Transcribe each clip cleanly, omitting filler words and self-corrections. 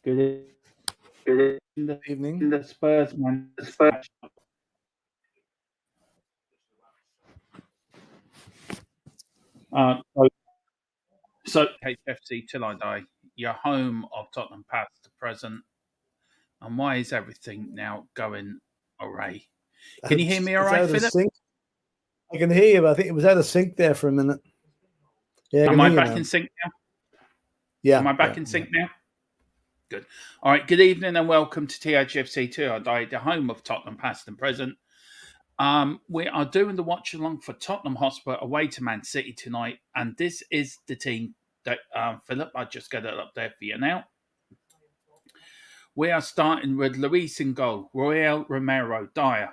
Good Evening. the Spurs man. So THFC till I die. You're home of Tottenham past to present, and why is everything now going array? Can you hear me all It's right, out of Philip? sync. I can hear you, but I think it was out of sync there for a minute. Yeah, I Am can I hear you back now. in sync now? Am Yeah, I back yeah, in yeah. sync now? Good. All right. Good evening and welcome to THFC 2. I died, the home of Tottenham past and present. We are doing the watch along for Tottenham Hotspur away to Man City tonight, and this is the team that Philip. I just got it up there for you now. We are starting with Luis in goal, Royal Romero, Dyer,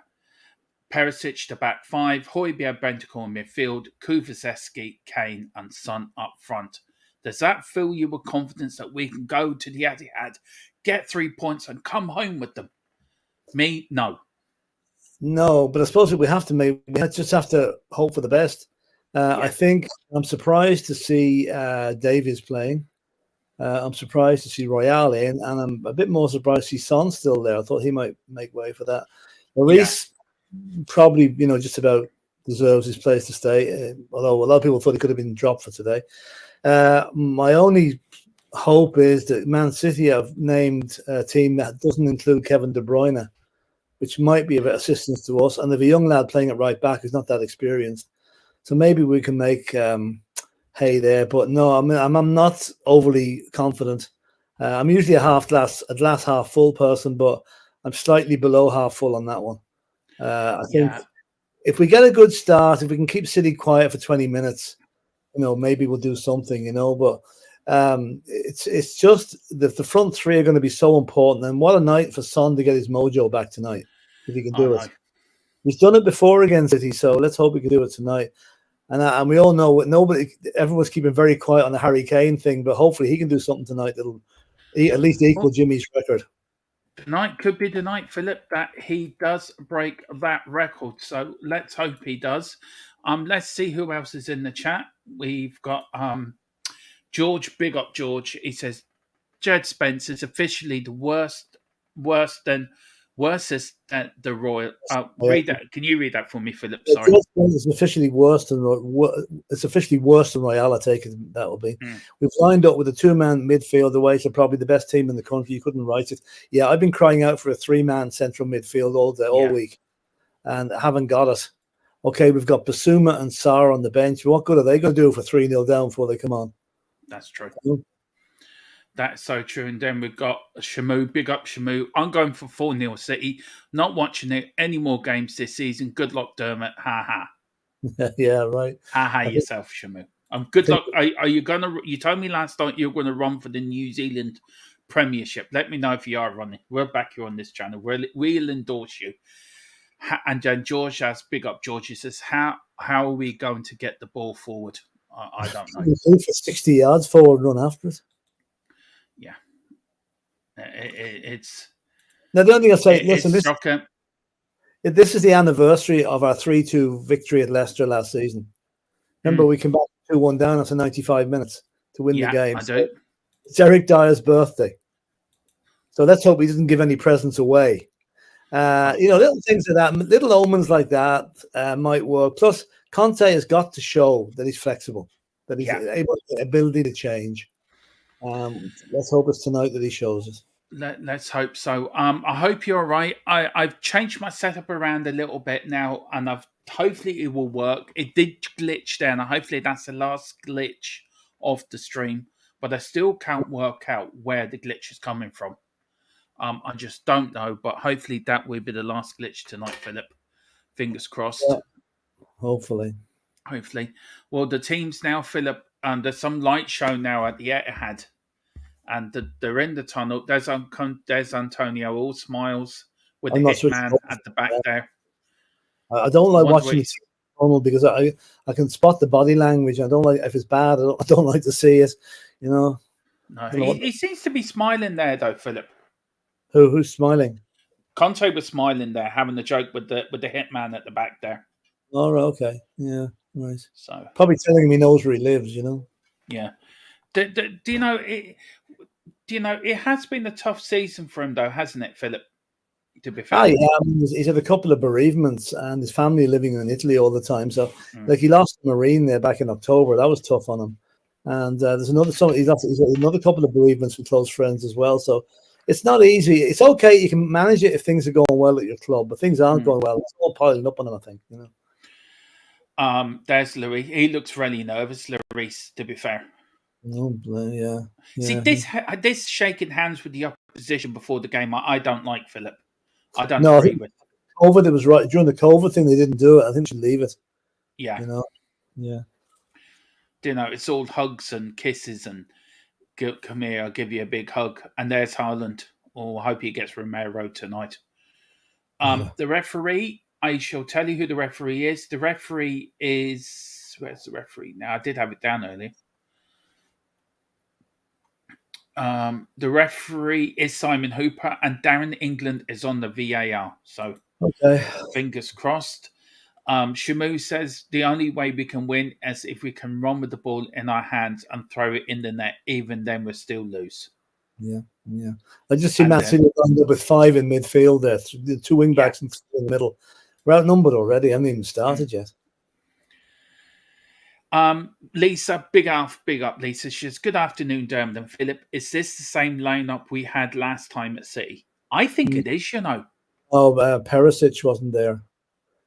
Perisic to back five, Højbjerg, Bentancur in midfield, Kuvaseski, Kane, and Son up front. Does that fill you with confidence that we can go to the Etihad, get 3 points, and come home with them? Me, no. No, but I suppose we just have to hope for the best. I think I'm surprised to see Davies playing. I'm surprised to see Royale in, and I'm a bit more surprised to see Son still there. I thought he might make way for that. Lloris probably, just about deserves his place to stay, although a lot of people thought he could have been dropped for today. My only hope is that Man City have named a team that doesn't include Kevin De Bruyne, which might be of assistance to us. And they have a young lad playing at right back who's not that experienced. So maybe we can make hay there. But no, I'm not overly confident. I'm usually a glass half full person, but I'm slightly below half full on that one. I think if we get a good start, if we can keep City quiet for 20 minutes, maybe we'll do something, but it's just that the front three are going to be so important. And what a night for Son to get his mojo back tonight, if he can do it. He's done it before against City, so let's hope he can do it tonight. And we all know everyone's keeping very quiet on the Harry Kane thing, but hopefully he can do something tonight that'll at least equal Jimmy's record. Tonight could be the night, Philip, that he does break that record. So let's hope he does. Let's see who else is in the chat. We've got George, big up George. He says Jed Spence is officially the worstest than the Royal. Read that. Can you read that for me, Philip? Sorry. It's officially worse than Royale. I take it that will be. We've lined up with a 2-man midfield away to probably the best team in the country. You couldn't write it. Yeah, I've been crying out for a 3-man central midfield all week, and haven't got it. Okay, we've got Basuma and Sarr on the bench. What good are they going to do for 3-0 down before they come on? That's true. That's so true. And then we've got Shamu, big up Shamu. I'm going for 4-0 City. Not watching any more games this season. Good luck, Dermot. Ha ha. Yeah, right. Ha ha yourself, Shamu. Good luck. Are you gonna? You told me last night you're going to run for the New Zealand Premiership. Let me know if you are running. We'll back you on this channel. We'll endorse you. And then George has big up. George, he says, "How are we going to get the ball forward?" I don't know. For 60 yards forward, run after it. Yeah, it's. Now the only thing I say, listen, this is the anniversary of our 3-2 victory at Leicester last season. Remember, we came back 2-1 down after 95 minutes to win the game. I do. It's Eric Dyer's birthday. So let's hope he doesn't give any presents away. Little things like that, little omens like that might work. Plus, Conte has got to show that he's flexible, that he's able to ability to change. Let's hope it's tonight that he shows us. Let's hope so. I hope you're right. I've changed my setup around a little bit now, and hopefully it will work. It did glitch then. Hopefully that's the last glitch of the stream, but I still can't work out where the glitch is coming from. I just don't know, but hopefully that will be the last glitch tonight, Philip. Fingers crossed. Yeah, hopefully. Well, the teams now, Philip, there's some light show now at the Etihad. And they're in the tunnel. There's Antonio, all smiles with the hitman at the back there. I don't like watching it tunnel because I can spot the body language. I don't like if it's bad. I don't like to see it. No, he seems to be smiling there though, Philip. Who's smiling? Conte was smiling there, having a joke with the hitman at the back there. Oh, okay, yeah, right. So probably telling him he knows where he lives. Yeah. Do you know? it has been a tough season for him, though, hasn't it, Philip? To be Ah, fair. yeah, I mean, he's had a couple of bereavements and his family living in Italy all the time. So, like, he lost a Marine there back in October. That was tough on him. And there's he's had another couple of bereavements with close friends as well. So, it's not easy. It's okay. You can manage it if things are going well at your club, but things aren't going well. It's all piling up on him, I think. There's Louis. He looks really nervous, Louis, to be fair. Oh, yeah. See, this shaking hands with the opposition before the game, I don't like, Philip. I don't agree with. COVID, it was right during the COVID thing. They didn't do it. I think they should leave it. Yeah. Yeah. It's all hugs and kisses and come here, I'll give you a big hug. And there's Haaland. Oh, I hope he gets Romero tonight. The referee, I shall tell you who the referee is. The referee is... Where's the referee? Now, I did have it down earlier. The referee is Simon Hooper, and Darren England is on the VAR. So, fingers crossed. Shamu says the only way we can win is if we can run with the ball in our hands and throw it in the net. Even then, we'll still lose. Yeah. I just see Man City lined up with 5 in midfield there, the 2 wing backs in the middle. We're outnumbered already. I haven't even started yet. Lisa, big up, Lisa. She says, good afternoon, Dermot and Philip. Is this the same lineup we had last time at City? I think it is, Oh, Perisic wasn't there.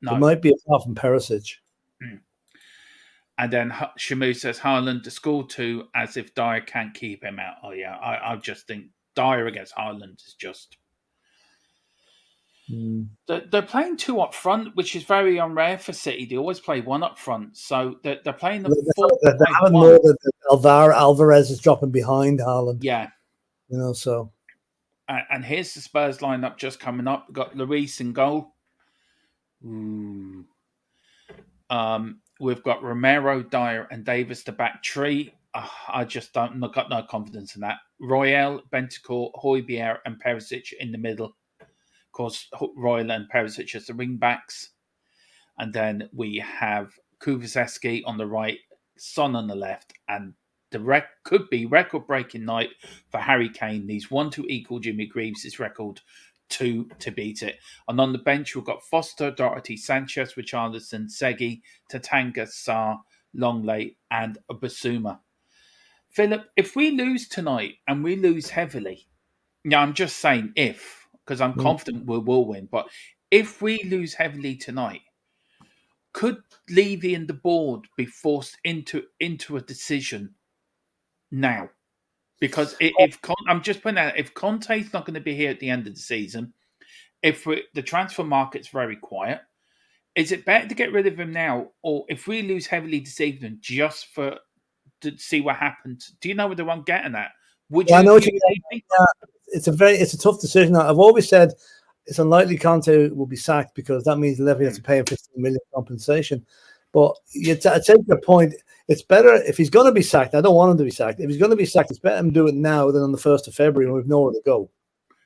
No. It might be apart from Perisic. And then Shamu says, Haaland to score 2 as if Dyer can't keep him out. Oh, yeah, I just think Dyer against Haaland is just... They're playing 2 up front, which is very unrare for City. They always play 1 up front. So they're playing the 4-5-1. Alvarez is dropping behind Haaland. Yeah. So... And here's the Spurs lineup just coming up. We've got Lloris in goal. We've got Romero, Dyer, and Davis the back three. I just got no confidence in that. Royale, Bentancur, Højbjerg, and Perisic in the middle. Of course, Royale and Perisic as the wing backs. And then we have Kulusevski on the right, Son on the left, and the could be record-breaking night for Harry Kane. Needs 1 to equal Jimmy Greaves' record, 2 to beat it. And on the bench, we've got Foster, Doherty, Sanchez, Richarlison, Segi, Tatanga, Sarr, Longley, and Basuma. Philip, if we lose tonight and we lose heavily, I'm just saying if, because I'm confident we will win, but if we lose heavily tonight, could Levy and the board be forced into a decision now? Because I'm just putting out, if Conte's not going to be here at the end of the season, if the transfer market's very quiet, is it better to get rid of him now, or if we lose heavily this evening, just to see what happens? Do you know whether I'm getting at? I know what you're saying. It's a tough decision. I've always said it's unlikely Conte will be sacked because that means Levy has to pay him 15 million compensation. But I take your point. It's better if he's going to be sacked. I don't want him to be sacked. If he's going to be sacked, it's better him do it now than on the 1st of February when we've nowhere to go.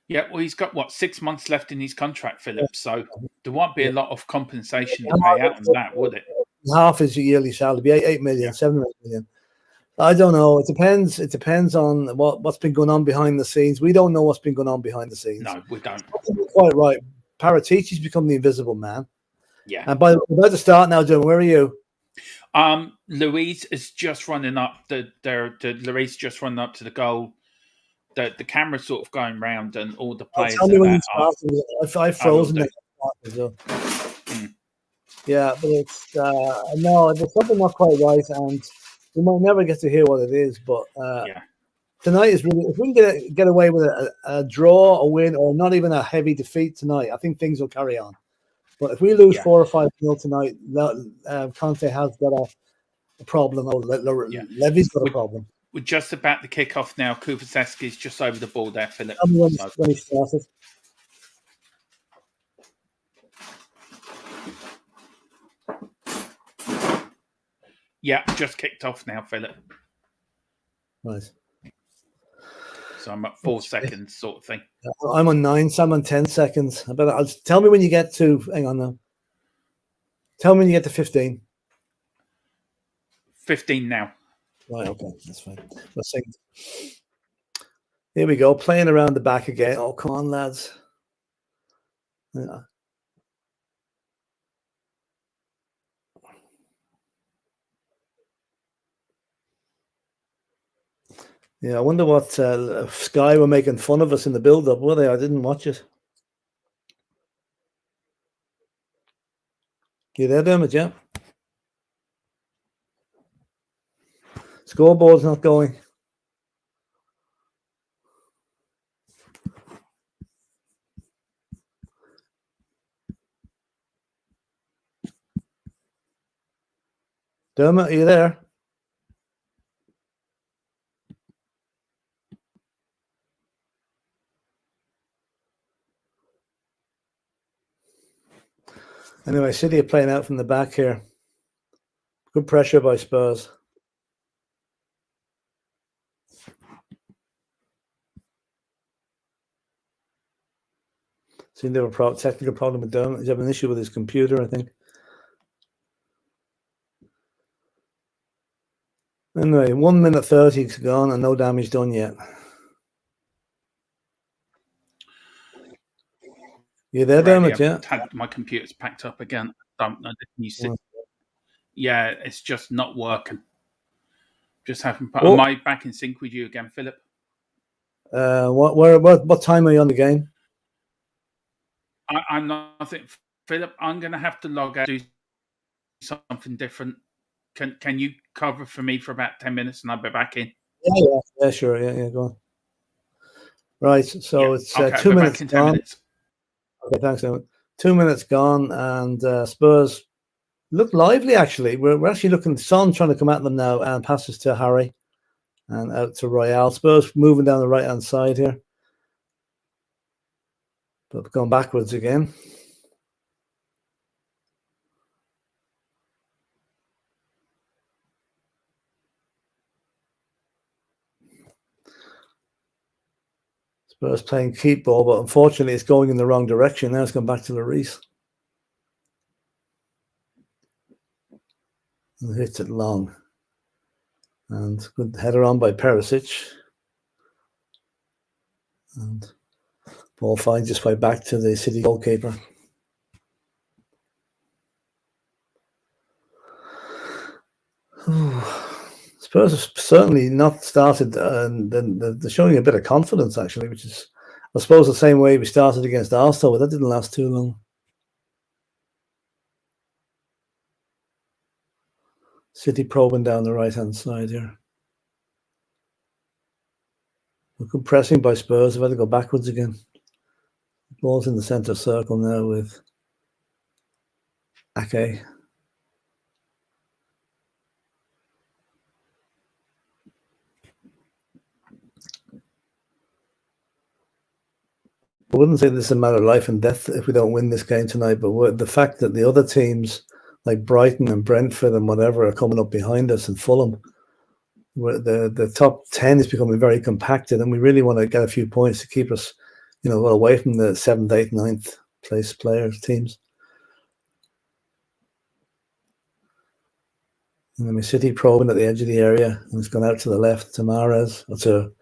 Yeah, well, he's got 6 months left in his contract, Philip. So there won't be a lot of compensation to pay out on that, would it? Half his yearly salary, be 8 million, 7 million. I don't know. It depends. It depends on what's been going on behind the scenes. We don't know what's been going on behind the scenes. No, we don't. You're quite right. Paratici's become the invisible man. Yeah. And by the start now, Jim, where are you? Louise is just running up. Louise just running up to the goal. The camera's sort of going round, and all the players. Tell me when you started. I've frozen it. Yeah, but it's no, there's something not quite right, and we might never get to hear what it is. But tonight is really, if we can get away with a draw, a win, or not even a heavy defeat tonight, I think things will carry on. But if we lose 4 or 5-0 tonight, Conte has got a problem. Levy's got a problem. We're just about to kick off now. Kulusevski's just over the ball there, Philip. When he started. Yeah, just kicked off now, Philip. Nice. So I'm at 4 seconds, sort of thing. I'm on 9, so I'm on 10 seconds. Tell me when you get to. Hang on now. Tell me when you get to 15. 15 now. Right. Okay, that's fine. Let's see. Here we go, playing around the back again. Oh, come on, lads. Yeah. Yeah, I wonder what Sky were making fun of us in the build-up, were they? I didn't watch it. You there, Dermot? Yeah. Scoreboard's not going. Dermot, are you there? Anyway, City are playing out from the back here. Good pressure by Spurs. Seemed to have a technical problem with Dermot. He's having an issue with his computer, I think. Anyway, 1 minute 30's gone and no damage done yet. You there, Dermot? Yeah. My computer's packed up again. Don't know. Yeah, it's just not working. Just haven't. Am I back in sync with you again, Philip? What time are you on the game? I'm not. Philip, I'm going to have to log out, do something different. Can you cover for me for about 10 minutes and I'll be back in? Yeah, sure. Yeah, go on. Right, so it's okay, 2 minutes back in 10 gone. minutes. Okay, thanks, Dermot. 2 minutes gone, and Spurs look lively, actually. We're actually looking, Son trying to come at them now, and passes to Harry and out to Royale. Spurs moving down the right-hand side here, but going backwards again. Spurs playing keep ball, but unfortunately it's going in the wrong direction. Now it's gone back to Lloris. And hits it long. And good header on by Perisic. And ball finds its way back to the City goalkeeper. Spurs have certainly not started, and they're showing a bit of confidence, actually, which is, I suppose, the same way we started against Arsenal, but that didn't last too long. City probing down the right-hand side here. Good pressing by Spurs. They've had to go backwards again. Ball's in the centre circle now with Ake. I wouldn't say this is a matter of life and death if we don't win this game tonight, but the fact that the other teams like Brighton and Brentford and whatever are coming up behind us, and Fulham, the top 10 is becoming very compacted, and we really want to get a few points to keep us, away from the 7th, 8th, 9th place players teams. And then City probing at the edge of the area, and it's gone out to the left to Mahrez, or to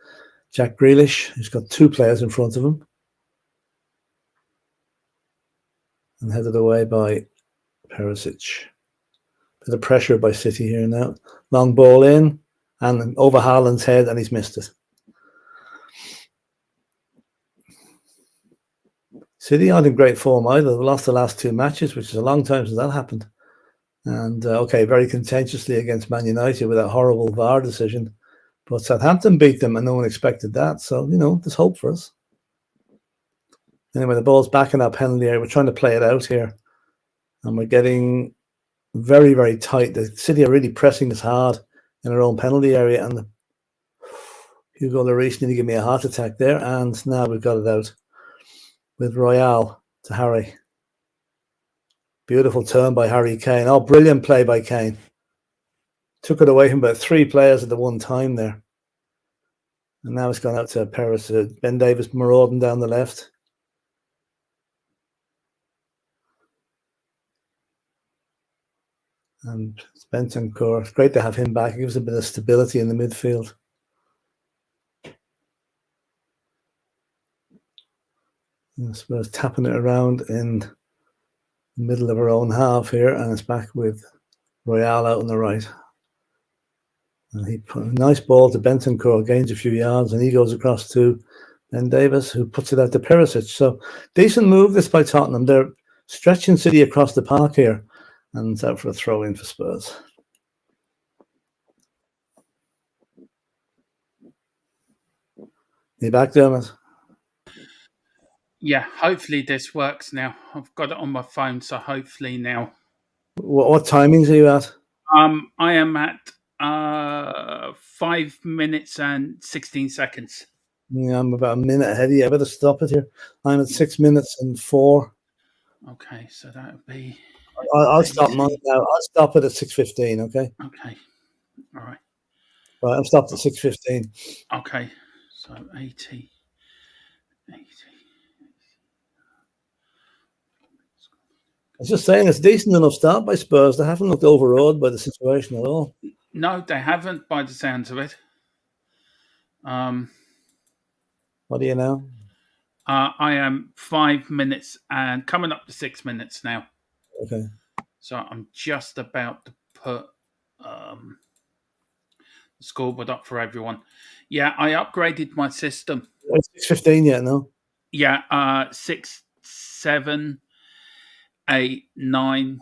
Jack Grealish, who's got two players in front of him. And headed away by Perisic. Bit of pressure by City here now. Long ball in, and over Haaland's head, and he's missed it. City aren't in great form either. They've lost the last two matches, which is a long time since that happened. And, very contentiously against Man United with that horrible VAR decision. But Southampton beat them, and no one expected that. So, there's hope for us. Anyway, the ball's back in our penalty area. We're trying to play it out here. And we're getting very, very tight. The City are really pressing us hard in our own penalty area. And Hugo Lloris nearly gave me a heart attack there. And now we've got it out with Royale to Harry. Beautiful turn by Harry Kane. Oh, brilliant play by Kane. Took it away from about three players at the one time there. And now it's gone out to Paris. Ben Davies marauding down the left. And Bentancur. It's great to have him back. It gives a bit of stability in the midfield. I suppose tapping it around in the middle of our own half here, and it's back with Royale out on the right. And he put a nice ball to Bentancur, gains a few yards, and he goes across to Ben Davis, who puts it out to Perisic. So decent move this by Tottenham. They're stretching City across the park here, and it's out for a throw in for Spurs. You back, Dermot? Yeah, hopefully this works now. I've got it on my phone, so hopefully now. What timings are you at? I am at 5 minutes and 16 seconds. Yeah, I'm about a minute ahead of you. I better stop it here. I'm at 6 minutes and 4. Okay, so that would be. I'll stop mine now. I'll stop it at 6:15. Okay. Okay. All right. Right. I'm stopped at 6:15. Okay. So 80. I was just saying, it's a decent enough start by Spurs. They haven't looked overawed by the situation at all. No, they haven't, by the sounds of it. What do you know? I am 5 minutes and coming up to 6 minutes now. Okay. So I'm just about to put the scoreboard up for everyone. Yeah, I upgraded my system. It's 6:15 yet, no? Yeah, 6, 7, 8, 9,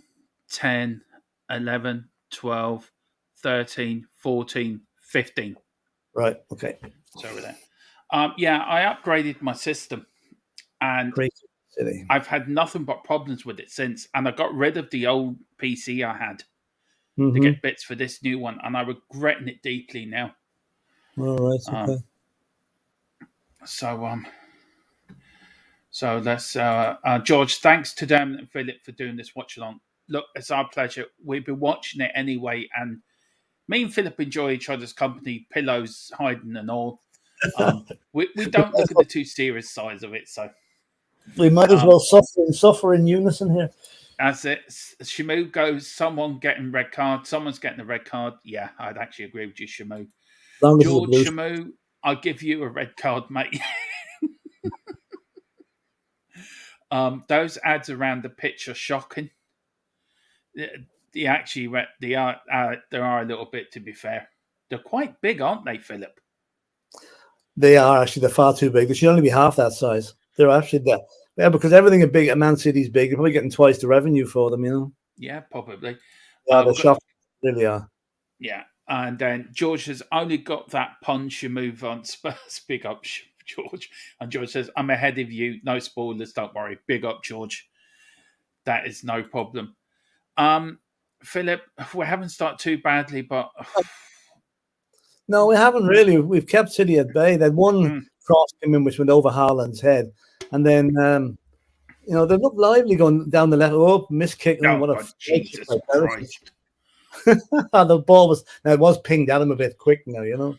10, 11, 12, 13, 14, 15. Right. Okay. So over there. Yeah, I upgraded my system, and Great City. I've had nothing but problems with it since. And I got rid of the old PC I had to get bits for this new one, and I'm regretting it deeply now. All right. Okay. So that's George. Thanks to them and Philip for doing this watch along. Look, it's our pleasure. We've been watching it anyway, and me and Philip enjoy each other's company, pillows hiding and all. We don't look at the too serious sides of it, so we might as well suffer in unison here. As it, Shamu goes, someone getting red card, someone's getting a red card. Yeah, I'd actually agree with you, Shamu. George Shamu, I'll give you a red card, mate. Those ads around the pitch are shocking. They are a little bit, to be fair. They're quite big, aren't they, Philip? They are actually. They're far too big. They should only be half that size. They're actually there. Yeah, because everything is big. Man City's big. You're probably getting twice the revenue for them, you know? Yeah, probably. Yeah, they're shocking. They really are. Yeah. And then George has only got that punch and move on Spurs. Big up, George. And George says, I'm ahead of you. No spoilers. Don't worry. Big up, George. That is no problem. Philip, we haven't started too badly, but... No, we haven't really. We've kept City at bay. They had one cross came in which went over Haaland's head. And then, they looked lively going down the left. Oh, miss kick. Oh, what a Jesus Christ. The ball was pinged at him a bit quick now, you know.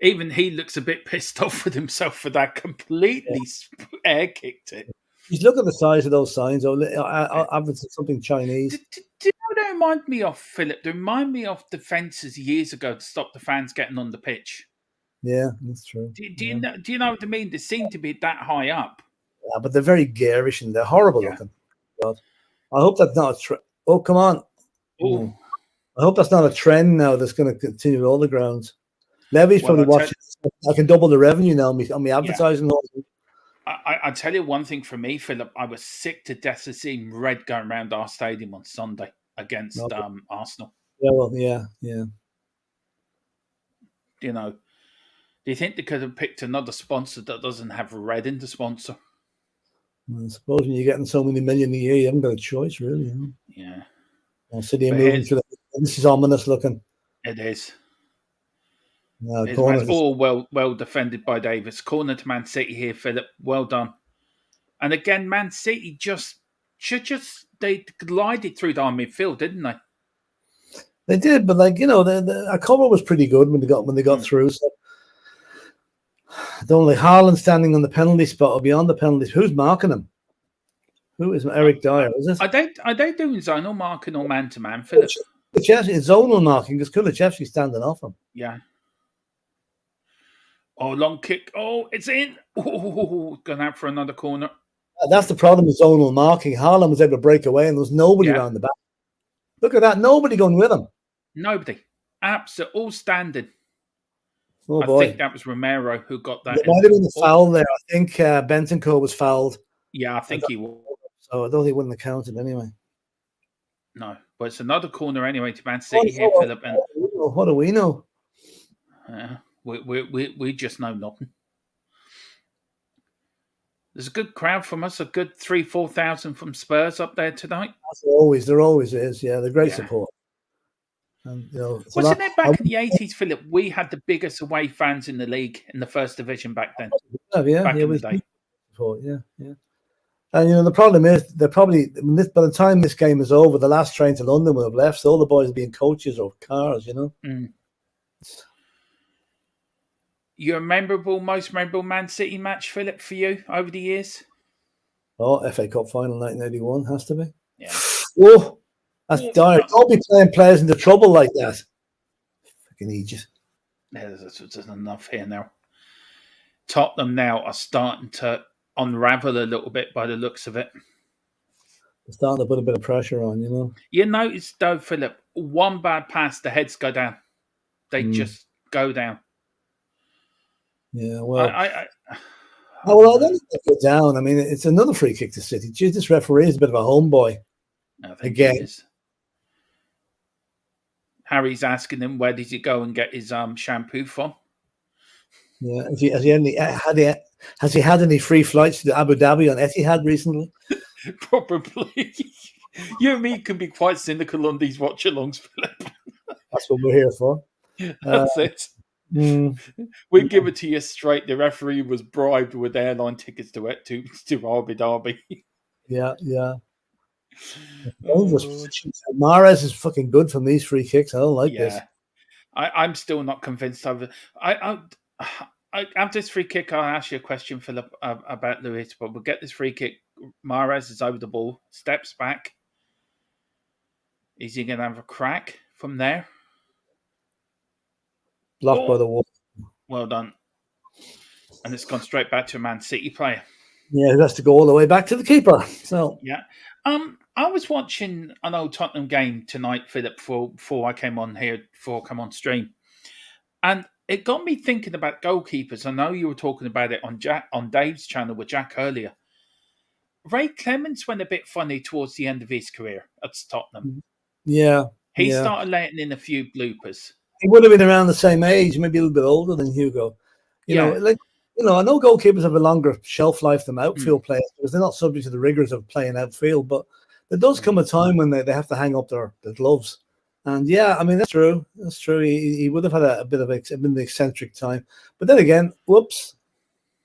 Even he looks a bit pissed off with himself for that. Completely air kicked it. He's looking at the size of those signs. Obviously something Chinese. Do you know what they remind me of, Philip? They remind me of the fences years ago to stop the fans getting on the pitch. Yeah, that's true. Do you know what I mean? They seem to be that high up. Yeah, but they're very garish and they're horrible looking. God, I hope that's not a trend. Oh, come on. Oh, I hope that's not a trend now that's going to continue at all the grounds. Levy's probably watching. I can double the revenue now on my advertising. Yeah. I tell you one thing for me, Philip. I was sick to death of seeing red going around our stadium on Sunday against Arsenal. Yeah, well, yeah. You know, do you think they could have picked another sponsor that doesn't have red in the sponsor? I suppose when you're getting so many million a year, you haven't got a choice, really. You know? Yeah. City are moving through. This is ominous looking. It is. No, it's all well defended by Davis. Corner to Man City here, Philip. Well done. And again, Man City they glided through our midfield, didn't they? They did, but our cover was pretty good when they got through. So only Haaland standing on the penalty spot or beyond the penalties. Who's marking him? Who is Eric Dyer? Is it? Are they doing zonal marking or man to man, Philip? It's zonal marking because Kulichevsky's standing off him. Yeah. Oh, long kick. Oh, it's in. Oh, gone out for another corner. That's the problem with zonal marking. Haaland was able to break away, and there was nobody Yeah. around the back. Look at that. Nobody going with him. Nobody. Absolutely. All standing. Oh, I boy. think that was Romero who got that. There might have been a foul there. I think Bentancur was fouled. Yeah, I think he will. So I don't think he wouldn't have counted anyway. No, but it's another corner anyway to Man City here, Philip. And what do we know? we just know nothing. There's a good crowd from us, a good 3,000-4,000 from Spurs up there tonight. There always is. Yeah, they're great support. And wasn't it back in the 80s, Philip? We had the biggest away fans in the league in the first division back then. Back in the day. Yeah. And the problem is they're probably by the time this game is over, the last train to London will have left. So all the boys will be in coaches or cars. Your most memorable Man City match, Philip, for you over the years? Oh, FA Cup final 1981 has to be. Yeah. Oh, that's dire. Don't be playing players into trouble like that. Fucking Egypt. There's enough here now. Tottenham now are starting to unravel a little bit by the looks of it. They're starting to put a bit of pressure on, You notice, though, Philip, one bad pass, the heads go down. They just go down. Yeah, well, I don't think they go down. I mean, it's another free kick to City. Geez, this referee is a bit of a homeboy. Again. Harry's asking him where did he go and get his shampoo from? Yeah, has he had any free flights to Abu Dhabi on Etihad recently? Probably. You and me can be quite cynical on these watch-alongs, Philip. That's what we're here for. That's it. We give it to you straight. The referee was bribed with airline tickets to Abu Dhabi. Yeah. Mahrez is fucking good from these free kicks. I don't like this. I'm still not convinced of it. After this free kick, I'll ask you a question, Philip, about Luis, but we'll get this free kick. Mahrez is over the ball, steps back. Is he going to have a crack from there? Blocked by the wall. Well done. And it's gone straight back to a Man City player. Yeah, who has to go all the way back to the keeper. So yeah. I was watching an old Tottenham game tonight, Philip, before I came on here, before I come on stream. And it got me thinking about goalkeepers. I know you were talking about it on Dave's channel with Jack earlier. Ray Clements went a bit funny towards the end of his career at Tottenham. Yeah. He started letting in a few bloopers. He would have been around the same age, maybe a little bit older than Hugo. I know goalkeepers have a longer shelf life than outfield players because they're not subject to the rigors of playing outfield. But there does come a time when they have to hang up their gloves. And yeah, I mean, that's true. That's true. He would have had a bit of an eccentric time. But then again, whoops.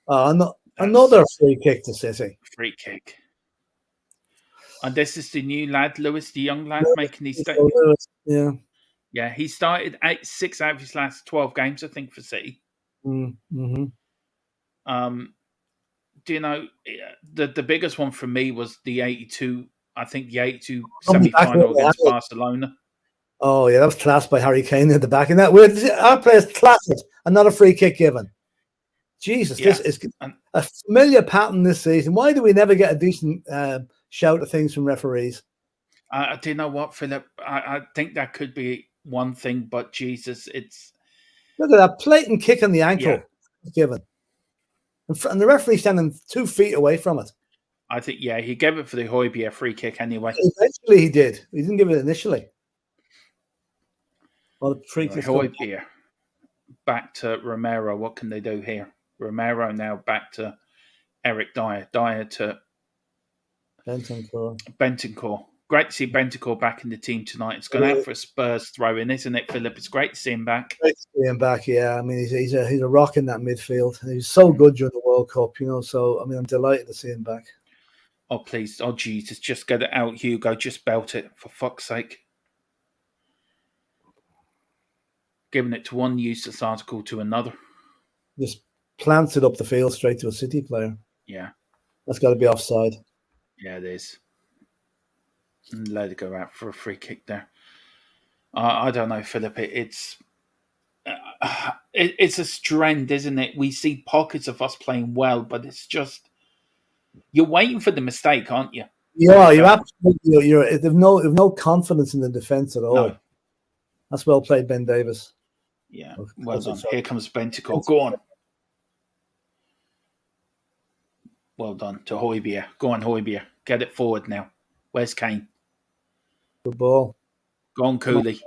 Another free kick to City. Free kick. And this is the new lad, Lewis, the young lad, making his Yeah. Yeah, he started 6 out of his last 12 games, I think, for City. Mm-hmm. Do you know, the biggest one for me was the 82, I think the 82 semi-final against Barcelona. Oh, yeah, that was classed by Harry Kane at the back. And that our players classed it, and not a free kick given. Jesus, this is a familiar pattern this season. Why do we never get a decent shout of things from referees? Do you know what, Philip? I think that could be one thing, but Jesus, it's... Look at that blatant kick on the ankle given. And the referee standing 2 feet away from it. I think, he gave it for the Højbjerg free kick anyway. Eventually he did. He didn't give it initially. Well, the free kick Højbjerg back to Romero. What can they do here? Romero now back to Eric Dyer. Dyer to Bentancur. Great to see Bentancur back in the team tonight. It's gone out for a Spurs throw-in, isn't it, Philip? It's great to see him back. Great to see him back, yeah. I mean, he's a rock in that midfield. He was so good during the World Cup, So, I mean, I'm delighted to see him back. Oh, please. Oh, Jesus. Just get it out, Hugo. Just belt it, for fuck's sake. Giving it to one useless article to another. Just plants it up the field straight to a City player. Yeah. That's got to be offside. Yeah, it is. And let it go out for a free kick there. I don't know, Philip. It's it's a strength, isn't it? We see pockets of us playing well, but it's just you're waiting for the mistake, aren't you? Yeah, you absolutely. They've no confidence in the defense at all. No. That's well played, Ben Davis. Yeah, Oh, well done. Here comes Bentacle. Go on. Well done to Højbjerg. Go on, Højbjerg. Get it forward now. Where's Kane? Good ball. Go on, Cooley.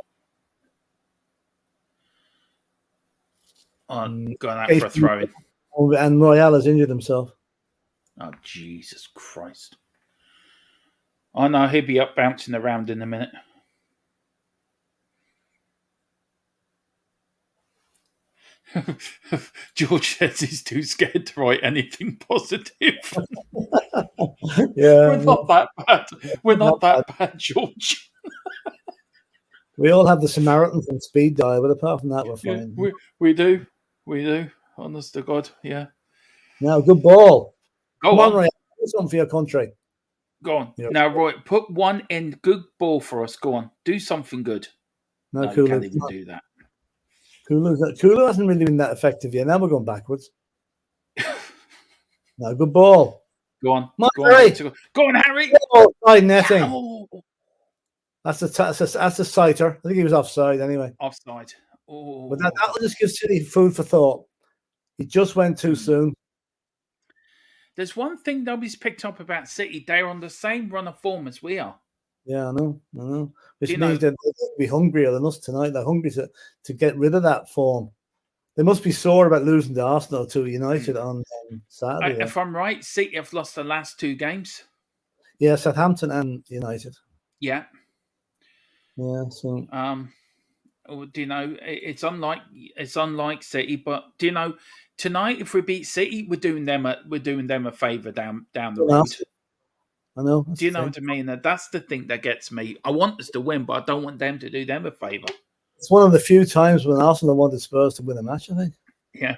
Going out for a throw-in. And Royale has injured himself. Oh, Jesus Christ. Oh, no, he'll be up bouncing around in a minute. George says he's too scared to write anything positive. Yeah, We're not that bad. We're not that bad, George. We all have the Samaritans and speed dial, but apart from that, we're fine. Yeah, we do. We do. Honest to God, yeah. Now, good ball. Go Come on. Roy. Do something for your country. Go on. Now, Roy, put one in. Good ball for us. Go on. Do something good. No, you can't even do that. Kulu hasn't really been that effective yet. Now we're going backwards. No, good ball. Go on. Go on, go on, Harry. Oh, side netting. Oh. That's a sighter. I think he was offside anyway. Offside. Oh. But that will just give City food for thought. He just went too soon. There's one thing nobody's picked up about City. They're on the same run of form as we are. Yeah, I know. Which means that they'll be hungrier than us tonight. They're hungry to get rid of that form. They must be sore about losing to Arsenal to United on Saturday. If I'm right, City have lost the last 2 games. Yeah, Southampton and United. Yeah. Yeah. So. Do you know it's unlike City, but do you know tonight if we beat City, we're doing them a favour down the road. I know. Do you know what I mean? That's the thing that gets me. I want us to win, but I don't want them to do them a favour. It's one of the few times when Arsenal wanted Spurs to win a match, I think. Yeah.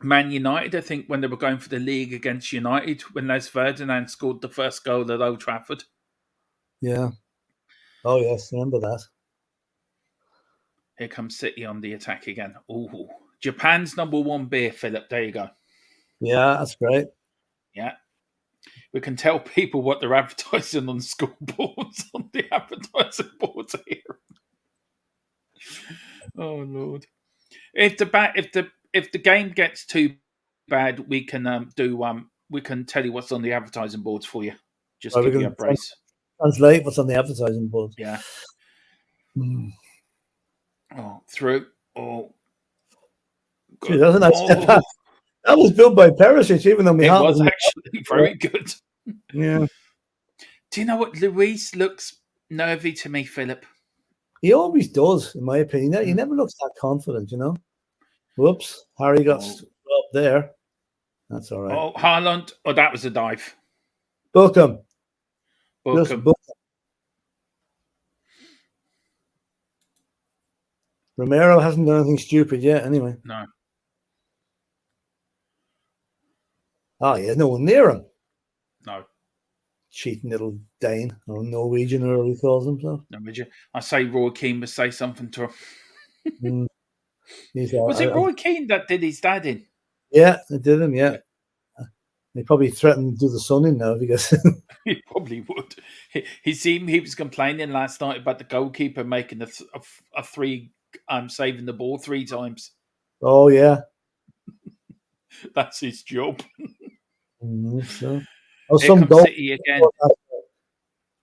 Man United, I think, when they were going for the league against United, when Les Ferdinand scored the first goal at Old Trafford. Yeah. Oh, yes. Remember that. Here comes City on the attack again. Ooh. Japan's #1 beer, Philip. There you go. Yeah, that's great. Yeah. We can tell people what they're advertising on scoreboards, on the advertising boards here. Oh Lord! If the game gets too bad, we can we can tell you what's on the advertising boards for you. Just give you a brace. Translate what's on the advertising boards. Yeah. Oh, through. Oh. Gee, that's a nice step back. That was built by Perisic, even though it was actually very good. Yeah. Do you know what? Luis looks nervy to me, Philip. He always does, in my opinion. He never looks that confident, you know. Whoops. Harry got up there. That's all right. Oh, Haaland. Oh, that was a dive. Book him. Book him. Romero hasn't done anything stupid yet, anyway. No. Oh, yeah, no one near him. No. Cheating little Dane, or Norwegian, or he calls himself. Norwegian. I say Roy Keane must say something to him. Was it Roy Keane that did his dad in? Yeah, it did him, yeah. He probably threatened to do the son in now because he probably would. He was complaining last night about the goalkeeper making a 3 saving the ball 3 times. Oh yeah. That's his job. So. Oh, some goal. City again.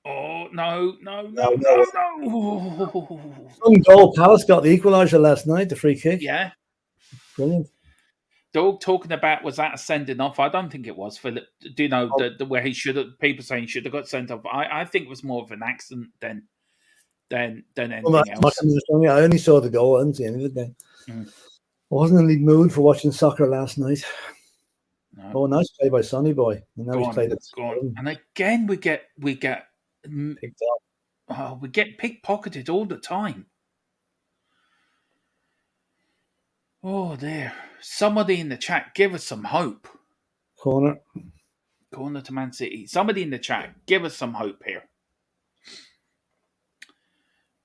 Oh no. Some goal. Palace got the equaliser last night, the free kick. Yeah. Brilliant. Dog talking about was that a sending off? I don't think it was, Philip. Do you know the where he should have? People saying he should have got sent off. I think it was more of an accident than anything else. I only saw the goal. I didn't see any of the game. I wasn't in the mood for watching soccer last night. No. Oh, nice play by Sonny Boy. And now he's played it. And again, we get pickpocketed all the time. Oh dear. Somebody in the chat, give us some hope. Corner to Man City. Somebody in the chat, give us some hope here.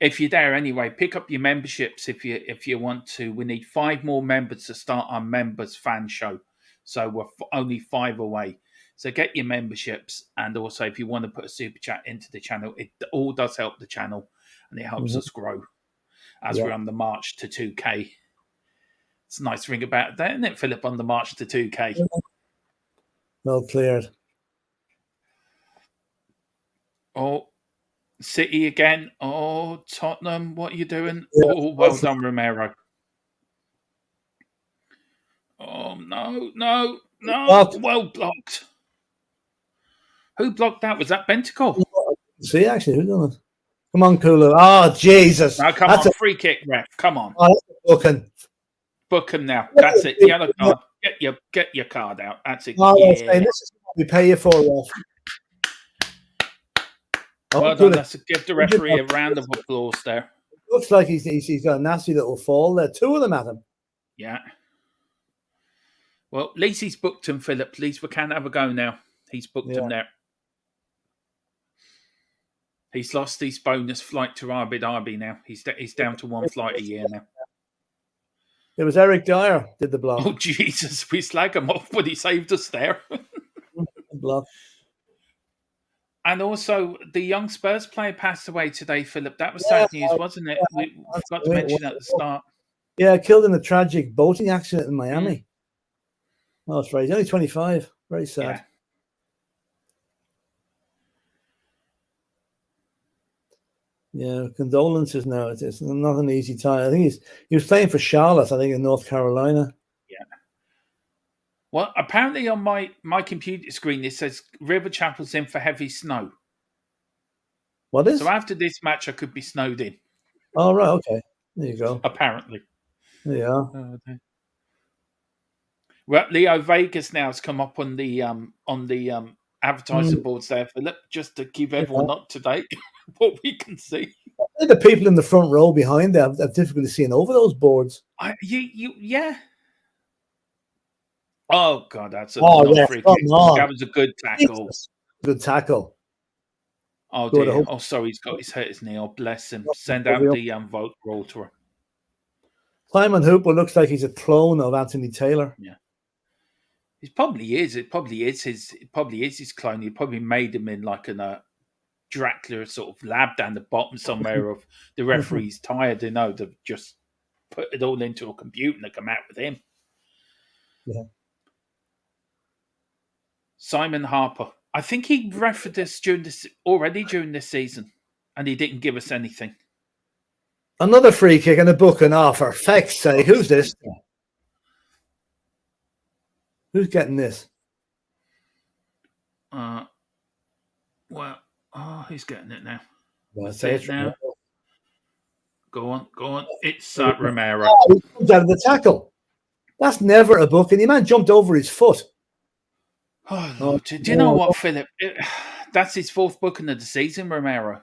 if you're there anyway, pick up your memberships if you want to. We need 5 more members to start our members fan show. So we're only 5 away. So get your memberships, and also if you want to put a super chat into the channel, it all does help the channel, and it helps us grow as we're on the march to 2K. It's a nice thing about that, isn't it, Philip? On the march to 2K. Well cleared. Oh, City again. Oh, Tottenham, what are you doing? Yeah. Oh, well done, Romero. Oh, no. Well blocked. Who blocked that? Was that Bentacle? See, actually, who done it? Come on, Kulu. Oh, Jesus. Now, come on. Free kick, ref. Come on. Oh, booking. Book him now. That's it. Yellow card. Get your card out. That's it. Oh, yeah. This is what we pay you for, ref. Well done. Let's give the referee a round of applause there. Looks like he's got a nasty little fall there. 2 of them at him. Yeah. Well, at least he's booked him, Philip. At least we can have a go now. He's booked him there. He's lost his bonus flight to Abu Dhabi now. He's down to 1 flight a year now. It was Eric Dyer did the block. Oh, Jesus. We slag him off, but he saved us there. Block. And also, the young Spurs player passed away today, Philip. That was sad news, wasn't it? We forgot to mention that at the start. Yeah, killed in a tragic boating accident in Miami. Oh, that's right. He's only 25. Very sad. Yeah, condolences now. It's not an easy time. I think he was playing for Charlotte, I think, in North Carolina. Yeah. Well, apparently on my computer screen, it says River Chapel's in for heavy snow. What is? So after this match, I could be snowed in. Oh, right. Okay. There you go. Apparently. There you are. Well, Leo Vegas now has come up on the advertising boards there, Philip, just to keep everyone up to date what we can see. The people in the front row behind there have difficulty seeing over those boards. Yeah. Oh God, that's a free kick. That was a good tackle. Good tackle. Oh dear. Oh, sorry, he's hurt his knee. Oh, bless him. Send out the vote roll to her. Simon Hooper looks like he's a clone of Anthony Taylor. Yeah. It probably is. It probably is his clone. He probably made him in like a Dracula sort of lab down the bottom somewhere of the referee's tired. They know they've just put it all into a computer and they come out with him. Yeah. Simon Harper. I think he refereed us during this season, and he didn't give us anything. Another free kick and a booking. Oh, for feck's sake, who's this? Who's getting this? Who's getting it now? Well, say it now. Go on. It's Romero. Oh, he comes out of the tackle. That's never a booking. The man jumped over his foot. Oh, Lord. Do you know what, Philip? That's his 4th booking of the season, Romero.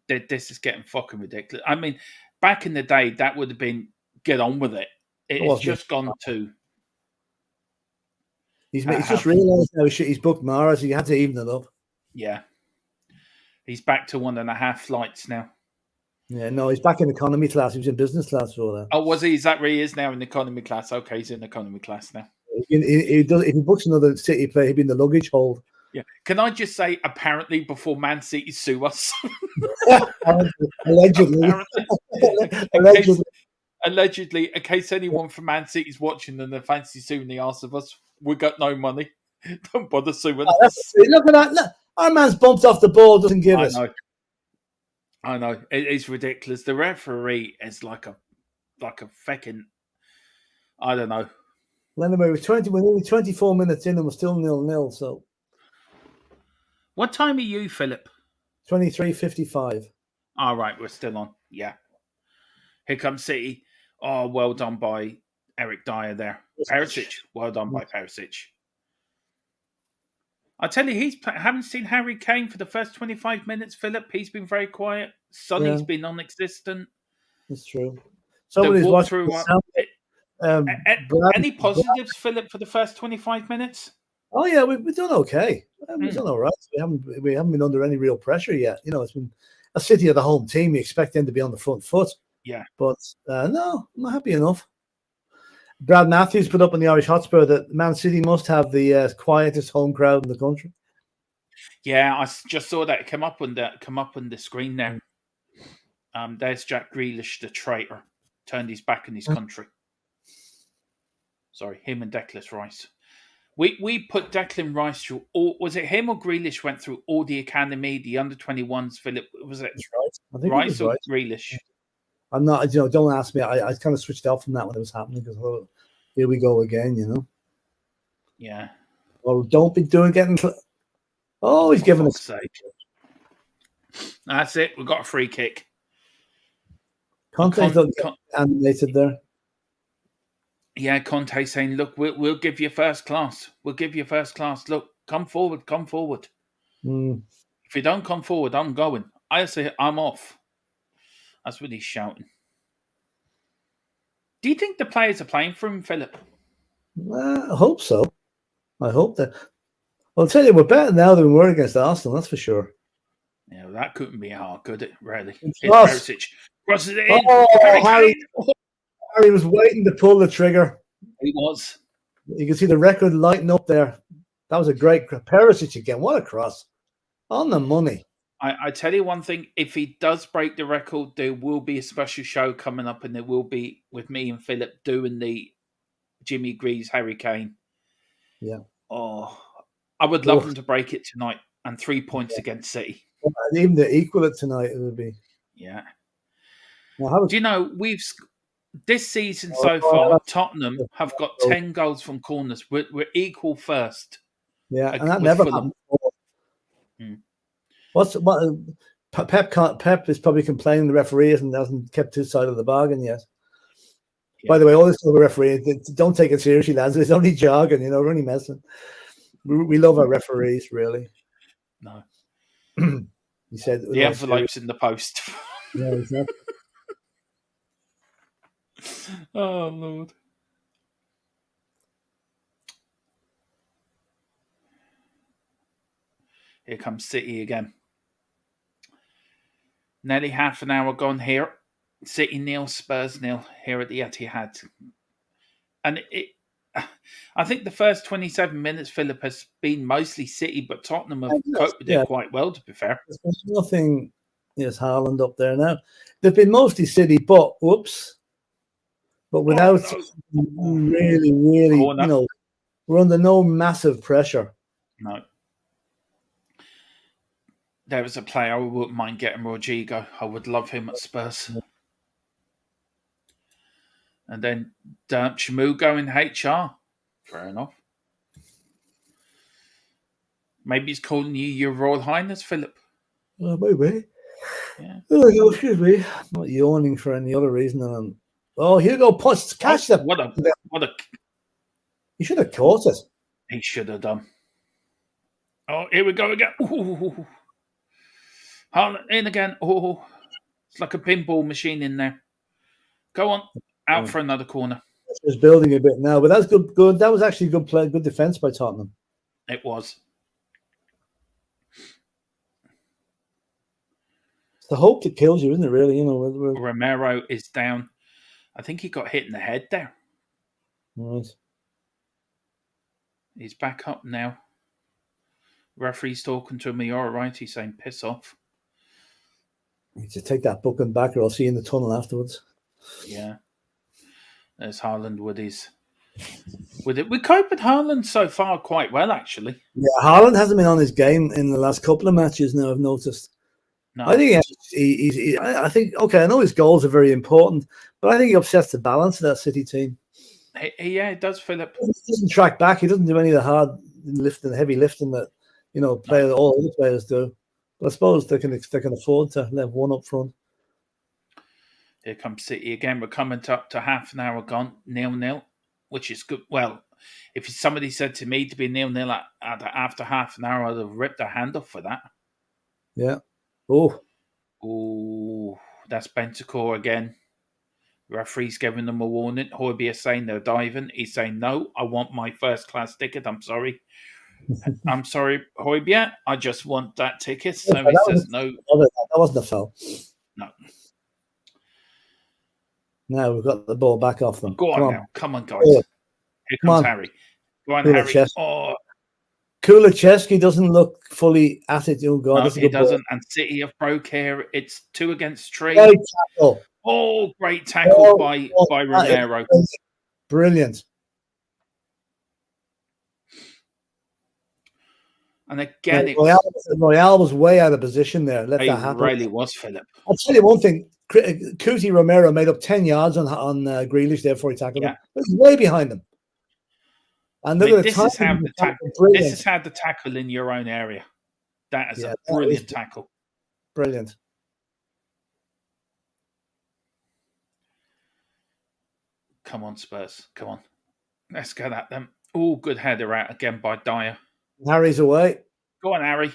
This is getting fucking ridiculous. I mean, back in the day, that would have been get on with it. It's just gone to... He's just realised now he's booked Mara, so you had to even it up. Yeah. He's back to 1.5 flights now. Yeah, no, he's back in economy class. He was in business class for that. Oh, was he? Is that where he is now in economy class? Okay, he's in economy class now. If he books another City player, he'd be in the luggage hold. Yeah. Can I just say, apparently, before Man City sue us? Allegedly. Allegedly, in case anyone from Man City is watching and they fancy suing the arse of us, we got no money. Don't bother suing us. Look at that. Look, our man's bumped off the ball, doesn't give us. I know. It's ridiculous. The referee is like a feckin', I don't know. Well, anyway, we're only 24 minutes in and we're still 0-0, so. What time are you, Philip? 23:55. All right, we're still on. Yeah. Here comes City. Oh, well done by Eric Dyer there. Perisic. Well done by Perisic. I tell you, haven't seen Harry Kane for the first 25 minutes, Philip. He's been very quiet. Sonny's been non-existent. That's true. Somebody's watching. Any positives, Philip, for the first 25 minutes? Oh yeah, we've done okay. We've done all right. We haven't been under any real pressure yet. You know, a City are the home team. You expect them to be on the front foot. Yeah. But no, I'm not happy enough. Brad Matthews put up on the Irish Hotspur that Man City must have the quietest home crowd in the country. Yeah, I just saw that come up on the screen there. There's Jack Grealish, the traitor, turned his back on his country. Sorry, him and Declan Rice. We put Declan Rice through all. Was it him or Grealish went through all the academy, the under-21s? Philip, was it right. I think Rice it was or right. Grealish? I'm not. Don't ask me. I kind of switched off from that when it was happening because here we go again. Yeah. Oh, don't be getting. Oh, he's giving us. That's it. We've got a free kick. Conte's animated there. Yeah, Conte saying, "Look, we'll give you first class. We'll give you first class. Look, come forward, come forward. If you don't come forward, I'm going. I say I'm off." That's what he's shouting. Do you think the players are playing for him, Philip? I hope so. I hope that. I'll tell you, we're better now than we were against Arsenal. That's for sure. Yeah, that couldn't be hard, could it? Really? Here's Perisic crosses it in. Harry was waiting to pull the trigger. He was. You can see the record lighting up there. That was a great Perisic again. What a cross. On the money. I tell you one thing. If he does break the record, there will be a special show coming up, and there will be with me and Philip doing the Jimmy Greaves Harry Kane. Yeah. Oh, I would love him to break it tonight and 3 points against City. And even to equal it tonight, it would be. Yeah. Well, do you know, this season so far, Tottenham have got 10 goals from corners. We're equal first. Yeah, and that never happened before. Pep is probably complaining the referee hasn't kept his side of the bargain yet. Yeah. By the way, all this other referee, don't take it seriously, lads. It's only jargon, we're only messing. We love our referees, really. No. He said the envelope's in the post. Yeah, exactly. Oh, Lord. Here comes City again. Nearly half an hour gone here. City 0, Spurs 0 here at the Etihad. And I think the first 27 minutes, Philip, has been mostly City, but Tottenham have coped with it quite well, to be fair. There's nothing, Haaland up there now. They've been mostly City, but without really, we're under no massive pressure. No. There was a player I wouldn't mind getting, Rodrigo. I would love him at Spurs. Yeah. And then Shamu going HR. Fair enough. Maybe he's calling you Your Royal Highness, Philip. Maybe. Yeah. Oh, excuse me. I'm not yawning for any other reason than here you go, catch that. What a He should have caught it. He should have done. Oh, here we go again. Ooh. In again. Oh, it's like a pinball machine in there. Go on. Out for another corner. It's building a bit now, but that's good. That was actually good play, good defense by Tottenham. It was. It's the hope that kills you, isn't it, really? Romero is down. I think he got hit in the head there. Right. He's back up now. Referee's talking to him. Are you all right? He's saying, piss off. You just take that booking back or I'll see you in the tunnel afterwards. Yeah. There's Haaland with it. We cope with Haaland so far quite well, actually. Yeah, Haaland hasn't been on his game in the last couple of matches now, I've noticed. No. I think I think, I know his goals are very important, but I think he upsets the balance of that City team. Yeah, it does, Philip. He doesn't track back. He doesn't do any of the hard lifting, heavy lifting that, all other players do. But I suppose they can afford to have one up front. Here comes City again. We're coming up to half an hour gone, 0-0, which is good. Well, if somebody said to me to be 0-0 after half an hour, I'd have ripped their hand off for that. Yeah. Oh, that's Bentancur again. Referee's giving them a warning. Højbjerg is saying they're diving. He's saying, no, I want my first class ticket. I'm sorry. I'm sorry, Højbjerg. I just want that ticket. Yeah, So he says no. that wasn't a foul. No. Now we've got the ball back off them. Go on Come now. on. Come on, guys. Oh, Here come comes on. Harry. Go on, Harry. Kulusevski. Oh, Kulusevski doesn't look fully at it. Oh, God, no, that's a he good ball. doesn't. And City have broke here. It's 2 against 3. Great tackle. Oh, great tackle by that is Romero. Brilliant. And again, Royale was way out of position there. Let he that happen. really was, Philip. I'll tell you one thing. Cuti Romero made up 10 yards on Grealish there before he tackled him. It was way behind him. And look at this is how the tackle in your own area. That is a brilliant tackle. Brilliant. Come on, Spurs. Come on. Let's get at them. Oh, good header out again by Dyer. Harry's away. Go on, Harry.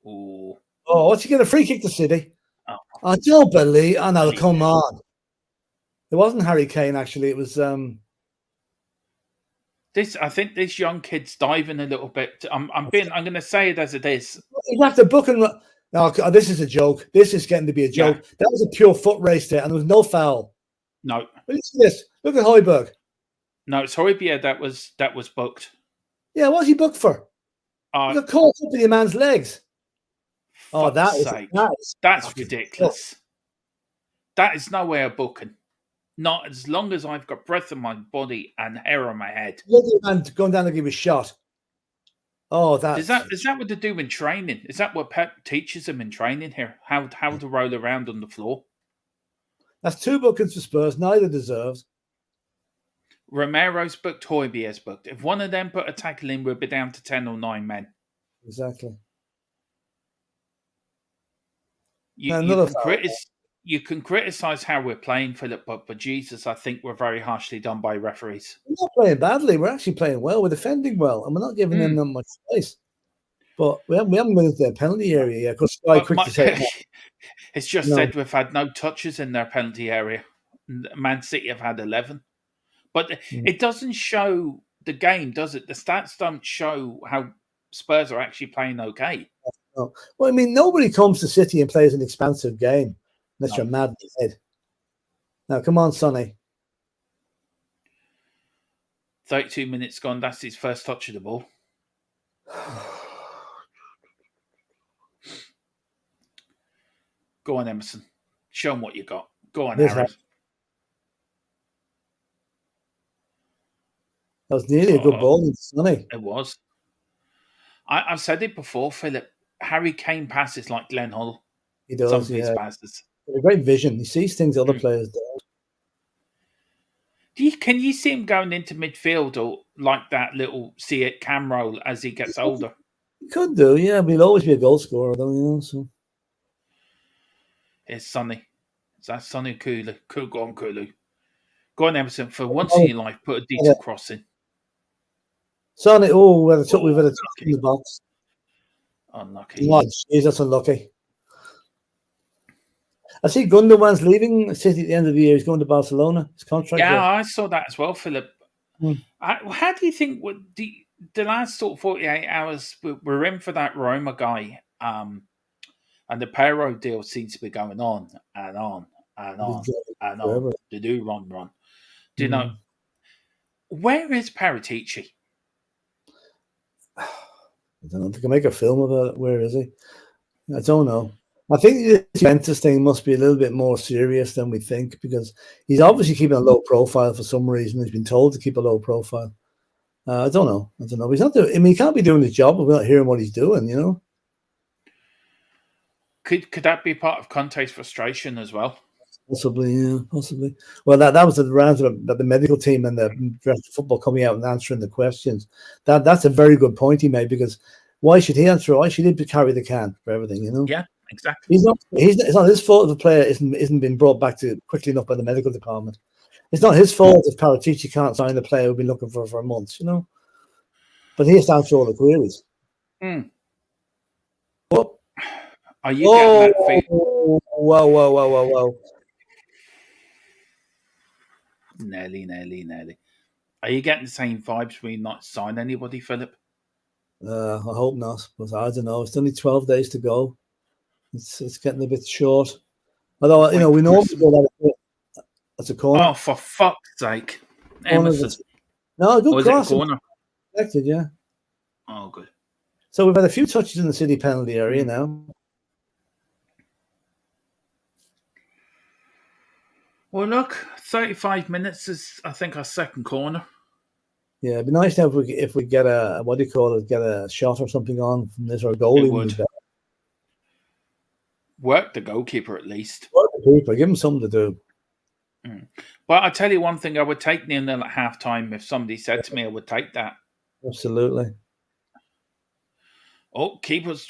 Ooh. Oh, what's he get a free kick to City? Oh. I don't believe. Oh no, come on. It wasn't Harry Kane actually. It was this. I think this young kid's diving a little bit. I'm going to say it as it is. You have to book and. No, this is a joke. This is getting to be a joke. Yeah. That was a pure foot race there, and there was no foul. No. But listen to this. Look at Højbjerg. No, it's Højbjerg that was booked. Yeah, what was he booked for? He got caught up in your man's legs. Oh, that's ridiculous. That is no way of booking. Not as long as I've got breath in my body and hair on my head. Look at the man going down to give a shot. Oh, is that what they do in training? Is that what Pep teaches them in training here? How to roll around on the floor? That's 2 bookings for Spurs. Neither deserves. Romero's booked, Højbjerg's booked. If one of them put a tackle in, we'll be down to 10 or 9 men. Exactly. You can criticize how we're playing, Philip, but Jesus, I think we're very harshly done by referees. We're not playing badly. We're actually playing well. We're defending well, and we're not giving them that much space. But we haven't gone into their penalty area yet. Because it's just said we've had no touches in their penalty area. Man City have had 11. But it doesn't show the game, does it? The stats don't show how Spurs are actually playing okay. No. Well, I mean, nobody comes to City and plays an expansive game unless you're mad in the head. Now, come on, Sonny. 32 minutes gone. That's his first touch of the ball. Go on, Emerson. Show him what you got. Go on, Harry. That was nearly a good ball, Sonny. It was. I've said it before, Philip. Harry Kane passes like Glenn Hull. He does. Some of his passes. A great vision. He sees things other players don't. Can you see him going into midfield or like that little see it cam roll as he gets older? He could do, yeah. But he'll always be a goal scorer, though, you know. So here's Sonny. Is that Sonny Kulu? Go on, Kulu. Go on, Emerson. For once in your life, put a decent cross in. Sonny, we've had a touch in the box. Unlucky. Jeez, that's unlucky. I see Gundogan's leaving City at the end of the year. He's going to Barcelona. His contract. Yeah, I saw that as well, Philip. How do you think the last sort of 48 hours we're in for that Roma guy, and the Pero deal seems to be going on and on and on and on. They do run. Do you know where is Paratici? I don't know if they can make a film about it. Where is he? I don't know. I think the Juventus thing must be a little bit more serious than we think because he's obviously keeping a low profile for some reason. He's been told to keep a low profile. I don't know. He's not doing. I mean, he can't be doing his job if we're not hearing what he's doing. You know. Could that be part of Conte's frustration as well? Possibly, yeah, possibly. Well, that was the round of the medical team and the director of football coming out and answering the questions. That's a very good point he made because why should he answer? Why should he carry the can for everything? You know? Yeah, exactly. It's not his fault if the player isn't been brought back to quickly enough by the medical department. It's not his fault if Paratici can't sign the player we've been looking for months. You know, but he has to answer all the queries. What? Are you getting that feeling? Whoa. Nearly. Are you getting the same vibes when you not sign anybody, Philip? I hope not, but I don't know. It's only 12 days to go. It's getting a bit short. Although, you know, we normally go that that's a corner. Oh, for fuck's sake. Corner. Emerson. No, a good Or is it a cross. corner? Expected, yeah. Oh, good. So we've had a few touches in the City penalty area now. Well, look, 35 minutes is, I think, our second corner. Yeah, it'd be nice now if we get a, what do you call it, get a shot or something on from this, or a goal. It would. Work the goalkeeper at least. Work the keeper, give him something to do. But I tell you one thing, I would take 0-0 at half time if somebody said to me I would take that. Absolutely. Oh, keeper's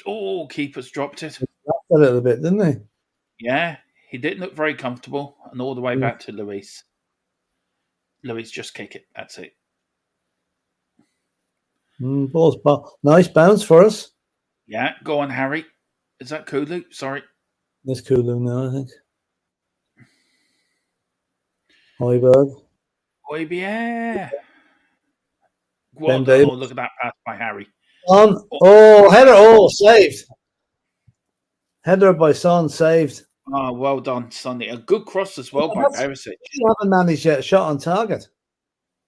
dropped it. A little bit, didn't he? Yeah, he didn't look very comfortable, and all the way back to Luis. Luis, just kick it. That's it. Nice bounce for us. Yeah, go on, Harry. Is that Kulu? Sorry. It's Kulu now, I think. Højbjerg. Yeah. Well done. Oh, look at that pass by Harry. Header. Saved. Header by Son, saved. Oh, well done, Sonny. A good cross as well by Perisic. You haven't managed yet. Shot on target.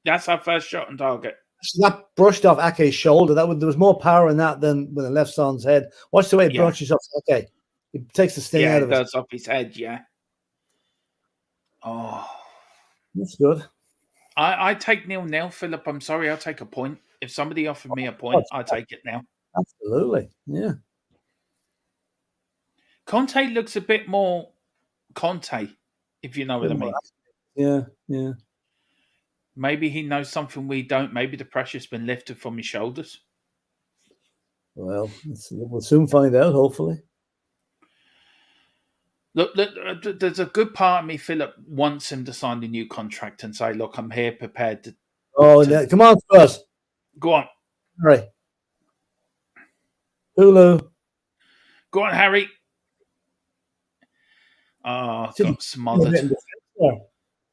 That's our first shot on target. So that brushed off Ake's shoulder. There was more power in that than when it left Son's head. Watch the way it brushes off Ake. It takes the sting out of it. Yeah, it does off his head, yeah. Oh. That's good. I take 0-0, Philip. I'm sorry, I'll take a point. If somebody offered me a point, I'd take it now. Absolutely, yeah. Conte looks a bit more Conte, if you know what I mean. Yeah. Maybe he knows something we don't. Maybe the pressure's been lifted from his shoulders. Well, we'll soon find out, hopefully. Look, there's a good part of me, Philip, wants him to sign a new contract and say, look, I'm here prepared to... Come on, Spurs. Go on. Harry. Hulu. Go on, Harry. Oh, got smothered.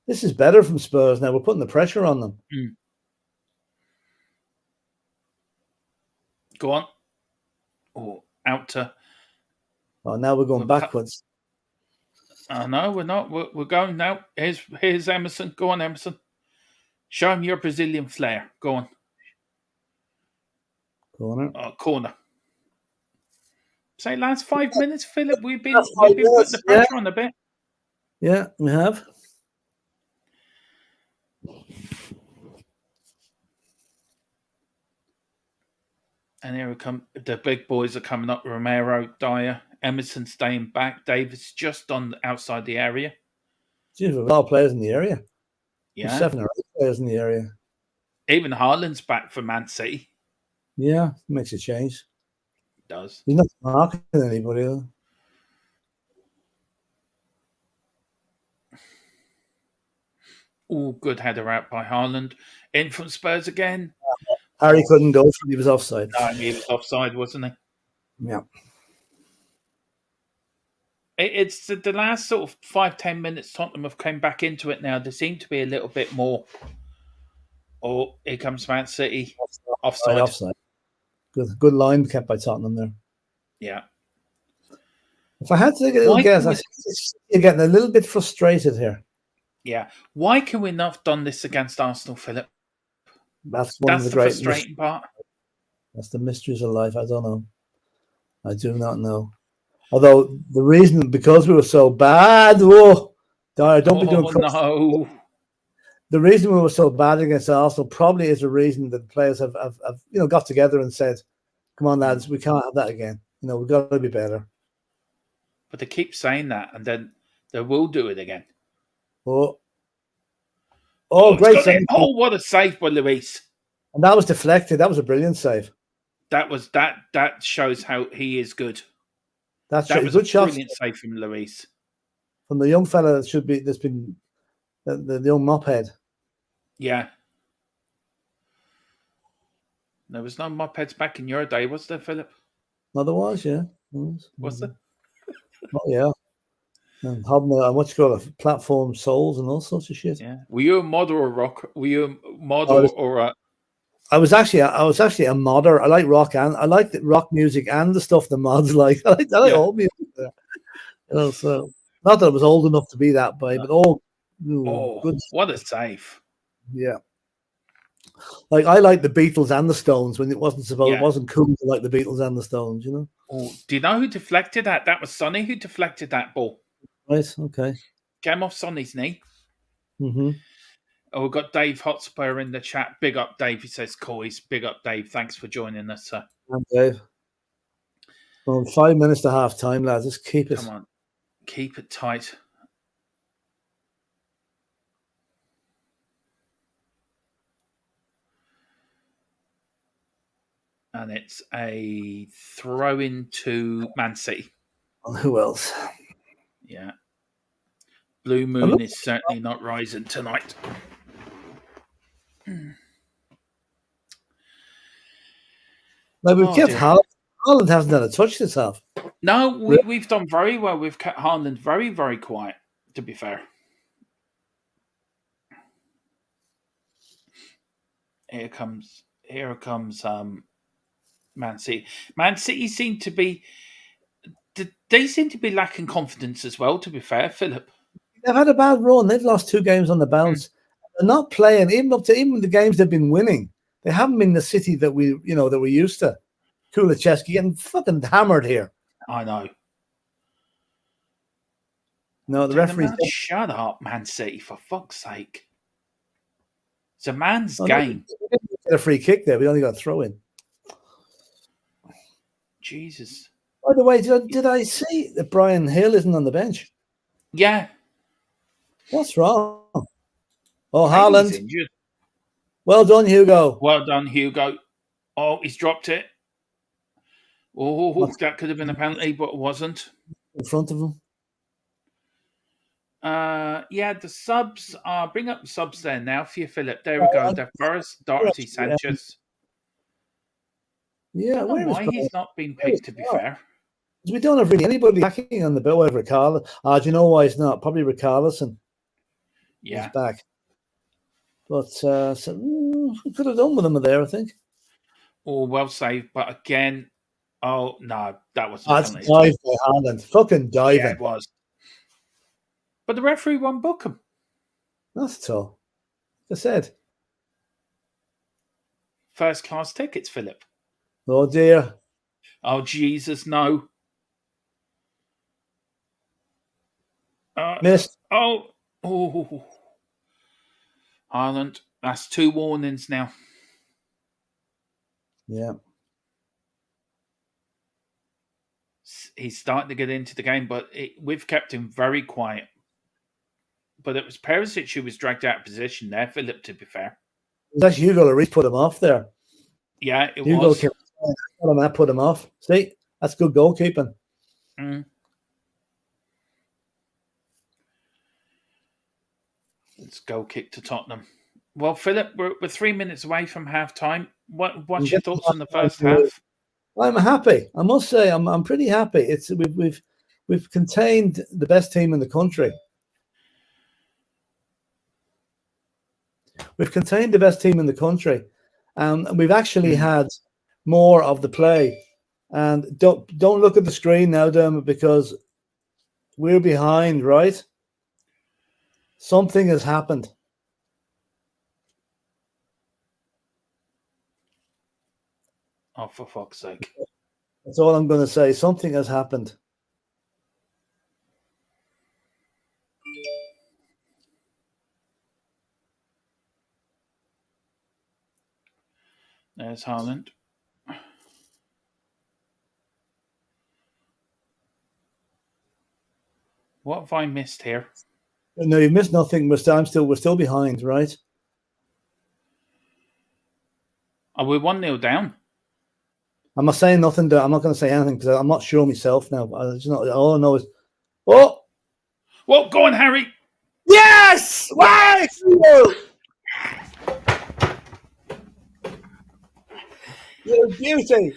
This is better from Spurs now. We're putting the pressure on them. Go on. Oh, out to... Oh, now we're going backwards. No, we're not. We're going now. Here's Emerson. Go on, Emerson. Show him your Brazilian flair. Go on. Corner. Say last 5 minutes, Philip. We've been putting the pressure on a bit. Yeah, we have. And here we come. The big boys are coming up. Romero, Dyer, Emerson staying back. Davis just on outside the area. Geez, we have a lot of players in the area. Yeah. 7 or 8 players in the area. Even Haaland's back for Man City. Yeah, makes a change. It does. He's not marking anybody, though. Oh, good header out by Haaland. In from Spurs again. Harry couldn't go for it. He was offside. No, he was offside, wasn't he? Yeah. It's the last sort of 5-10 minutes Tottenham have come back into it now. They seem to be a little bit more. Oh, here comes Man City. Offside. Good line kept by Tottenham there. Yeah. If I had to take a little guess, I think you're getting a little bit frustrated here. Yeah. Why can we not have done this against Arsenal, Philip? That's the frustrating part. That's the mysteries of life. I don't know. I do not know. Although the reason, because we were so bad, don't be doing. No. The reason we were so bad against Arsenal probably is a reason that the players have got together and said, "Come on, lads, we can't have that again. We've got to be better." But they keep saying that, and then they will do it again. Great save! Oh, what a save by Luis! And that was deflected. That was a brilliant save. That shows how he is good. That was a brilliant save from Luis. From the young fella that should be. There's been the young mophead. Yeah. There was no mopheads back in your day, was there, Philip? No, there was, yeah. Was there? Oh, yeah. And having what you call it, platform souls and all sorts of shit. Yeah. Were you a mod or a rock? Were you a mod or a... I was actually a modder. I like rock and I like the rock music and the stuff the mods like. I like all music. You know, so not that I was old enough to be that way, but good. What a save. Yeah. Like I like the Beatles and the Stones when it wasn't cool to like the Beatles and the Stones, you know. Oh, do you know who deflected that? That was Sonny who deflected that ball. Right, okay. Came off Sonny's knee. Mm-hmm. Oh, we've got Dave Hotspur in the chat. Big up, Dave. He says, "Coys, big up, Dave. Thanks for joining us, sir." And Dave. Well, 5 minutes to half time, lads. Just keep it. Come on, keep it tight. And it's a throw into Man City. Well, who else? Yeah. Blue Moon is certainly not rising tonight. Like we've kept Haaland. Haaland hasn't had a touch this half. No, we've done very well. We've kept Haaland very, very quiet, to be fair. Here comes Man City. Man City seem to be lacking confidence as well, to be fair, Philip. They've had a bad run. They've lost 2 games on the bounce. They're not playing even the games they've been winning. They haven't been the City that we're used to. Kulichevsky getting fucking hammered here. I know. No, the referee. Shut up, Man City, for fuck's sake. It's a man's game. They get a free kick there. We only got a throw in. Jesus. By the way, did I see that Brian Hill isn't on the bench? Yeah. What's wrong? Oh, Haaland. Injured. Well done, Hugo. Well done, Hugo. Oh, he's dropped it. Oh, that could have been a penalty, but it wasn't. In front of him. Yeah, the subs bring up the subs there now for you, Philip. There we go. The first Doherty Sanchez. Yeah, I don't know why he's not been picked, to be fair. We don't have really anybody hacking on the bill over Ricardo. Do you know why he's not? Probably Richarlison. Yeah. He's back. But we could have done with him there, I think. Oh, well saved. But again, oh, no, that wasn't That's dive by Haaland. Fucking diving. Yeah, it was. But the referee won't book him. Not at all. Like I said. First class tickets, Philip. Oh, dear. Oh, Jesus, no. Missed. Oh. Haaland. That's 2 warnings now. Yeah. He's starting to get into the game, but we've kept him very quiet. But it was Perisic who was dragged out of position there, Philip, to be fair. It was actually Hugo Lloris put him off there. Yeah, it was. Hugo put him off. See, that's good goalkeeping. It's goal kick to Tottenham. Well, Philip, we're 3 minutes away from half time. What's your thoughts on the first half? I'm happy. I must say, I'm pretty happy. We've contained the best team in the country. We've contained the best team in the country, and we've actually had more of the play. And don't look at the screen now, Dermot, because we're behind. Right? Something has happened. Oh, for fuck's sake! That's all I'm going to say. Something has happened. There's Haaland. What have I missed here? No, you've missed nothing. We're still behind, right? Are we 1-0 down? I'm not saying nothing. I'm not going to say anything because I'm not sure myself now. All I know is, well, go on, Harry. Yes! Why? You're a beauty.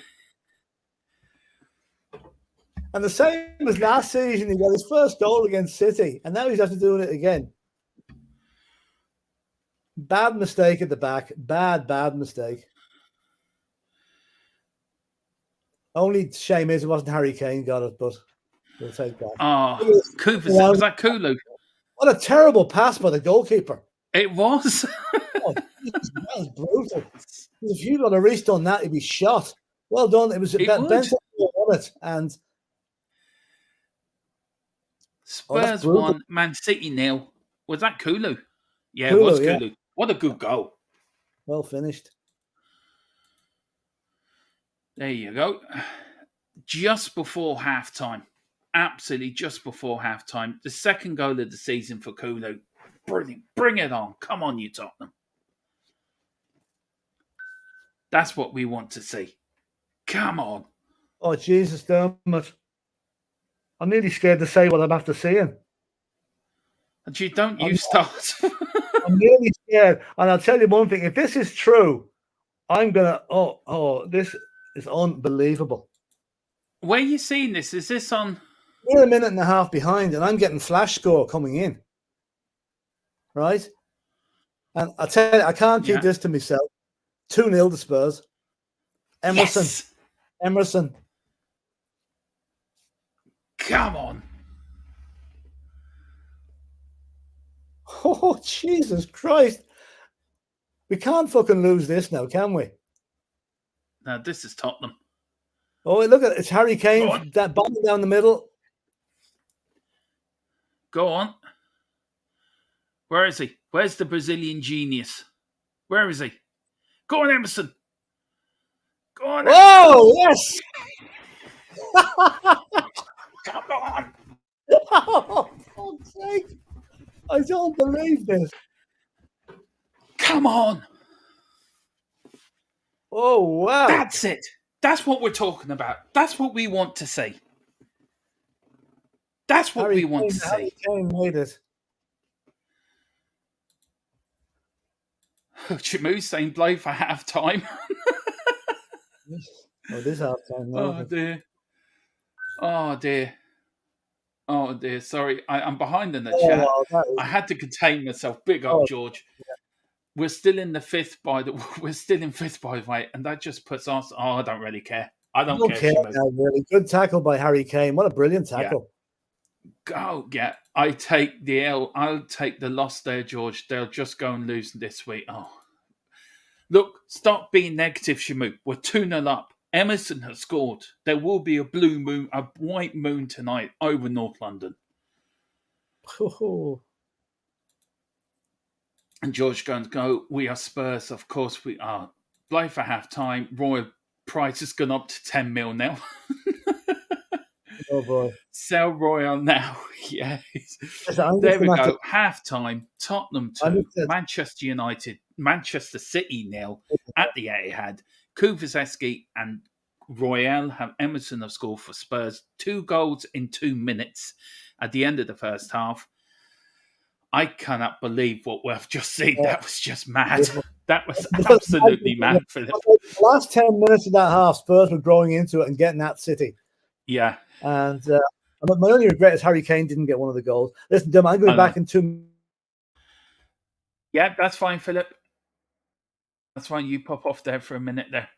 And the same as last season, he got his first goal against City, and now he's after doing it again. Bad mistake at the back. Bad mistake. Only shame is it wasn't Harry Kane got it, but we'll take that. Oh, was that Kulu? What a terrible pass by the goalkeeper. It was. Oh, geez, that was brutal. If you'd got a Reece done that, he'd be shot. Well done. It was Benson won it, and Spurs 1, Man City 0. Was that Kulu? Yeah, Kulu, it was Kulu. Yeah. What a good goal. Well finished. There you go. Just before halftime. Absolutely just before halftime. The second goal of the season for Kulu. Brilliant. Bring it on. Come on, you Tottenham. That's what we want to see. Come on. Oh, Jesus, Dermot. I'm nearly scared to say what I'm after seeing. And you don't start. I'm really scared. And I'll tell you one thing. If this is true, I'm going to... this is unbelievable. Where are you seeing this? Is this on... We're a minute and a half behind, and I'm getting flash score coming in. Right? And I tell you, I can't keep this to myself. 2-0 to Spurs. Emerson. Yes. Emerson. Come on. Oh, Jesus Christ. We can't fucking lose this now, can we? No, this is Tottenham. Oh, look at it. It's Harry Kane. That ball down the middle. Go on. Where is he? Where's the Brazilian genius? Where is he? Go on, Emerson. Go on. Oh, yes. Come on. Oh, for God's sake. I don't believe this. Come on. Oh, wow. That's it. That's what we're talking about. That's what we want to see. That's what we want to see. Harry Kane made it. Chamu's saying blow for half time. Oh, this half time. Oh, dear. Oh, dear. Oh, dear. Sorry. I'm behind in the chat. I had to contain myself. Big up, George. Yeah. We're still in fifth, by the way, and that just puts us. Oh, I don't really care. I don't care. No, really. Good tackle by Harry Kane. What a brilliant tackle. Go, yeah. I take the L. I'll take the loss there, George. They'll just go and lose this week. Oh, look! Stop being negative, Shamu. We're 2-0 up. Emerson has scored. There will be a blue moon, a white moon tonight over North London. Oh. And George going to go, we are Spurs. Of course we are. Play for half time. Royal price has gone up to 10 mil now. Oh, boy. Sell Royal now. Yeah. There we go. Half time. Tottenham 2. Manchester City 0 at the Etihad. Kuvaseski and Royal have Emerson have scored for Spurs. 2 goals in 2 minutes at the end of the first half. I cannot believe what we've just seen. That was just mad. That was absolutely mad, Philip. The last 10 minutes of that half, Spurs were growing into it and getting at City. Yeah. And my only regret is Harry Kane didn't get one of the goals. Listen, Dom, I'm going back in 2. Yeah, that's fine, Philip. That's fine. You pop off there for a minute there.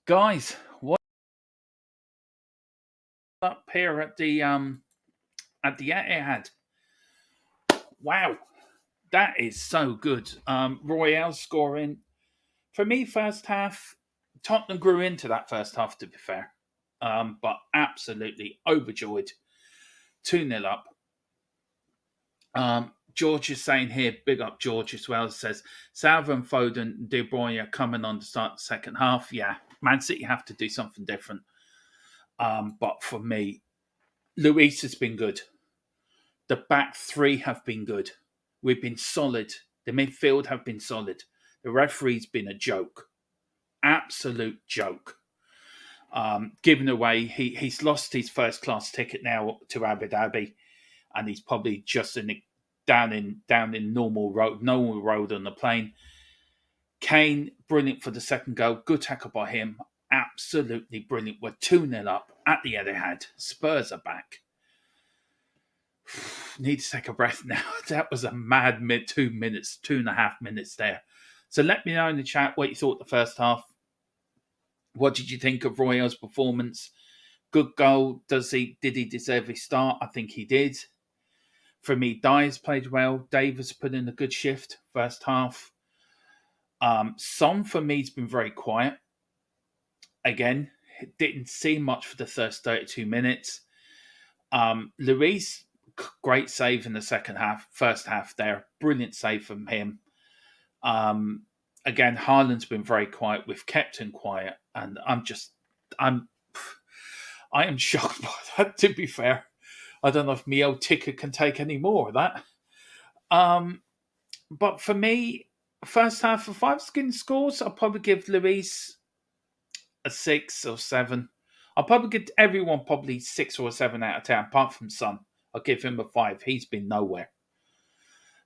Guys, what up here at the Etihad? Wow, that is so good. Royale scoring. For me, first half, Tottenham grew into that first half, to be fair. But absolutely overjoyed. 2-0 up. George is saying here, big up George as well, says, Salva and Foden, De Bruyne are coming on to start the second half. Yeah, Man City have to do something different. But for me, Luis has been good. The back 3 have been good. We've been solid. The midfield have been solid. The referee's been a joke. Absolute joke. Given away, he's lost his first class ticket now to Abu Dhabi, and he's probably just down in normal road on the plane. Kane, brilliant for the second goal. Good tackle by him. Absolutely brilliant. We're 2-0 up at the Etihad. Spurs are back. Need to take a breath now. That was a mad 2.5 minutes there. So let me know in the chat what you thought the first half. What did you think of Royale's performance? Good goal. Did he deserve his start? I think he did. For me, Dyers played well. Davis put in a good shift first half. Son for me has been very quiet. Again, didn't see much for the first 32 minutes. Luis, great save in the first half there. Brilliant save from him. Again, Haaland's been very quiet. We've kept him quiet, and I am shocked by that. To be fair, I don't know if my old ticker can take any more of that. But for me, first half of 5 skin scores, I'll probably give Luis a 6 or 7. I'll probably give everyone probably 6 or 7 out of 10, apart from Son. I'll give him a 5. He's been nowhere.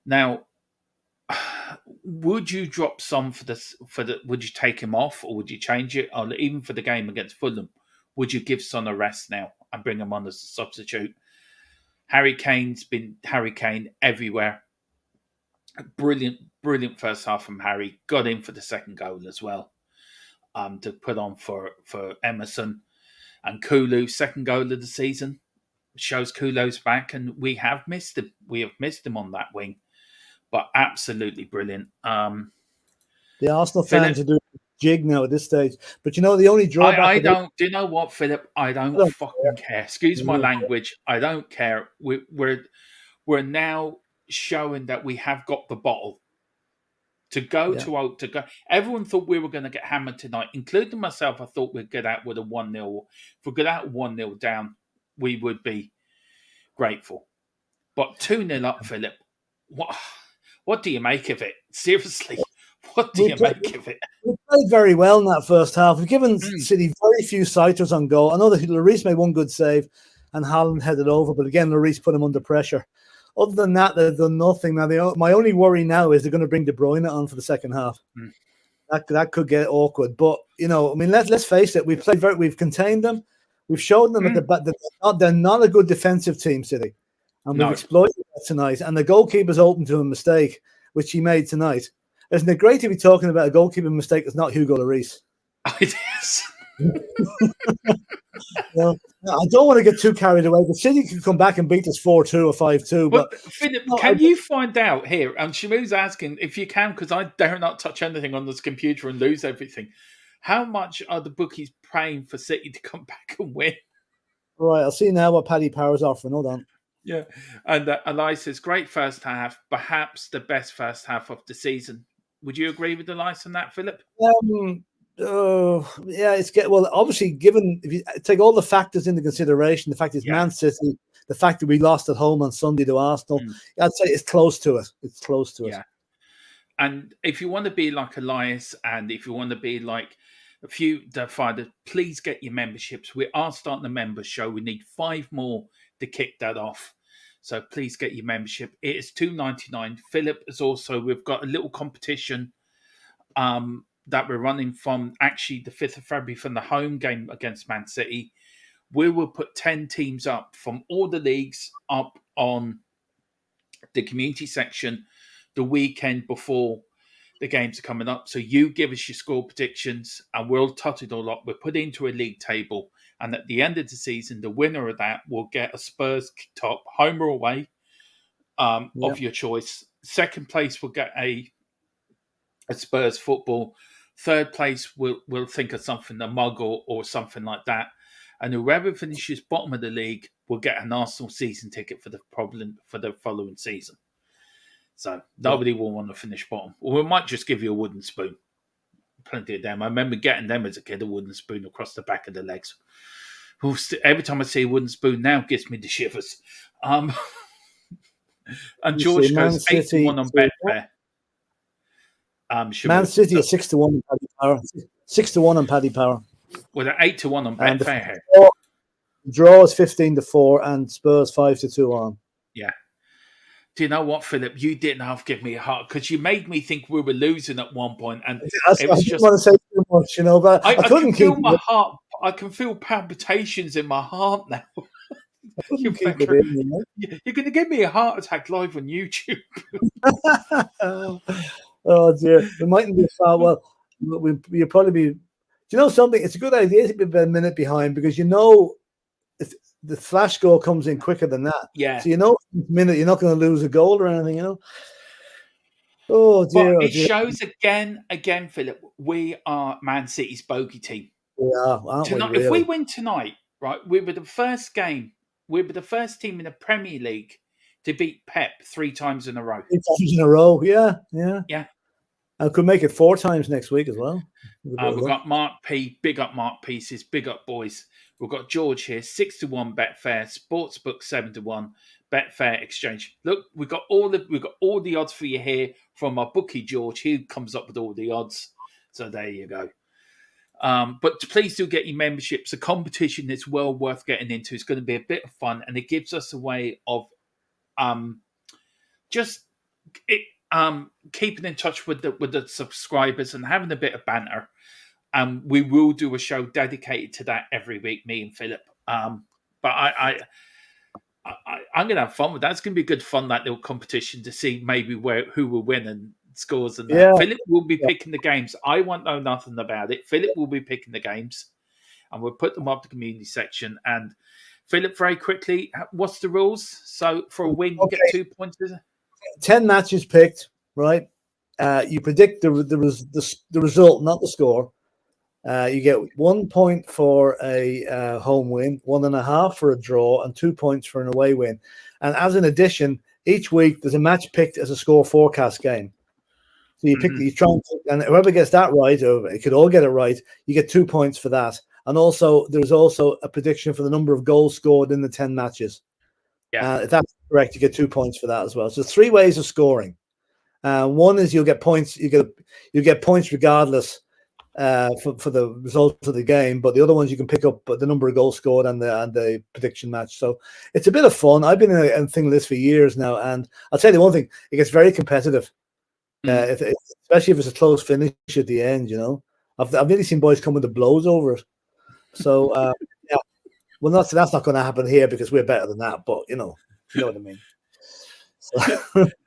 Now, would you drop Son would you take him off, or would you change it? Or even for the game against Fulham, would you give Son a rest now and bring him on as a substitute? Harry Kane's been Harry Kane everywhere. Brilliant first half from Harry. Got in for the second goal as well. To put on for Emerson. And Kulu, second goal of the season. Shows Kulu's back, and we have missed him. We have missed him on that wing. But absolutely brilliant. The Arsenal fans are doing a jig now at this stage. But you know, the only drawback... do you know what, Philip? I don't fucking care. Excuse my language. I don't care. We're now showing that we have got the bottle. To go. Everyone thought we were going to get hammered tonight, including myself. I thought we'd get out with a 1-0. If we get out 1-0 down, we would be grateful. But 2-0 up, Philip. What do you make of it? Seriously, what do you make of it? We played very well in that first half. We've given City very few sighters on goal. I know that Lloris made one good save and Haaland headed over, but again, Lloris put him under pressure. Other than that, they've done nothing. Now, my only worry now is they're going to bring De Bruyne on for the second half. That could get awkward. But you know, I mean, let's face it. We've contained them. We've shown them that they're not a good defensive team, City, and we've exploited that tonight. And the goalkeeper's open to a mistake, which he made tonight. Isn't it great to be talking about a goalkeeper mistake that's not Hugo Lloris? It is. Well, I don't want to get too carried away. The City could come back and beat us 4-2 or 5-2. But Philip, can you find out here? And Shamu's asking if you can, because I dare not touch anything on this computer and lose everything. How much are the bookies praying for City to come back and win? Right, I'll see now what Paddy Power's offering. Hold on. Yeah, and Elias says great first half, perhaps the best first half of the season. Would you agree with Elias on that, Philip? Yeah, obviously, given if you take all the factors into consideration, the fact is Man City, the fact that we lost at home on Sunday to Arsenal, I'd say it's close to it. It's close to it. And if you want to be like Elias, and if you want to be like a few fighters, please get your memberships. We are starting a members show. We need 5 more to kick that off. So please get your membership. It is $2.99. Philip is also, we've got a little competition that we're running from actually the 5th of February from the home game against Man City. We will put 10 teams up from all the leagues up on the community section the weekend before the games are coming up. So you give us your score predictions and we'll tot it all up. We'll put it into a league table. And at the end of the season, the winner of that will get a Spurs top, home or away, of your choice. Second place will get a Spurs football. Third place will think of something, a mug or something like that. And whoever finishes bottom of the league will get an Arsenal season ticket for the following season. So nobody will want to finish bottom. Or we might just give you a wooden spoon. Plenty of them. I remember getting them as a kid, a wooden spoon across the back of the legs. Every time I see a wooden spoon now, it gives me the shivers. And George goes 8-1 on Betfair. Man City is 6-1 on Paddy Power. 6-1 on Paddy Power. Well, they're 8-1 on Betfair. Draw is 15-4 and Spurs 5-2 on. Yeah. Do you know what, Philip? You didn't have to give me a heart because you made me think we were losing at one point, and it was I didn't want to say too much, but I couldn't can feel my heart. I can feel palpitations in my heart now. You're going to give me a heart attack live on YouTube. Oh dear, we mightn't be far. Well, you'll probably be. you know something? It's a good idea to be about a minute behind because you know if the flash score comes in quicker than that. Yeah. So you know, minute you're not going to lose a goal or anything. You know. Oh dear! But Oh it dear! shows again, Philip, we are Man City's bogey team. We are, aren't we? Tonight, Really? if we win tonight, right, we were the first game. We were the first team in the Premier League to beat Pep 3 times in a row. 3 times in a row. Yeah, yeah. Yeah. I could make it 4 times next week as well. We've got Mark P. Big up Mark Pieces. Big up boys. We've got George here. 6-1 Betfair. Sportsbook 7-1. Betfair Exchange. Look, we've got all the odds for you here from our bookie George. He comes up with all the odds. So there you go. But please do get your memberships. The competition is well worth getting into. It's going to be a bit of fun, and it gives us a way of keeping in touch with the subscribers and having a bit of banter. We will do a show dedicated to that every week, me and Philip. But I'm going to have fun with that. It's going to be good fun, that little competition, to see maybe who will win and scores and that. Yeah. Philip will be picking the games. I won't know nothing about it. Philip will be picking the games, and we'll put them up the community section. And Philip, very quickly, what's the rules? So for a win, you get 2 points. 10 matches picked, right? You predict the result, not the score. You get 1 point for a home win, 1.5 for a draw, and 2 points for an away win. And as an addition, each week there's a match picked as a score forecast game. So you pick, you try and whoever gets that right, or it could all get it right, you get 2 points for that. And also, there's also a prediction for the number of goals scored in the 10 matches. Yeah. If that's correct, you get 2 points for that as well. So 3 ways of scoring. One is you'll get points. You get points regardless for the results of the game. But the other ones you can pick up the number of goals scored and the prediction match. So it's a bit of fun. I've been in a thing like this for years now, and I'll tell you one thing: it gets very competitive. Especially if it's a close finish at the end. You know, I've nearly seen boys come into blows over it. So yeah, well, that's not going to happen here because we're better than that. But you know what I mean. So,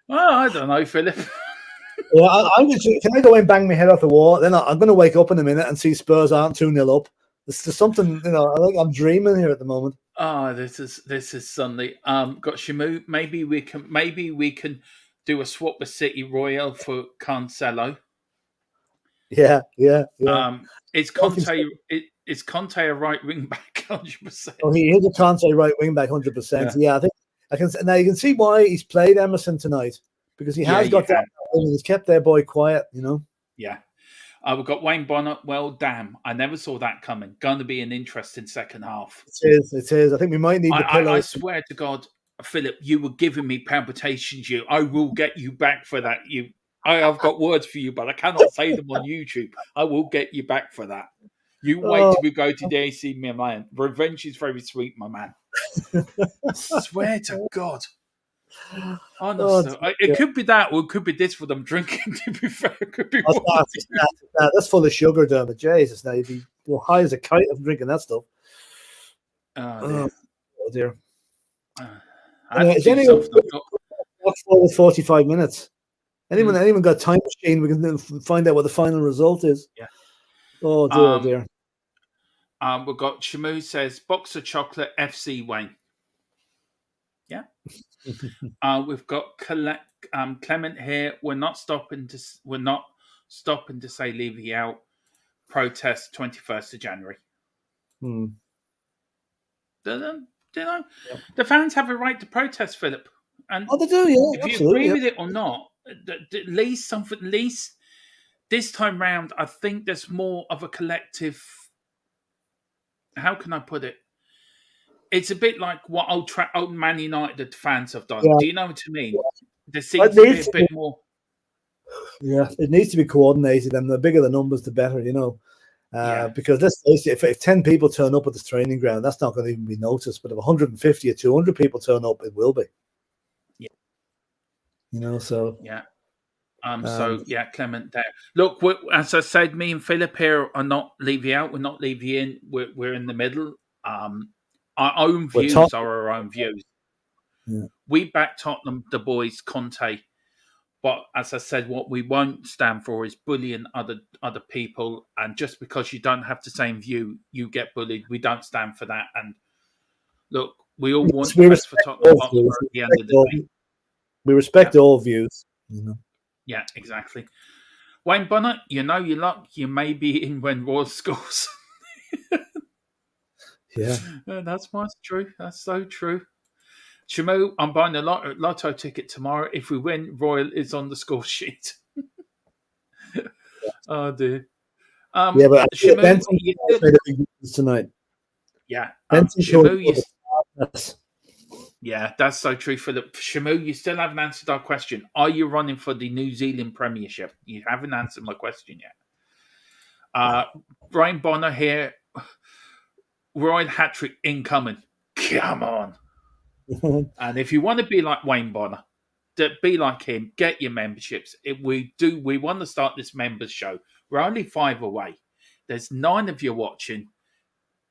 well, I don't know, Philip. Yeah, can I go and bang my head off the wall? Then I'm going to wake up in a minute and see Spurs aren't 2-0 up. There's something, I think I'm dreaming here at the moment. Oh, this is Sunday. Got Shamu. Maybe we can do a swap with City Royale for Cancelo. Yeah. Is Conte a right wing back 100%? Oh, he is a Conte right wing back 100%. Yeah, I think I can. Now you can see why he's played Emerson tonight, because he has got that. He's kept their boy quiet, Yeah. We've got Wayne Bonner. Well, damn, I never saw that coming. Going to be an interesting second half. It is. I think we might need the pillow. I swear to God, Philip, you were giving me palpitations. I will get you back for that. I've got words for you, but I cannot say them on YouTube. I will get you back for that. You wait till we go to the AC Milan. Revenge is very sweet, my man. I swear to God. Honestly, it could be that, or it could be this for them drinking. To be fair, it could be. That's full of sugar, Dermot. Jesus, now you'd be high as a kite of drinking that stuff. Oh dear. Is anyone 45 minutes? Anyone got a time machine? We can find out what the final result is. Yeah. Oh dear. We've got Shamu says box of chocolate FC Wayne. Yeah. We've got Clement here. We're not stopping to say leave you out. Protest 21st of January. Do you know? Yeah. The fans have a right to protest, Philip. And they do, yeah. If you agree with it or not, at least this time round, I think there's more of a collective. How can I put it? It's a bit like what old Man United fans have done. Yeah. Do you know what I mean? There seems to be a bit more. Yeah, it needs to be coordinated, and the bigger the numbers, the better, Because let's face it, if 10 people turn up at this training ground, that's not going to even be noticed. But if 150 or 200 people turn up, it will be. Yeah. So. Yeah. Clement there. Look, as I said, me and Philip here are not leave you out. We're not leave you in. We're in the middle. Our own views are our own views. Yeah. We back Tottenham, the boys, Conte. But as I said, what we won't stand for is bullying other people. And just because you don't have the same view, you get bullied. We don't stand for that. And look, we all want the We best for respect Tottenham all Hotspur views. at the end of the day. We Yeah, respect all views. yeah, exactly. Wayne Bonner, you know your luck. You may be in when Royal scores. Yeah. That's true. That's so true. Shamu, I'm buying a lotto ticket tomorrow. If we win, Royal is on the score sheet. Oh dear. Yeah, but I think Shamu, Benson you made still, a big difference tonight. yeah. Benson Shamu, you, yes. yeah, that's so true. Philip, Shamu, you still haven't answered our question. Are you running for the New Zealand Premiership? You haven't answered my question yet. Brian Bonner here. Royal hat trick incoming. Come on. And if you want to be like Wayne Bonner, be like him, get your memberships. We want to start this members show. We're only 5 away. There's 9 of you watching.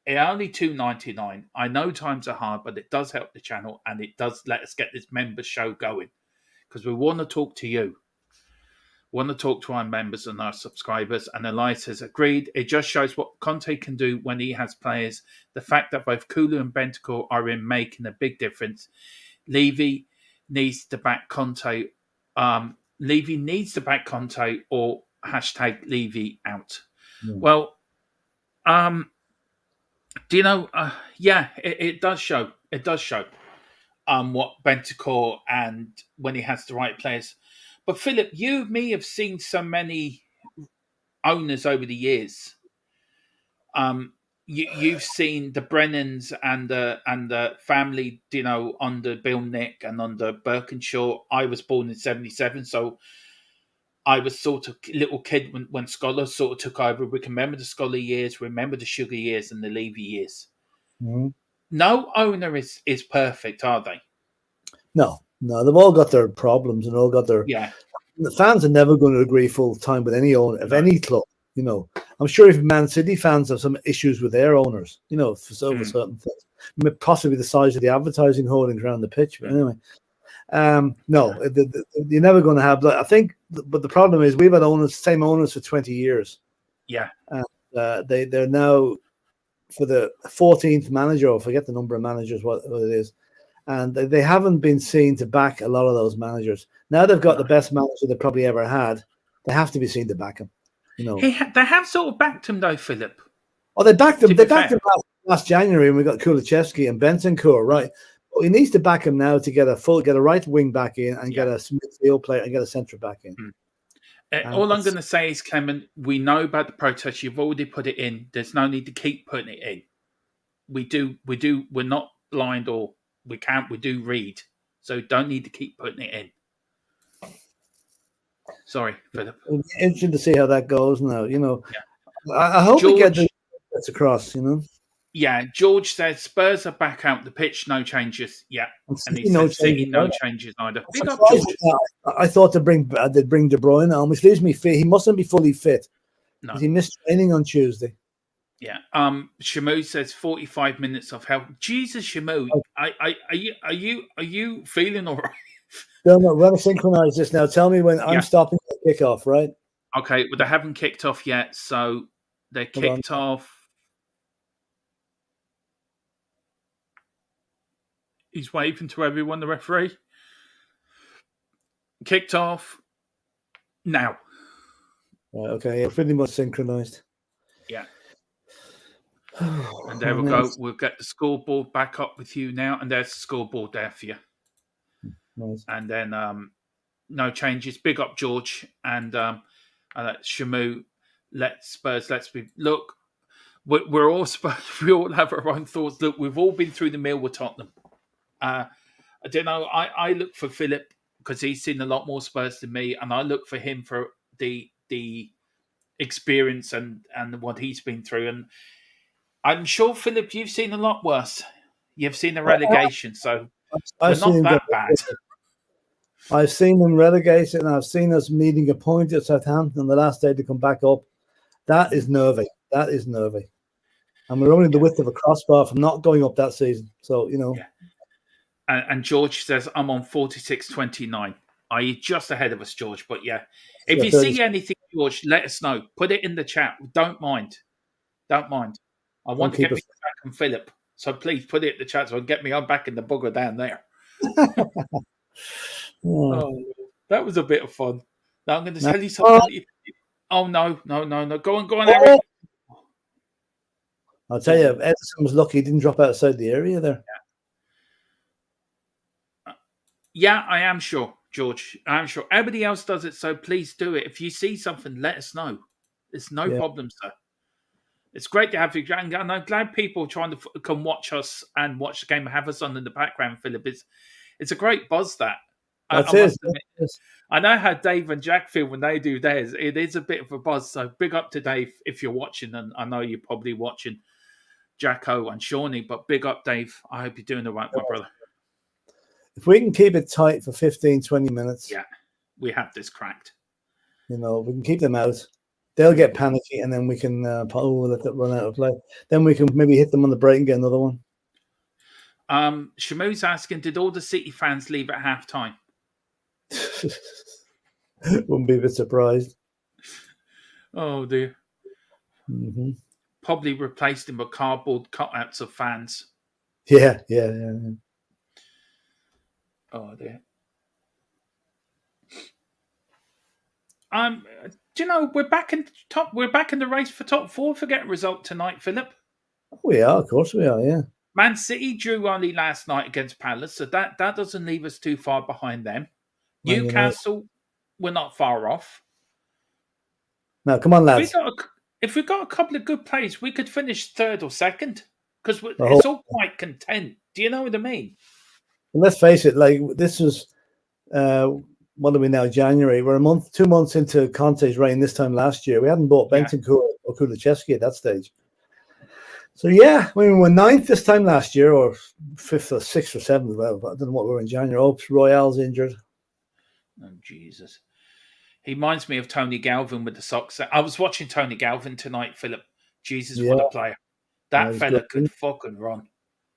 It's only $2.99. I know times are hard, but it does help the channel and it does let us get this members show going because we want to talk to you. We want to talk to our members and our subscribers. And Elias has agreed. It just shows what Conte can do when he has players. The fact that both Kulu and Bentancur are in making a big difference. Levy needs to back Conte. Levy needs to back Conte or hashtag Levy out. Yeah. Well, do you know? Yeah, it does show. It does show what Bentancur and when he has the right players. But Philip, you and me have seen so many owners over the years. You've seen the Brennans and the family, you know, under Bill Nick and under Birkinshaw. I was born in '77, so I was sort of little kid when Scholar sort of took over. We can remember the Scholar years, remember the Sugar years, and the Levy years. Mm-hmm. No owner is perfect, are they? No, they've all got their problems and all got their. Yeah. The fans are never going to agree full time with any owner of any club. You know, I'm sure if Man City fans have some issues with their owners, you know, for certain things, possibly the size of the advertising hoardings around the pitch. But anyway, no, you're never going to have. I think, but the problem is we've had same owners for 20 years. Yeah, they're now for the 14th manager, or forget the number of managers, what it is. And they haven't been seen to back a lot of those managers. Now they've got the best manager they probably ever had. They have to be seen to back him. You know, they have sort of backed him though, Philip. Oh, they backed him. They backed him last January, and we got Kulichevsky and Bentancur, right? But he needs to back him now to get a right wing back in and get a midfield player and get a centre back in. All I'm going to say is, Clement, we know about the protest. You've already put it in. There's no need to keep putting it in. We do. We're not blind or. We do read, so don't need to keep putting it in. Sorry, Philip. It's interesting to see how that goes now. You know, I hope we get this across. You know. Yeah, George says Spurs are back out the pitch, no changes. Yeah, and he said City no changes either. Big up, George. I thought they'd bring De Bruyne on, which leaves me fit. He mustn't be fully fit. No, he missed training on Tuesday. Yeah. Shamu says 45 minutes of help. Jesus, Shamu, are you feeling all right? No, we're going to synchronize this now. Tell me when I'm stopping the kickoff, right? Okay, well, they haven't kicked off yet, so they kicked off. He's waving to everyone, the referee. Kicked off now. Right, okay, yeah, pretty much synchronized. Yeah. And there we go. We'll get the scoreboard back up with you now. And there's the scoreboard there for you. Nice. And then no changes. Big up, George. And Shamu, let's be. Look, we're all Spurs. We all have our own thoughts. Look, we've all been through the mill with Tottenham. I don't know. I look for Philip because he's seen a lot more Spurs than me. And I look for him for the experience and what he's been through. And I'm sure, Philip, you've seen a lot worse. You've seen the relegation, so we're not that bad. I've seen them relegated, and I've seen us meeting a point at Southampton on the last day to come back up. That is nervy. That is nervy. And we're only the width of a crossbar from not going up that season. So, you know. Yeah. And George says, I'm on 46.29. Are you just ahead of us, George? But yeah, if Yeah, you see anything, George, let us know. Put it in the chat. Don't mind. Don't mind. I want to get me back on Philip. So please put it in the chat so I can get me on back in the bugger down there. Oh, that was a bit of fun. Now I'm going to tell you something. Oh, no. Go on, Eric. I'll tell you, Edison was lucky he didn't drop outside the area there. Yeah, I am sure, George. I am sure. Everybody else does it, so please do it. If you see something, let us know. It's no problem, sir. It's great to have you, and I'm glad people are trying to come watch us and watch the game and have us on in the background, Philip. It's a great buzz, that. I must admit. I know how Dave and Jack feel when they do theirs. It is a bit of a buzz, so big up to Dave if you're watching, and I know you're probably watching Jacko and Shawnee, but big up, Dave. I hope you're doing all right, my brother. If we can keep it tight for 15, 20 minutes. Yeah, we have this cracked. We can keep them out. They'll get panicky, and then we can let that run out of play. Then we can maybe hit them on the break and get another one. Shamu's asking, did all the City fans leave at halftime? Wouldn't be a bit surprised. Oh, dear. Mm-hmm. Probably replaced him with cardboard cutouts of fans. Yeah. Oh, dear. Do you know, we're back in top. We're back in the race for top four. Forget a result tonight, Philip. We are, of course, we are. Yeah. Man City drew only last night against Palace, so that doesn't leave us too far behind them. Newcastle, we're not far off. Now, come on, lads. If we got a couple of good plays, we could finish third or second because it's all quite content. Do you know what I mean? And let's face it, like this was. What are we now? January. We're 2 months into Conte's reign this time last year. We hadn't bought Bentancur or Kulusevski at that stage. So, yeah, we were 9th this time last year, or 5th or 6th or 7th. Well, I don't know what we were in January. Oh, Royale's injured. Oh, Jesus. He reminds me of Tony Galvin with the socks. I was watching Tony Galvin tonight, Philip. Jesus, what a player. That fella could fucking run.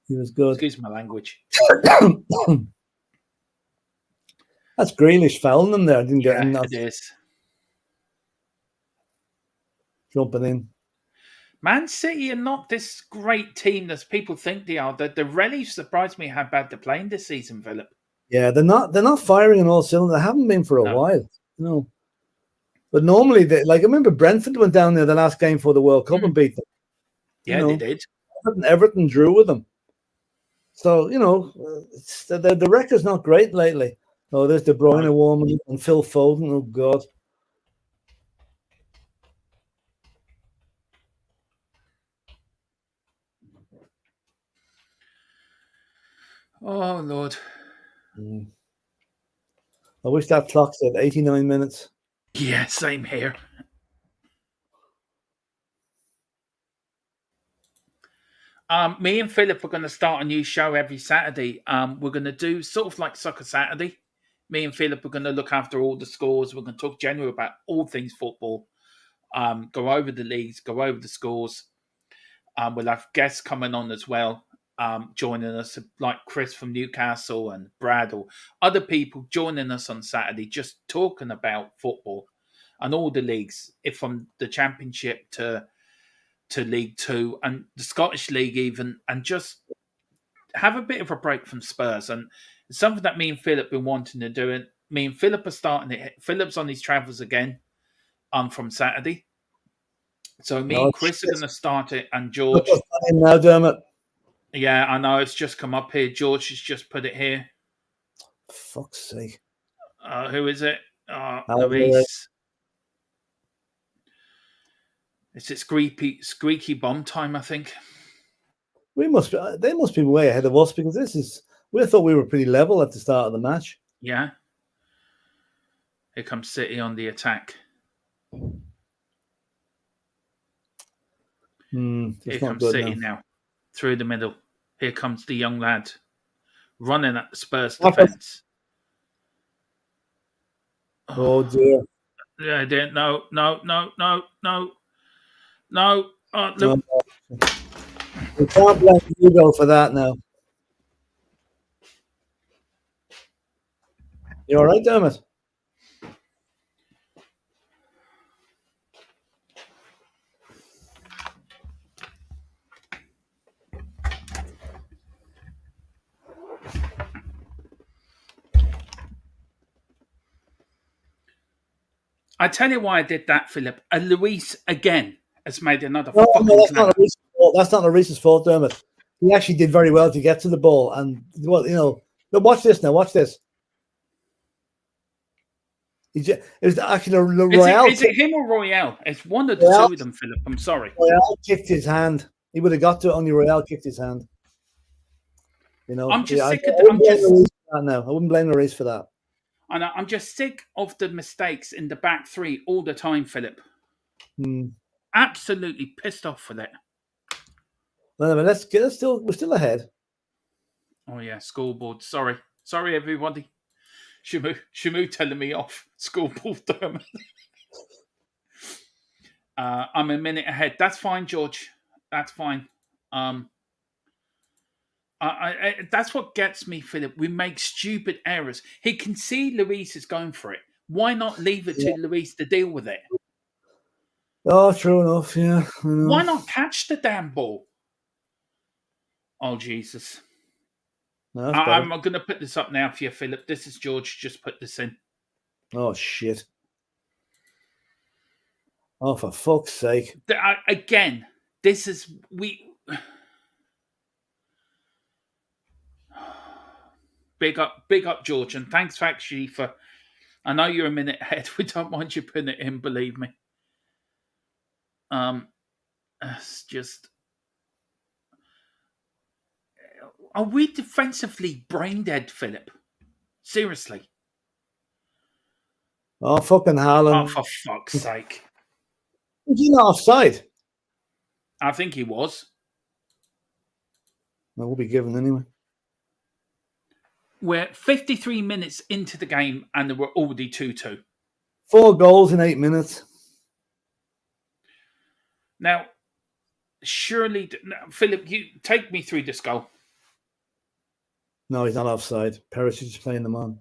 He was good. Excuse my language. That's Grealish fouling them there. Didn't get him. It is. Jumping in. Man City are not this great team that people think they are. The Relish surprised me how bad they're playing this season, Philip. Yeah, they're not firing on all cylinders. They haven't been for a while. No. But normally, I remember Brentford went down there the last game for the World Cup and beat them. Yeah, they did. Everton drew with them. So, the record's not great lately. Oh, there's De Bruyne warming and Phil Foden. Oh, God. Oh, Lord. I wish that clock said 89 minutes. Yeah, same here. Me and Philip are going to start a new show every Saturday. We're going to do sort of like Soccer Saturday. Me and Philip are going to look after all the scores. We're going to talk generally about all things football. Go over the leagues, go over the scores. We'll have guests coming on as well, joining us, like Chris from Newcastle and Brad or other people joining us on Saturday, just talking about football and all the leagues, from the Championship to League Two and the Scottish League even, and just have a bit of a break from Spurs. And it's something that me and Philip have been wanting to do. And me and Philip are starting it. Philip's on his travels again from Saturday. So me and Chris are going to start it, and George. Now, Dermot. Yeah, I know. It's just come up here. George has just put it here. Fuck's sake. Who is it? Luis. It's squeaky bomb time, I think. They must be way ahead of us because we thought we were pretty level at the start of the match. Yeah. Here comes City on the attack. Here comes City now. Through the middle. Here comes the young lad running at the Spurs defence. Oh dear. Yeah, no. Look. We can't blame Hugo for that now. You all right, Dermot? I tell you why I did that, Philip. And Luis again has made another No, fucking that's not clanger. Lloris's fault. That's not Lloris's fault, Dermot. He actually did very well to get to the ball, and well, But watch this now. Watch this. It was actually Royale. Is it him or Royale? It's one of the Royale, two of them, Philip. I'm sorry. Royale kicked his hand. He would have got to it, only Royale kicked his hand. I'm just I sick of. wouldn't blame Lloris for that now. I wouldn't blame Lloris for that. And I'm just sick of the mistakes in the back three all the time, Philip. Absolutely pissed off with it. Well, we're still ahead. Oh yeah, scoreboard. Sorry, everybody. Shamu telling me off. Scoreboard, Dermot. I'm a minute ahead. That's fine, George. That's fine. That's what gets me, Philip. We make stupid errors. He can see Luis is going for it. Why not leave it to Luis to deal with it? Oh, true enough. Yeah. Why not catch the damn ball? Oh, Jesus. No, I'm going to put this up now for you, Philip. This is George. Just put this in. Oh, shit. Oh, for fuck's sake. Again, this is... Big up, George. And thanks, actually, for... I know you're a minute ahead. We don't mind you putting it in, believe me. It's just... Are we defensively brain dead, Philip? Seriously? Oh, fucking Haaland. Oh, for fuck's sake. Was he not offside? I think he was. That will be given anyway. We're 53 minutes into the game and we're already 2-2. 4 goals in 8 minutes. Now, surely... Philip, you take me through this goal. No, he's not offside. Perisic is playing them on.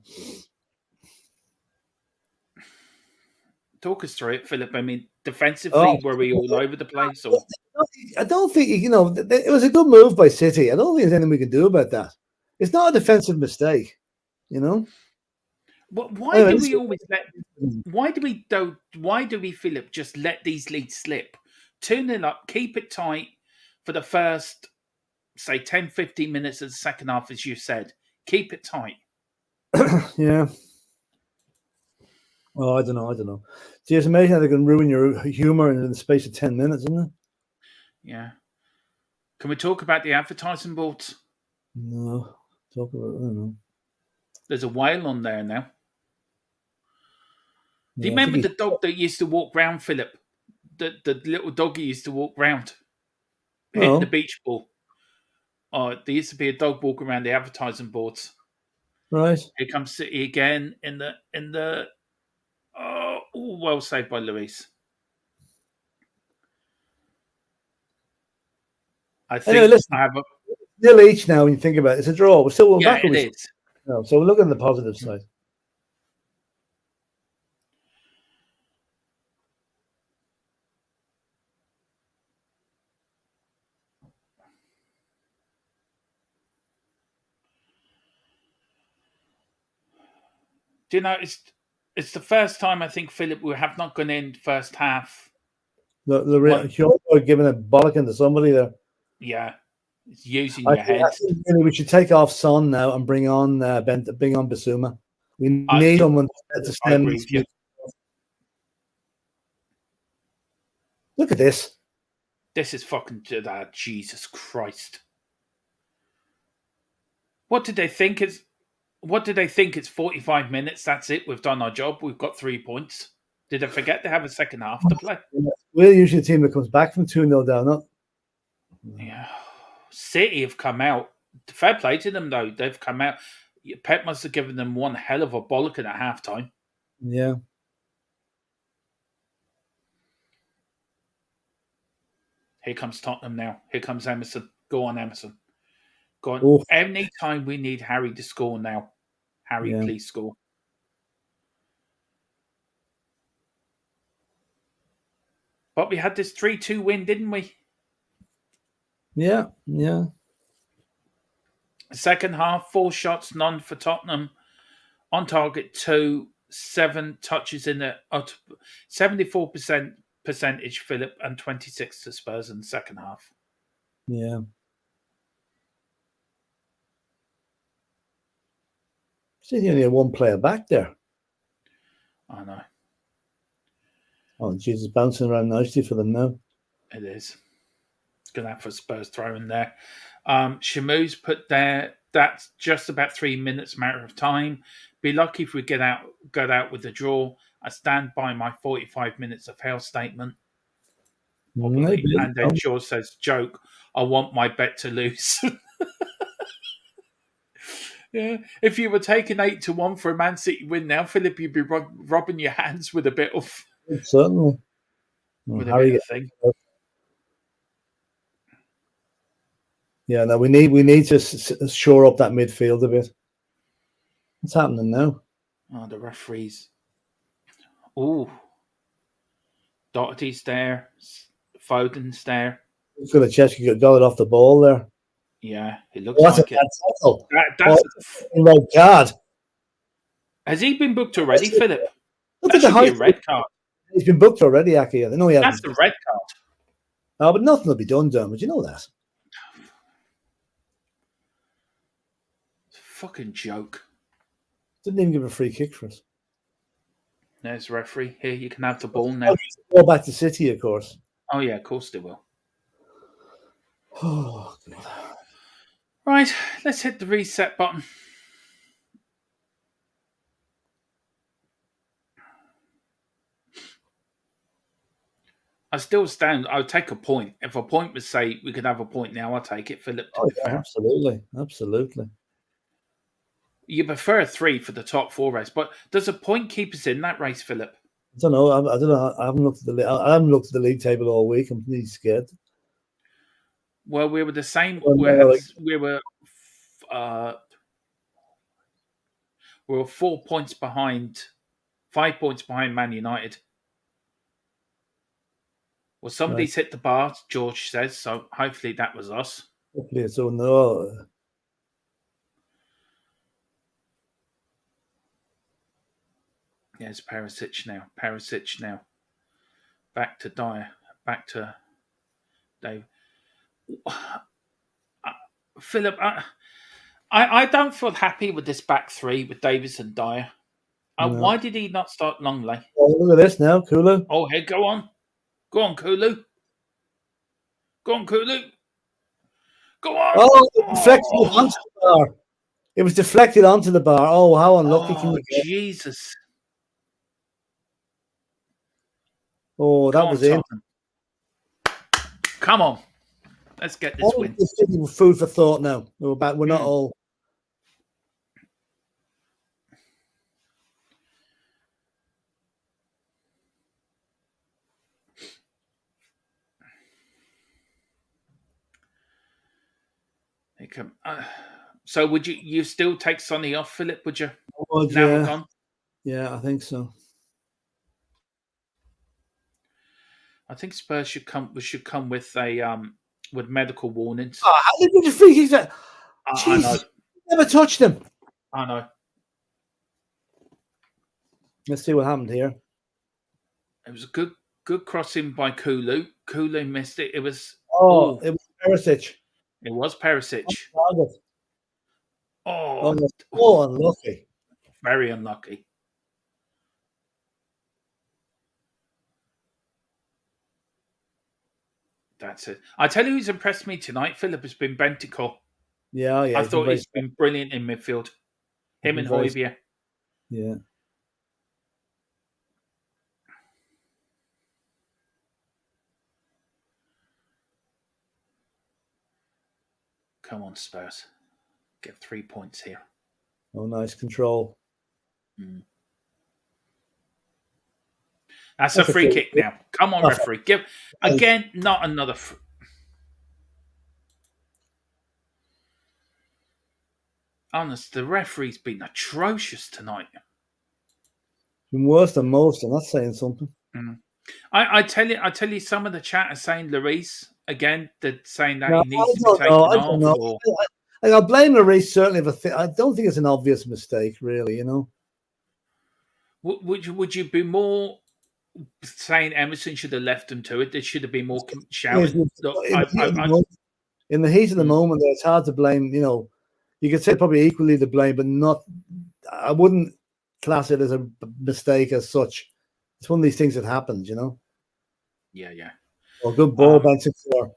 Talk us through it, Philip. I mean, defensively, were we all over the place? Or? I don't think, it was a good move by City. I don't think there's anything we can do about that. It's not a defensive mistake, Why do we always let... Why do we, Philip, just let these leads slip? 2-0 up, keep it tight for the first, say, 10, 15 minutes of the second half, as you said. Keep it tight. Yeah. Oh, I don't know. See, it's amazing how they can ruin your humour in the space of 10 minutes, isn't it? Yeah. Can we talk about the advertising boards? No. Talk about I don't know. There's a whale on there now. Do you remember the dog that used to walk round, Philip? The little doggy used to walk round, hitting the beach ball. Oh, there used to be a dog walking around the advertising boards. Right. Here comes City again in the. Oh, well saved by Luis. I think anyway, listen, I have a nil each now. When you think about it, it's a draw. We're still back. It is. No, so we're looking at the positive side. Do you know it's the first time I think, Philip, we have not gone in first half. You're giving a bollocking to somebody there. Yeah, it's using your head. I think really we should take off Son now and bring on Bissouma. We need someone to stem. Look at this. This is fucking Jesus Christ. What did they think? It's 45 minutes. That's it. We've done our job. We've got 3 points. Did they forget to have a second half to play? We're usually a team that comes back from 2-0 down, not? Yeah. City have come out. Fair play to them, though. They've come out. Pep must have given them one hell of a bollocking at halftime. Yeah. Here comes Tottenham now. Here comes Emerson. Go on, Emerson. Go on. Any time we need Harry to score now. Harry, please score. But we had this 3-2 win, didn't we? Yeah, yeah. Second half, 4 shots, none for Tottenham. On target 2, 7 touches in the 74% percentage, Philip, and 26 to Spurs in the second half. Yeah. See, you only had one player back there. I know. Oh, Jesus, bouncing around nicely for them now. It is. It's going to have for Spurs throw in there. Shamu's put there, that's just about 3 minutes, matter of time. Be lucky if we get out with the draw. I stand by my 45 minutes of hell statement. Probably. Maybe. And then George says, joke, I want my bet to lose. Yeah, if you were taking 8-1 for a Man City win now, Philip, you'd be rubbing your hands with a bit of Certainly. with a bit of thing. Yeah, no, we need to shore up that midfield a bit. What's happening now? Oh, the referees. Oh, Doherty's there, Foden's there. Kulusevski got it off the ball there. Yeah, it looks like it. That's a red card. Has he been booked already, Philip? That should be a red card. He's been booked already, Aki. I know he hasn't. That's a red card. No, but nothing will be done, Dermot. You know that. It's a fucking joke. Didn't even give a free kick for us. There's the referee. Here, you can have the ball now. Go back to City, of course. Oh, yeah, of course they will. Oh, God. Right, let's hit the reset button. I still stand. I would take a point. If a point would say we could have a point now, I'll take it, Philip. Absolutely. Absolutely. You prefer 3 for the top 4 race, but does a point keep us in that race, Philip? I don't know. I don't know. I haven't looked at the league table all week. I'm really scared. Well, we were the same. We were 4 points behind, 5 points behind Man United. Well, somebody's hit the bar, George says, so hopefully that was us. Hopefully it's all no. Yes, Perisic now. Back to Dyer. Back to Dave. Philip, I don't feel happy with this back 3 with Davies and Dyer. No. Why did he not start Longley? Oh, look at this now, Kulu. Oh, hey, go on. Go on, Kulu. Go on, Kulu. Go on. Oh, it deflected onto the bar. It was deflected onto the bar. Oh, how unlucky can you get? Jesus. Oh, that was it. Come on. Let's get this win. Food for thought now. We're not all. So would you still take Sonny off, Philip? Would you? Now we're gone? Yeah, I think so. I think Spurs should come with a with medical warnings. Oh, how did you free kicks that? I know. Never touched him. I know. Let's see what happened here. It was a good crossing by Kulu. Kulu missed it. It was it was Perisic. It was Perisic. Oh, unlucky. Very unlucky. That's it. I tell you who's impressed me tonight, Philip, has been Bentancur. Yeah. I thought he's been brilliant in midfield. Him and Højbjerg. Yeah. Come on, Spurs. Get 3 points here. Oh, nice control. That's a free kick now. Come on, referee. Give again, not another. Honest, the referee's been atrocious tonight. Been worse than most, and that's saying something. I tell you, some of the chat are saying Lloris again. They're saying that No, he needs to be taken I don't off. know. Or I blame Lloris certainly I don't think it's an obvious mistake, really. would you be more saying Emerson should have left him to it? There should have been more In shouting. Look, in the heat of the moment, it's hard to blame. You could say probably equally to blame, but not. I wouldn't class it as a mistake as such. It's one of these things that happens, Yeah, yeah. Well, good ball, bouncing floor.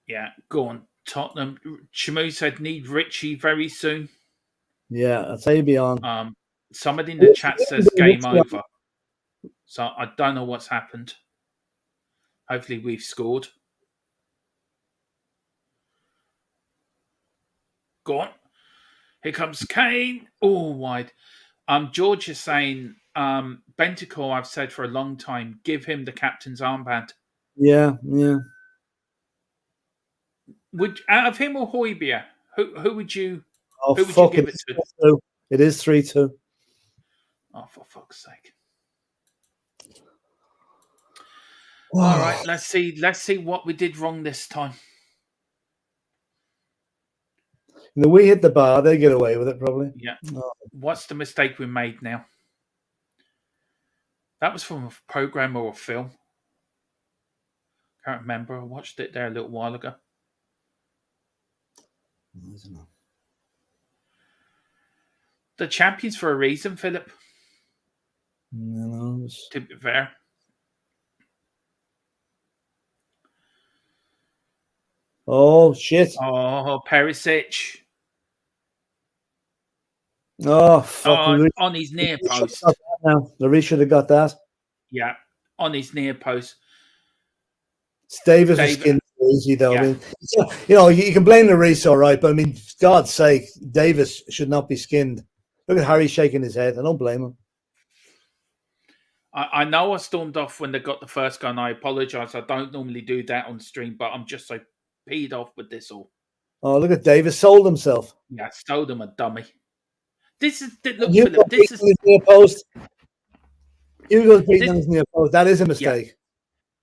Yeah, go on, Tottenham. Shamu said need Richie very soon. Yeah, I'd say beyond. Somebody in the chat says game over. So I don't know what's happened. Hopefully we've scored. Go on. Here comes Kane. Oh, wide. George is saying, Bentacore, I've said for a long time, give him the captain's armband. Yeah, yeah. Would out of him or Højbjerg, who would you? Oh, who would you give it to? It is 3-2. Oh, for fuck's sake! All right, let's see what we did wrong this time. We hit the bar, they get away with it probably. Yeah. What's the mistake we made now? That was from a program or a film. Can't remember. I watched it there a little while ago. I don't know. The champions for a reason, Philip. No, to be fair. Oh shit! Oh, Perisic. Oh fuck! On his near post. Now Lloris should have got that. Yeah, on his near post. Davis was skinned easy though. Yeah. I mean, you can blame Lloris, all right, but I mean, for God's sake, Davis should not be skinned. Look at Harry shaking his head. I don't blame him. I know I stormed off when they got the first gun. I apologise. I don't normally do that on stream, but I'm just so peed off with this all. Oh, look at Davis sold himself. Yeah, sold him a dummy. This is look, Philip. This is near post. Hugo's beating on his near post. That is a mistake.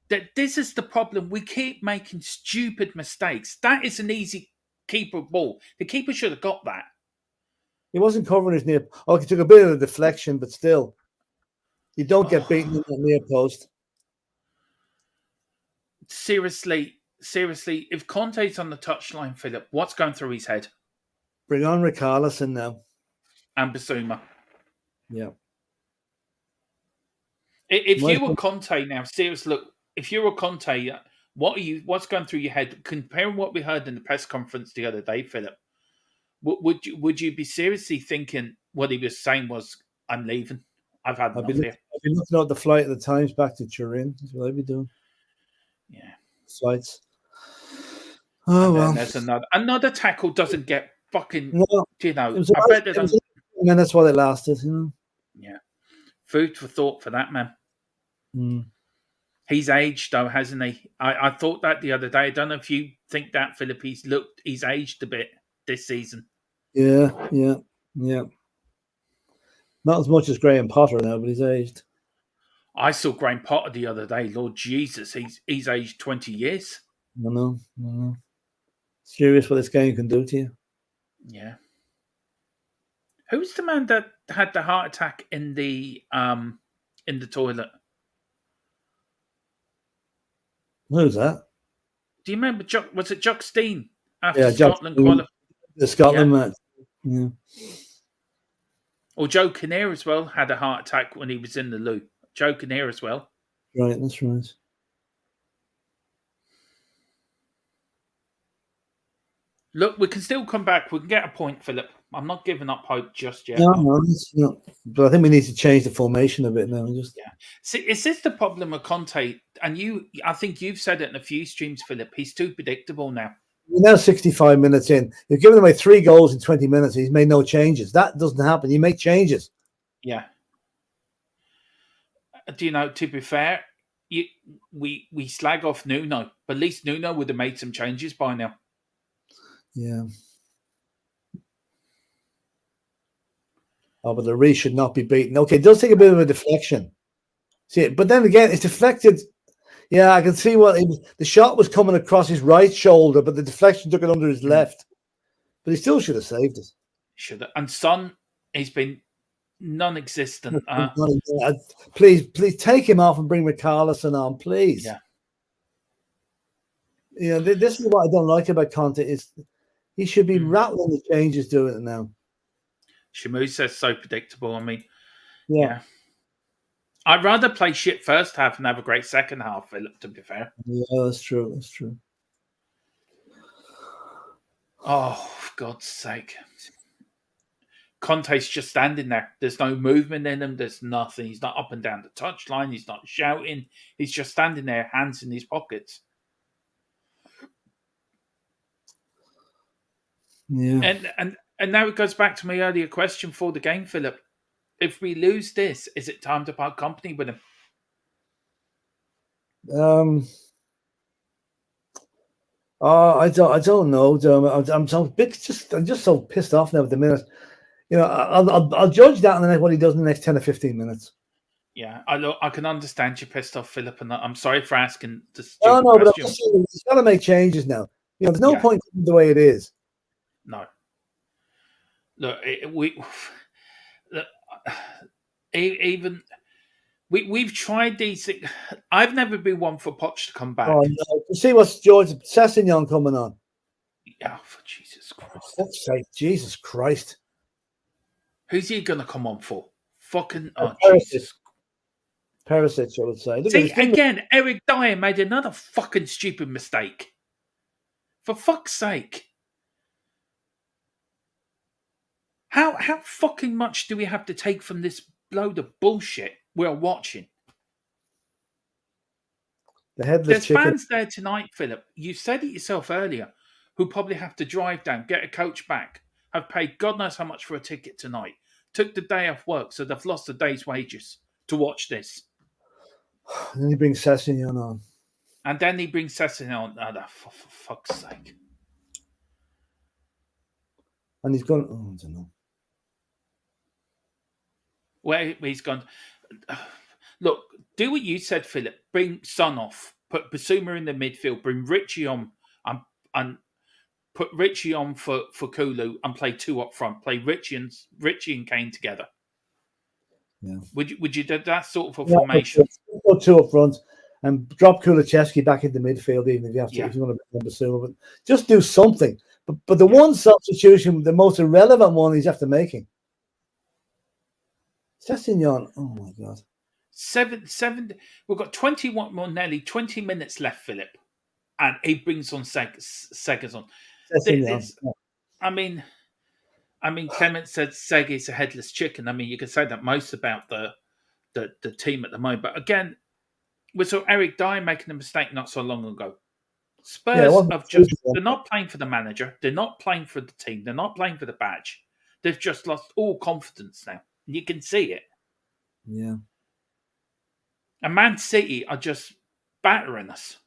Yeah. This is the problem. We keep making stupid mistakes. That is an easy keeper ball. The keeper should have got that. He wasn't covering his near. Oh, he took a bit of a deflection, but still, you don't get beaten in the near post. Seriously, if Conte's on the touchline, Philip, what's going through his head? Bring on Richarlison now. And Basuma. Yeah. If you were Conte now, seriously, look, if you were Conte, what's going through your head? Comparing what we heard in the press conference the other day, Philip, would you be seriously thinking what he was saying was, I'm leaving? I've had enough here. I'd be looking at the flight at the Times back to Turin. That's what I'd be doing. Yeah. Flights. Oh, well. There's another tackle doesn't get fucking, I bet it and that's why they lasted, Yeah. Food for thought for that man. He's aged though, hasn't he? I thought that the other day. I don't know if you think that, Philip. He's aged a bit this season. Yeah. Not as much as Graham Potter now, but he's aged. I saw Graham Potter the other day. Lord Jesus, he's aged 20 years. I know. Curious what this game can do to you. Yeah. Who's the man that had the heart attack in the toilet? Who's that? Do you remember? Was it Jock Steen after Scotland qualified? The Scotland match. Yeah. Or Joe Kinnear as well had a heart attack when he was in the loo. Joe Kinnear as well. Right, that's right. Look, we can still come back. We can get a point, Philip. I'm not giving up hope just yet. No, but I think we need to change the formation a bit now. See, is this the problem with Conte? And I think you've said it in a few streams, Philip. He's too predictable now. We're now 65 minutes in. You've given away 3 goals in 20 minutes. He's made no changes. That doesn't happen. You make changes. Yeah. To be fair, we slag off Nuno, but at least Nuno would have made some changes by now. Yeah. Oh, but Lloris should not be beaten. Okay, it does take a bit of a deflection. See it, but then again, it's deflected. Yeah, I can see the shot was coming across his right shoulder, but the deflection took it under his left. But he still should have saved it. Should have. And Son, he's been non-existent. Please take him off and bring McCarlison on, please. Yeah. Yeah, this is what I don't like about Conte is he should be rattling the changes doing it now. Shamu says so predictable. I mean, yeah. I'd rather play shit first half and have a great second half, Philip, to be fair. Yeah, that's true. That's true. Oh, for God's sake. Conte's just standing there. There's no movement in him. There's nothing. He's not up and down the touchline. He's not shouting. He's just standing there, hands in his pockets. Yeah. And now it goes back to my earlier question for the game, Philip. If we lose this, is it time to part company with him? I don't know. I'm just so pissed off now at the minute. You know, I'll judge that on what he does in the next 10 or 15 minutes. Yeah, I can understand you're pissed off, Philip, and I'm sorry for asking this. No, but he's got to make changes now. You know, there's no point in the way it is. No. Look, we've tried these things. I've never been one for Poch to come back. Oh, no. You see what's George Sessignon coming on? Oh, for Jesus Christ! Let's say Jesus Christ. Who's he going to come on for? Fucking Jesus. Perisic, I would say. See, again, Eric Dyer made another fucking stupid mistake. For fuck's sake. How fucking much do we have to take from this load of bullshit we're watching? There's fans there tonight, Philip. You said it yourself earlier, who probably have to drive down, get a coach back, have paid God knows how much for a ticket tonight, took the day off work, so they've lost a day's wages to watch this. And then he brings Sessignon on. And then he brings Sessignon on. Oh, for fuck's sake. And he's gone, I don't know. Where he's gone. Look, do what you said, Philip. Bring Son off. Put Basuma in the midfield. Bring Richie on and put Richie on for Kulu and play two up front. Play Richie and Kane together. Yeah. Would you do that sort of a formation? Put two up front and drop Kulusevski back into midfield, even if you have to, if you want to bring Basuma. But just do something. But the one substitution, the most irrelevant one, he's after making. Sessignon, oh my God. Seven. We've got 21 more, nearly 20 minutes left, Philip, and he brings on Sega's on. I mean, Clement said Seg is a headless chicken. I mean, you can say that most about the team at the moment, but again, we saw Eric Dyer making a mistake not so long ago. Spurs they're not playing for the manager, they're not playing for the team, they're not playing for the badge. They've just lost all confidence now. You can see it. Yeah. And Man City are just battering us.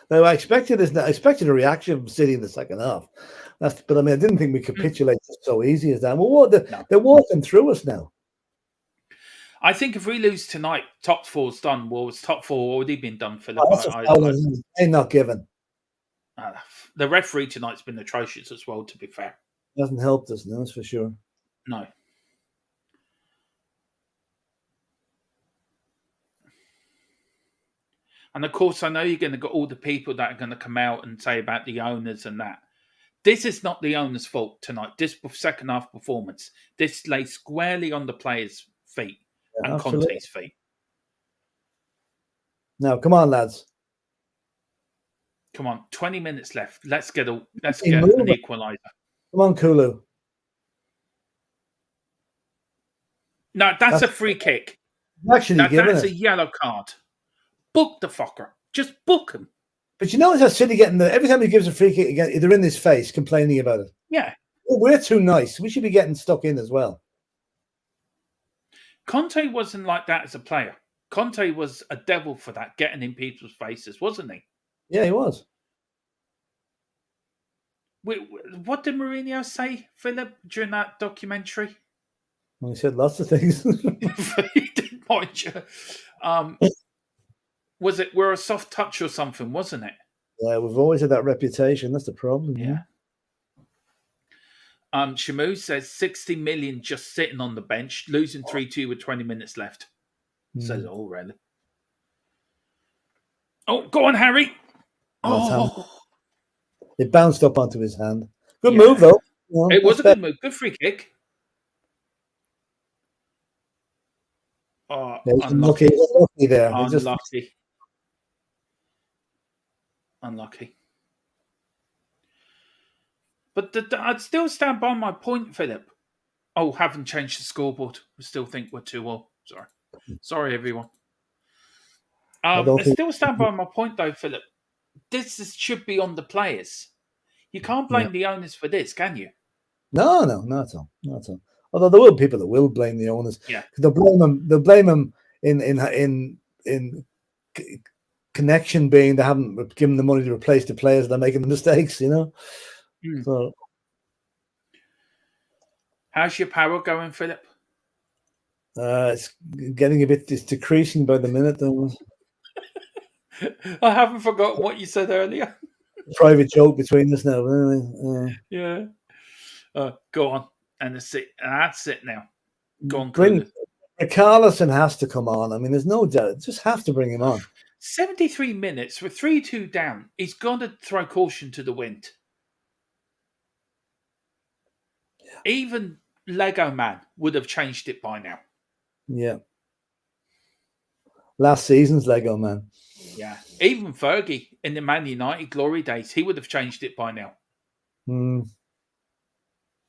Now, I expected a reaction from City in the second half. But I mean, I didn't think we capitulate so easy as that. Well, they're walking through us now. I think if we lose tonight, top four's done. Well, it's top four already been done, Philip. They're not given. The referee tonight's been atrocious as well, to be fair. Hasn't helped us, no, that's for sure. No. And of course, I know you're going to get all the people that are going to come out and say about the owners and that. This is not the owner's fault tonight. This second half performance, this lays squarely on the players' feet and absolutely. Conte's feet. Now, come on, lads. Come on, 20 minutes left. Let's get an equaliser. Come on, Kulu. No, that's a free kick. Actually, that's a yellow card. Book the fucker. Just book him. But you notice how City getting every time he gives a free kick again, they're in his face complaining about it. Yeah. Well, we're too nice. We should be getting stuck in as well. Conte wasn't like that as a player. Conte was a devil for that, getting in people's faces, wasn't he? Yeah, he was. What did Mourinho say, Philip, during that documentary? Well, he said lots of things. He did, mind you. Was it we're a soft touch or something, wasn't it? Yeah, we've always had that reputation. That's the problem. Yeah. Shamu says 60 million just sitting on the bench, losing 3-2 with 20 minutes left. Says it all, really. Oh, go on, Harry. Oh, it bounced up onto his hand. Good move, though. It was a good move. Good free kick. Oh, unlucky. Unlucky there. Unlucky. But I'd still stand by my point, Philip. Oh, haven't changed the scoreboard. I still think we're 2-2. Sorry, everyone. I still stand by my point, though, Philip. Should be on the players. You can't blame the owners for this, can you? No, not at all. Not at all. Although there will be people that will blame the owners. Yeah, they'll blame them in connection being they haven't given the money to replace the players. They're making the mistakes, So, how's your power going, Philip? It's getting it's decreasing by the minute, though. I haven't forgotten what you said earlier. Private joke between us now. Anyway, yeah. Go on, and that's it now. Go on, Carlson has to come on. I mean, there's no doubt. Just have to bring him on. 73 minutes. We're 3-2 down. He's got to throw caution to the wind. Even Lego Man would have changed it by now. Yeah. Last season's Lego Man. Yeah. Even Fergie in the Man United glory days, he would have changed it by now. Mm.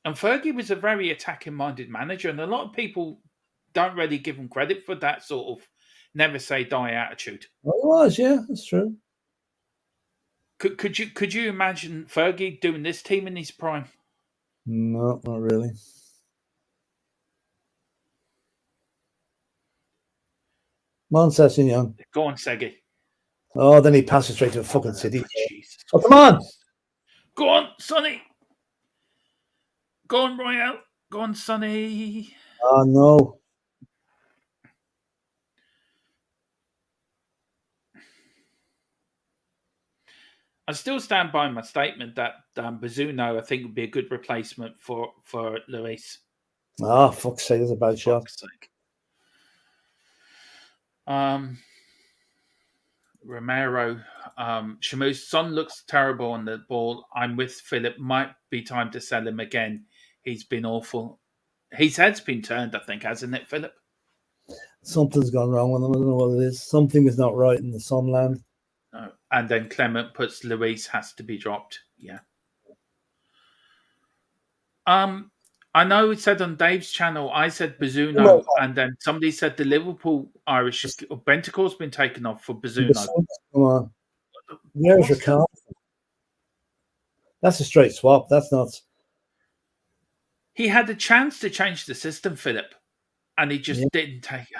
And Fergie was a very attacking-minded manager, and a lot of people don't really give him credit for that sort of never say die attitude. Well, it was, yeah, that's true. Could you imagine Fergie doing this team in his prime? No, not really. Come on, Sessignon. Go on, Seggy. Oh, then he passes straight to a fucking city. Jesus. Oh, come on. Go on, Sonny. Go on, Royale. Go on, Sonny. Oh, no. I still stand by my statement that Bazzuno, I think, would be a good replacement for Luis. Oh, fuck's sake, that's a bad shot. Romero, Shamu's son looks terrible on the ball. I'm with Philip. Might be time to sell him again. He's been awful. His head's been turned, I think, hasn't it, Philip? Something's gone wrong with him. I don't know what it is. Something is not right in the Sunland. No. And then Clement puts Luis has to be dropped. Yeah. I know it said on Dave's channel, I said Bazzuno, and then somebody said the Liverpool Irish Bentancur's been taken off for Bazzuno. Come on. Where's your car? That's a straight swap. That's not. He had a chance to change the system, Philip, and he just didn't take it.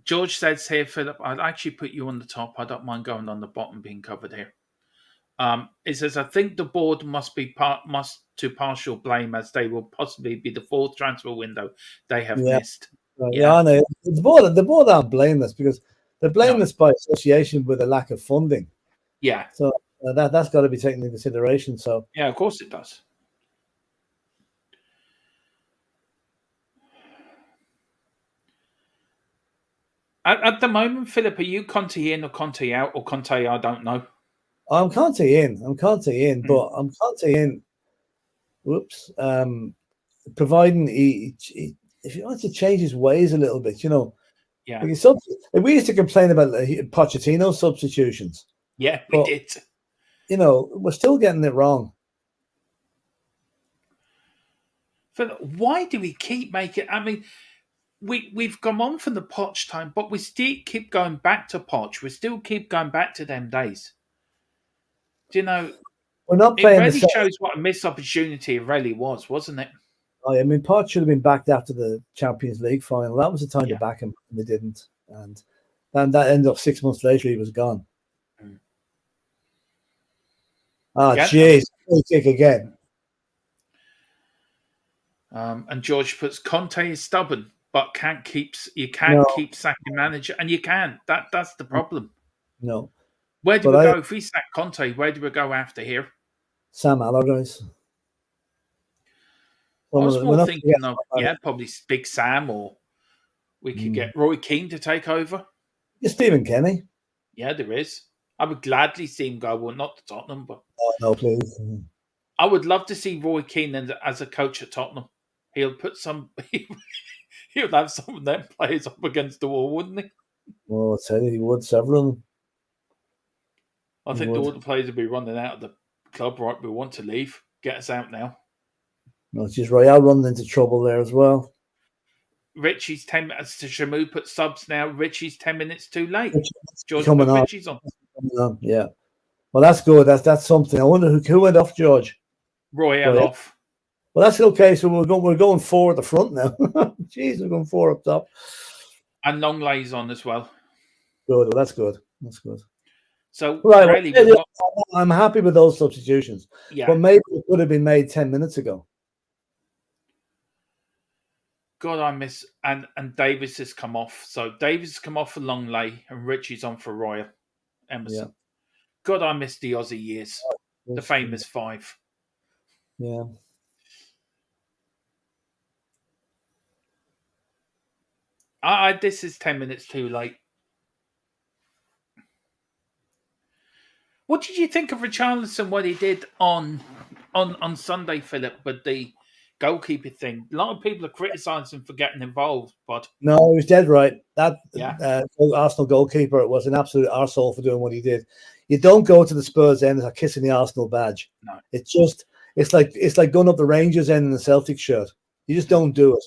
George says here, Philip, I'd actually put you on the top. I don't mind going on the bottom being covered here. It says, I think the board must to partial blame as they will possibly be the fourth transfer window they have missed. Yeah, I know. The board aren't blameless because they're blameless by association with a lack of funding. Yeah. So that's got to be taken into consideration. So yeah, of course it does. At the moment, Philip, are you Conte in or Conte out or Conte? I don't know. I'm Conte in. But I'm Conte in. Whoops. Providing if he wants to change his ways a little bit, Yeah. We used to complain about Pochettino substitutions. Yeah, we did. We're still getting it wrong. Philip, why do we keep making? I mean, we've come on from the Poch time, but we still keep going back to Poch. We still keep going back to them days. Do you know? We're not playing. It really shows what a missed opportunity it really was, wasn't it? I mean, Poch should have been backed after the Champions League final. That was the time to back him, and they didn't. And that ended up 6 months later. He was gone. Ah, jeez, free kick again. And George puts Conte is stubborn, but can't keep sacking manager, and you can. That's the problem. No. Where do we go if we sack Conte? Where do we go after here? Sam Allardyce. I was more thinking of probably Big Sam, or we could get Roy Keane to take over. Yeah, Stephen Kenny. Yeah, there is. I would gladly see him go. Well, not to Tottenham, but no, please. I would love to see Roy Keane as a coach at Tottenham. He'll put some. He'll have some of them players up against the wall, wouldn't he? Well, I tell you, he would, several of them. I think all the players would be running out of the club. Right, we want to leave. Get us out now. No, it's just Royale running into trouble there as well. Richie's 10 minutes to Shamu put subs now. Richie's 10 minutes too late. George coming put Richie's on. Yeah. Well, that's good. That's something. I wonder who went off, George. Royale off. Well, that's okay. So we're going 4 at the front now. Jeez, we're going 4 up top. And Longlay's on as well. Good. Well, that's good. That's good. So right, really, I'm happy with those substitutions. Yeah. But maybe it could have been made 10 minutes ago. God, I miss and Davis has come off. So Davis has come off for Longley and Richie's on for Royal Emerson. Yeah. God, I miss the Aussie years. The famous 5. Yeah. This is 10 minutes too late. What did you think of Richarlison, what he did on Sunday, Philip, with the goalkeeper thing? A lot of people are criticising him for getting involved, but no, he was dead right. That Arsenal goalkeeper was an absolute arsehole for doing what he did. You don't go to the Spurs end and kissing the Arsenal badge. No. It's like going up the Rangers end in the Celtic shirt. You just don't do it.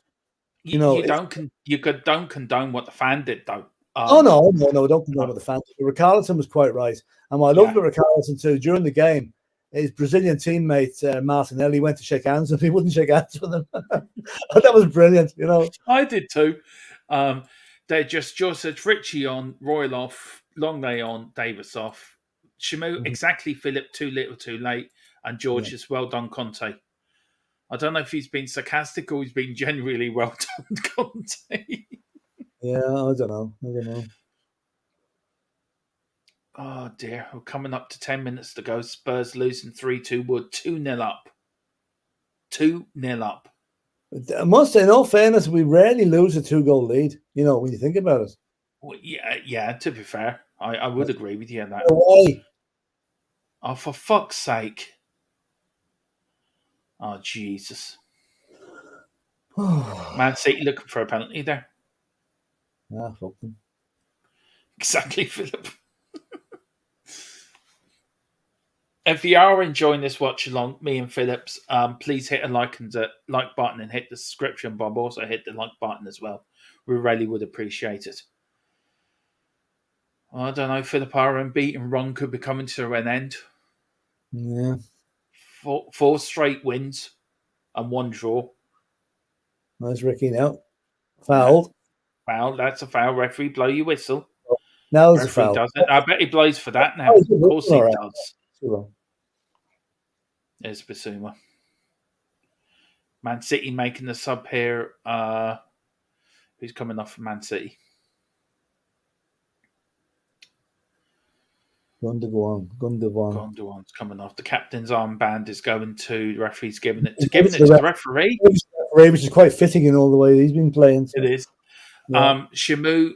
You don't condone what the fan did, though. No, don't condone what the fan did. Richarlison was quite right. And what I loved about Richarlison too, during the game, his Brazilian teammate Martinelli went to shake hands and he wouldn't shake hands with him. That was brilliant, you know. I did too. George said Richie on, Royal off, Longley on, Davis off. Shamu, exactly, Philip, too little, too late. And George is well done, Conte. I don't know if he's been sarcastic or he's been genuinely well done, Conte. Yeah, I don't know. Oh, dear. We're coming up to 10 minutes to go. Spurs losing 3-2. We're 2-0 up. 2-0 up. I must say, in all fairness, we rarely lose a 2-goal lead, you know, when you think about it. Well, yeah, to be fair. I would agree with you on that. Why? Oh, for fuck's sake. Oh, Jesus. Man City looking for a penalty there. Fuck them. Exactly, Philip. If you are enjoying this watch along, me and Phillips, please hit a like button and hit the subscription button. Also hit the like button as well. We really would appreciate it. I don't know, Philip, our unbeaten run could be coming to an end. Yeah. 4 straight wins and 1 draw. Nice Ricky now. Fouled. Foul, that's a foul. Referee, blow your whistle. Now there's a foul. Doesn't. I bet he blows for that now. Of course he does. There's Basuma. Man City making the sub here. Who's coming off from Man City? Gundogan's coming off. The captain's armband is going to the referee's giving it to the referee. Which is quite fitting in all the way he's been playing. So. It is. Yeah. Shamu.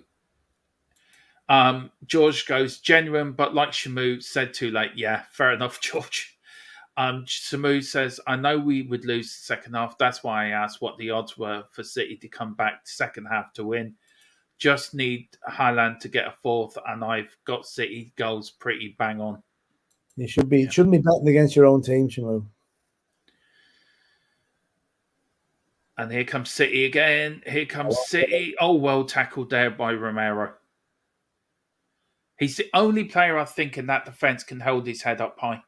George goes genuine, but like Shamu said, too late. Yeah, fair enough, George. Shamu says, I know we would lose the second half. That's why I asked what the odds were for City to come back second half to win. Just need Haaland to get a 4th, and I've got City goals pretty bang on. You shouldn't be betting against your own team, Shamu. And here comes City again. Here comes City. Oh, well tackled there by Romero. He's the only player I think in that defence can hold his head up high.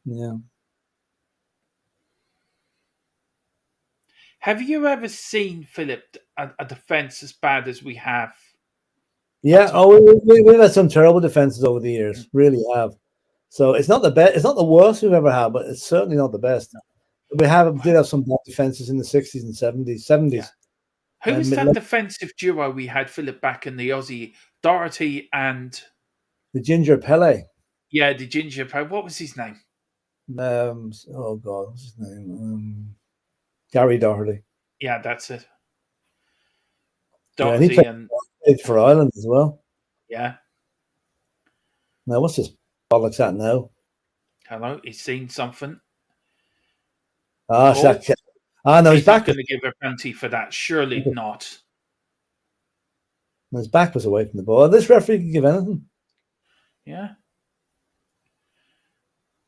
Yeah. Have you ever seen, Philip, a defence as bad as we have? Yeah. We've had some terrible defences over the years. Really have. So it's not the best. It's not the worst we've ever had, but it's certainly not the best. We did have some bad defenses in the 60s and 70s. Yeah. Who was that defensive duo we had, Philip, back in the Aussie? Doherty and the Ginger Pele. Yeah, the Ginger Pele. What was his name? Oh God, what's his name? Gary Doherty. Yeah, that's it. Yeah, Doherty and he played for Ireland as well. Yeah. Now, what's this bollocks at now? Hello, he's seen something. No, he's not going to give a penalty for that. Surely not. His back was away from the ball. This referee can give anything. Yeah.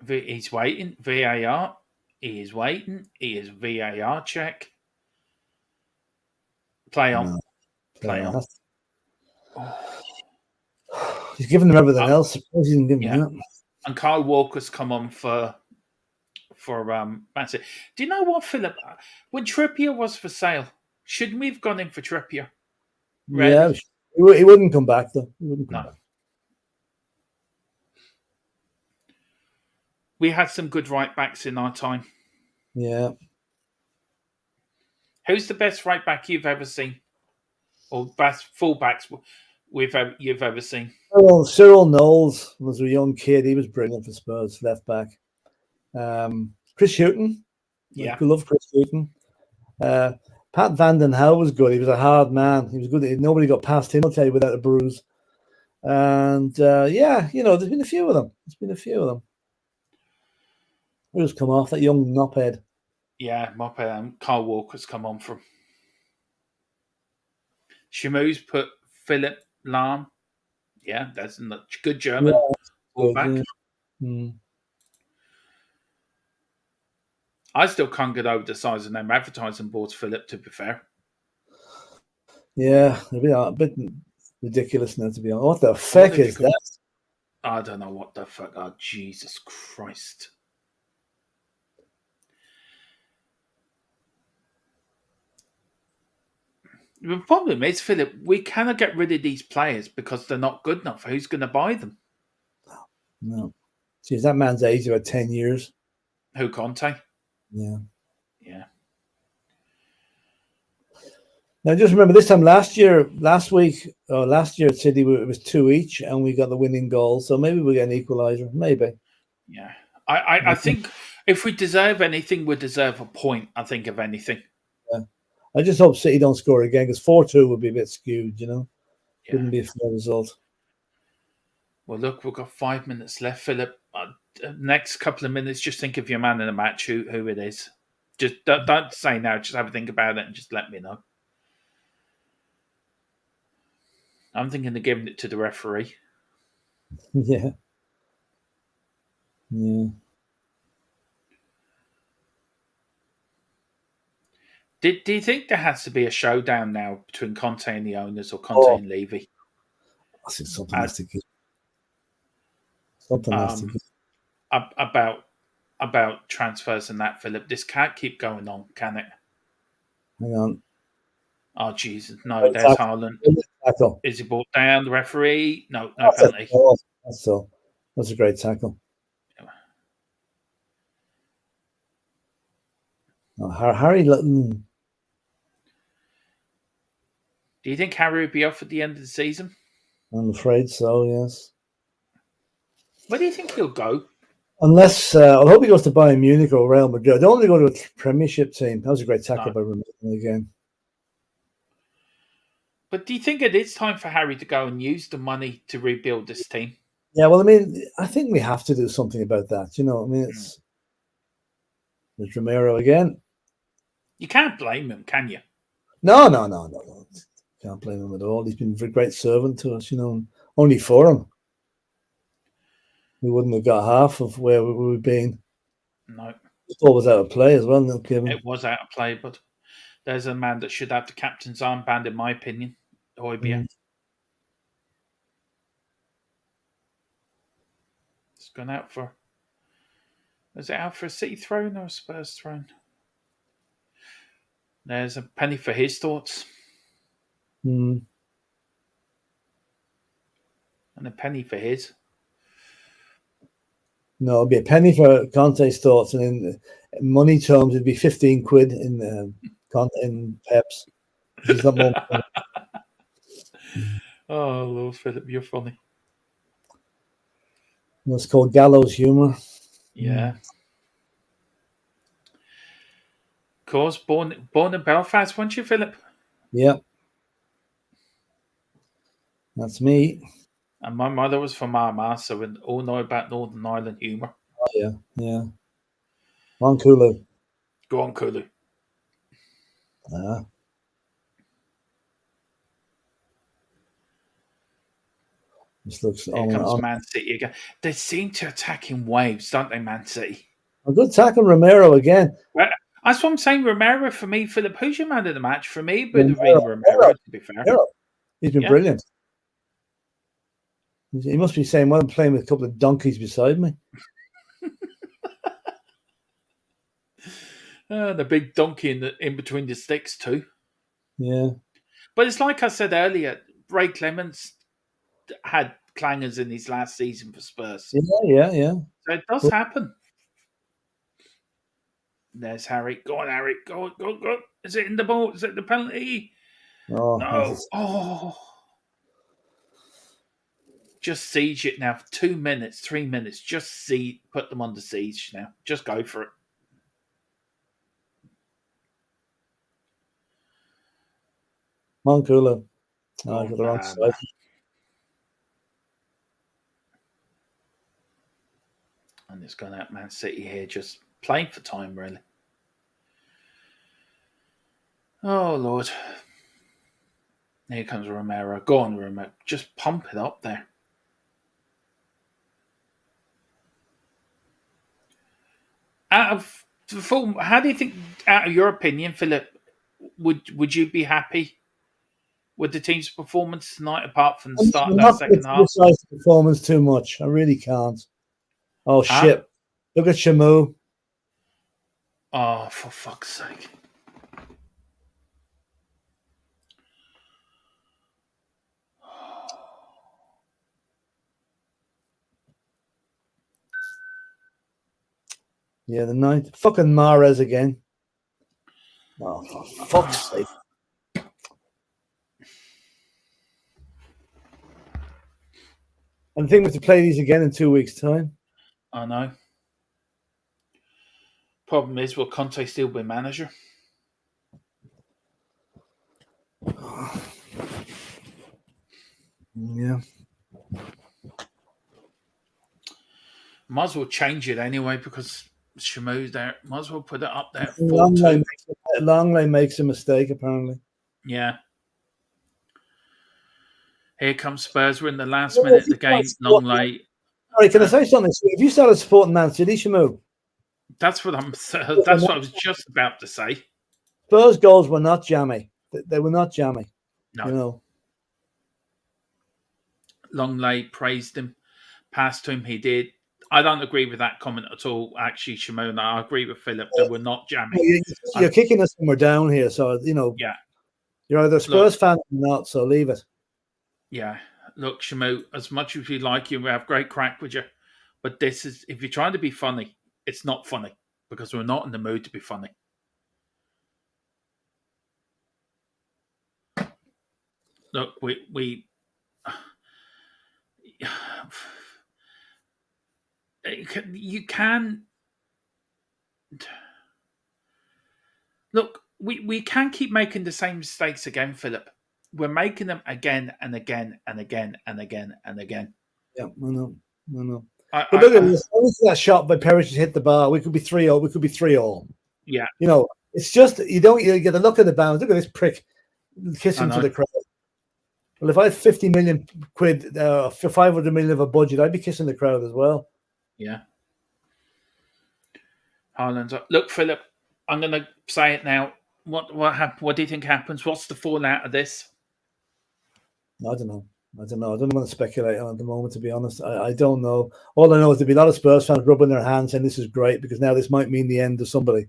He's waiting. VAR. He is waiting. He is VAR check. Play on. No. Play on. He's giving them everything else. Suppose he didn't give him that. And Kyle Walker's come on for Man City. Do you know what, Philip? When Trippier was for sale, shouldn't we have gone in for Trippier? Really? Yeah, he wouldn't come back though. He wouldn't come back. We had some good right backs in our time. Yeah. Who's the best right back you've ever seen, or best full backs you've ever seen? Cyril Knowles was a young kid. He was brilliant for Spurs, left back. Chris Hughton. Yeah. I love Chris Hughton. Pat Van Den Houw was good. He was a hard man. He was good. Nobody got past him, I'll tell you, without a bruise. And yeah, there's been a few of them. Who's come off? That young knobhead. Yeah, mophead. And Kyle Walker's come on from. Shamu's put Philip Lahm. Yeah, that's a good German fullback. Yeah. I still can't get over the size of them advertising boards, Philip, to be fair. Yeah, a bit ridiculous now, to be honest. What the fuck is that? I don't know what the fuck. Oh, Jesus Christ. The problem is, Philip, we cannot get rid of these players because they're not good enough. Who's going to buy them? No. See, that man's age about 10 years. Who, Conte? Yeah. Yeah. Now, just remember this time last year at City, it was 2 each, and we got the winning goal. So maybe we'll get an equaliser. Maybe. Yeah. I think if we deserve anything, we deserve a point, I think, of anything. Yeah. I just hope City don't score again, because 4-2 would be a bit skewed, Yeah. Wouldn't be a fair result. Well, look, we've got 5 minutes left, Philip. Next couple of minutes, just think of your man in the match, who it is. Just don't say now. Just have a think about it and just let me know. I'm thinking of giving it to the referee. Yeah. Yeah. Do you think there has to be a showdown now between Conte and the owners, or Conte and Levy? I think something has to give. Something has to give. About transfers and that, Philip. This can't keep going on, can it? Hang on. Oh, Jesus. No, there's Haaland. Is he brought down? The referee? No penalty. That's a great tackle. Oh, Harry Litton. Do you think Harry will be off at the end of the season? I'm afraid so, yes. Where do you think he'll go? Unless, I hope he goes to Bayern Munich or Real Madrid. I don't want to go to a Premiership team. That was a great tackle by Romero again. But do you think it is time for Harry to go and use the money to rebuild this team? Yeah, well, I mean, I think we have to do something about that. It's Romero again. You can't blame him, can you? No. Can't blame him at all. He's been a great servant to us, only for him. We wouldn't have got half of where we've been. No. It was out of play as well, It was out of play, but there's a man that should have the captain's armband, in my opinion. Højbjerg. It's gone out for... Was it out for a City throne or a Spurs throne? There's a penny for his thoughts. And a penny for his. No, it'd be a penny for Conte's thoughts, and in money terms, it'd be 15 quid in Peps. He's not more. Oh, Lord Philip, you're funny. It's called gallows humor. Yeah. Of course, born in Belfast, weren't you, Philip? Yeah. That's me. And my mother was from Armagh, so we all know about Northern Ireland humour. Oh, yeah, yeah. On Kulu. Go on, Kulu. This looks Here comes Man City again. They seem to attack in waves, don't they, Man City? A good tackle, Romero again. Well, that's what I'm saying. Romero for me, Philip. Who's your man of the match for me? Would have been Romero, to be fair. Romero. He's been brilliant. He must be saying, "Well, I'm playing with a couple of donkeys beside me." The big donkey in between the sticks too. Yeah, but it's like I said earlier. Ray Clements had clangers in his last season for Spurs. Yeah. So it does happen. There's Harry. Go on, Harry. Go. Is it in the ball? Is it the penalty? Oh, no. Oh. Just siege it now for 2 minutes, 3 minutes. Just put them under siege now. Just go for it. Moncula. Oh, got the wrong side. And it's gone out Man City here, just playing for time, really. Oh, Lord. Here comes Romero. Go on, Romero. Just pump it up there. Out of the full, how do you think, out of your opinion, Philip, would you be happy with the team's performance tonight, apart from the start of that second half? The performance too much. I really can't. Oh, shit. Look at Shamu. Oh, for fuck's sake. Yeah, the ninth. Fucking Mahrez again. Oh, for fuck's sake. And I think we have to play these again in 2 weeks' time. I know. Problem is, will Conte still be manager? Yeah. Might as well change it anyway because Shamu's there. Might as well put it up there. Longley makes a mistake, apparently. Yeah. Here comes Spurs. We're in the last minute of the game. Longley. Sorry, can I say something? If you started supporting Man City, Shamu. That's what I was just about to say. Spurs goals were not jammy. They were not jammy. No. You know. Longley praised him, passed to him. He did. I don't agree with that comment at all. Actually, Shimon, I agree with Philip. They were not jammy. You're kicking us when we're down here, so you know. Yeah. You're either a Spurs fan or not, so leave it. Yeah. Look, Shamu, as much as we like you, we have great crack with you. But this is, if you're trying to be funny, it's not funny because we're not in the mood to be funny. Look, we you can look, we can't keep making the same mistakes again, Philip. We're making them again and again and again and again and again. Yeah, I know. But look at this. Only that shot by Perisic hit the bar. We could be 3-0. We could be 3-0. Yeah. You know, it's just you get a look at the bounds. Look at this prick kissing to the crowd. Well, if I had 50 million quid, 500 million of a budget, I'd be kissing the crowd as well. Yeah. Haaland's up. Look, Philip, I'm going to say it now. What do you think happens? What's the fallout of this? I don't know. I don't want to speculate on at the moment, to be honest. I don't know. All I know is there'll be a lot of Spurs fans rubbing their hands saying this is great because now this might mean the end of somebody.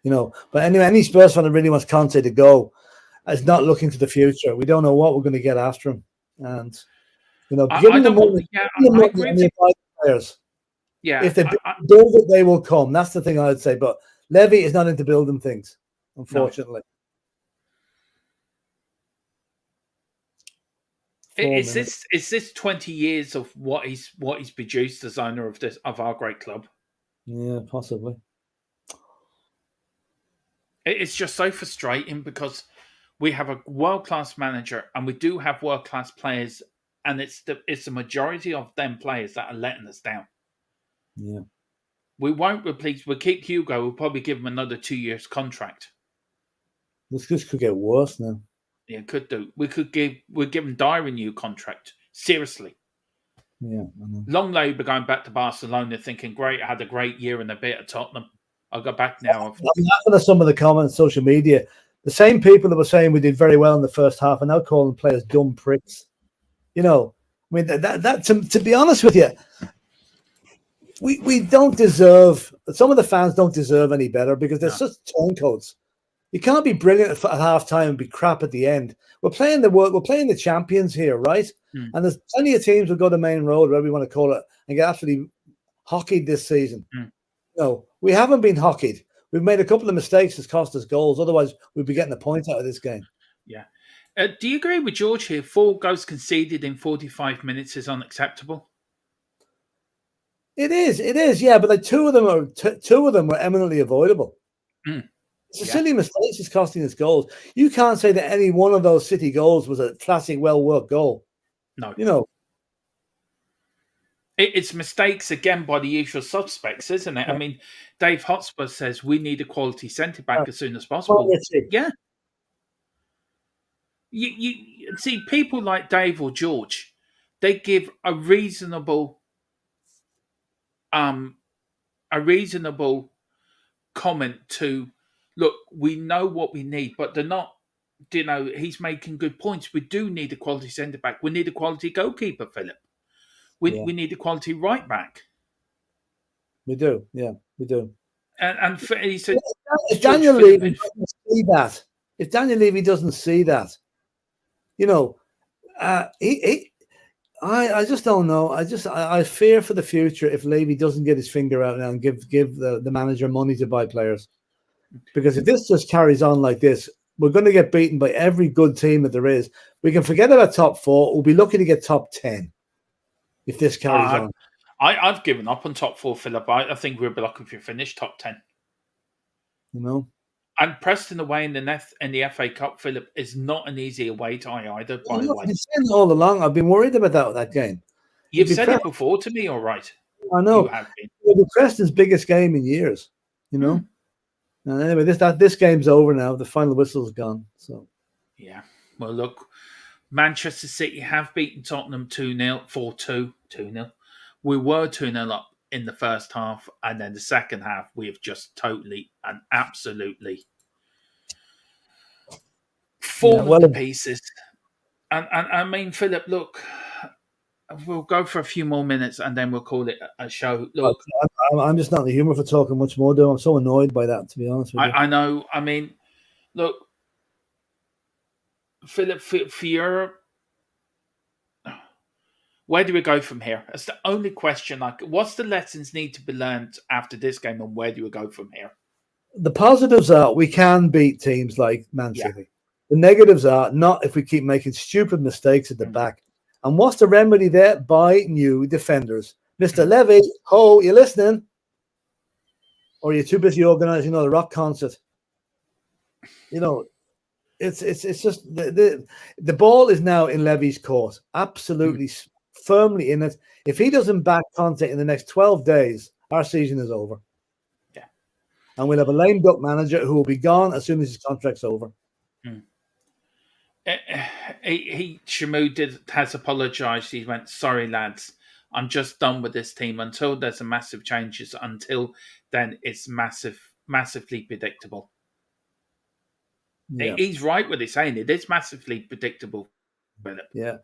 You know. But anyway, any Spurs fan that really wants Conte to go is not looking to the future. We don't know what we're going to get after him. And, you know, giving them money, players. Yeah, If they build it, they will come. That's the thing I would say. But Levy is not into building things, unfortunately. No. Is this 20 years of what he's produced as owner of our great club? Yeah, possibly. It's just so frustrating because we have a world-class manager and we do have world-class players, and it's the majority of them players that are letting us down. Yeah. We won't replace. We'll keep Hugo. We'll probably give him another 2 years contract. This could get worse now. Yeah, could do. We'll give him Dyer a new contract. Seriously. Yeah, I know. Long may be going back to Barcelona thinking, great, I had a great year and a bit at Tottenham. I'll go back now. I'm laughing at some of the comments on social media. The same people that were saying we did very well in the first half are now calling players dumb pricks. You know, I mean, that to be honest with you, we don't deserve, some of the fans don't deserve any better because they're such turncoats. You can't be brilliant at half time and be crap at the end. We're playing the champions here, right? And there's plenty of teams who go the main road, whatever you want to call it, and get absolutely hockeyed this season. No, we haven't been hockeyed. We've made a couple of mistakes that's cost us goals. Otherwise, we'd be getting the points out of this game. Yeah. Do you agree with George here? 4 goals conceded in 45 minutes is unacceptable. It is, yeah. But like two of them were eminently avoidable. It's a silly mistake that's costing us goals. You can't say that any one of those City goals was a classic, well-worked goal. No. You know. It's mistakes, again, by the usual suspects, isn't it? Yeah. I mean, Dave Hotspur says we need a quality centre-back as soon as possible. Well, yeah. You see, people like Dave or George, they give a reasonable comment to, look, we know what we need, but they're not, he's making good points. We do need a quality centre-back. We need a quality goalkeeper, Philip. We need a quality right-back. We do, yeah, we do. And he said, if Daniel Levy doesn't see that, I just don't know. I fear for the future if Levy doesn't get his finger out now and give the manager money to buy players. Because if this just carries on like this, we're going to get beaten by every good team that there is. We can forget about top 4. We'll be lucky to get top 10 if this carries on. I've given up on top 4, Philip. I think we'll be lucky if we finish top 10. You know? And Preston away in the FA Cup, Philip, is not an easy away tie either, by the way. I've been saying it all along. I've been worried about that game. You've said it before to me, all right. I know. You have been. It'll be Preston's biggest game in years, you know? And anyway, this game's over now. The final whistle's gone. So yeah. Well, look, Manchester City have beaten Tottenham 2-0, 4-2, 2-0. We were 2-0 up in the first half, and then the second half, we have just totally and absolutely fallen to pieces. And I mean, Philip, look, we'll go for a few more minutes and then we'll call it a show. Look, I'm just not in the humour for talking much more, though. I'm so annoyed by that, to be honest with you. I know. I mean, look, Philip, for your... Where do we go from here? That's the only question. What's the lessons need to be learned after this game, and where do we go from here? The positives are we can beat teams like Man City. The negatives are not if we keep making stupid mistakes at the back. And what's the remedy there? Buy new defenders. Mr. Levy, you listening? Or are you too busy organising another rock concert? You know, it's just the ball is now in Levy's court. Absolutely firmly in it. If he doesn't back Conte in the next 12 days, our season is over. Yeah. And we'll have a lame duck manager who will be gone as soon as his contract's over. Shamu has apologised. He went, sorry, lads. I'm just done with this team. Until there's a massive changes, until then it's massively predictable. Yeah. He's right what he's saying. It is massively predictable, Philip. Yeah.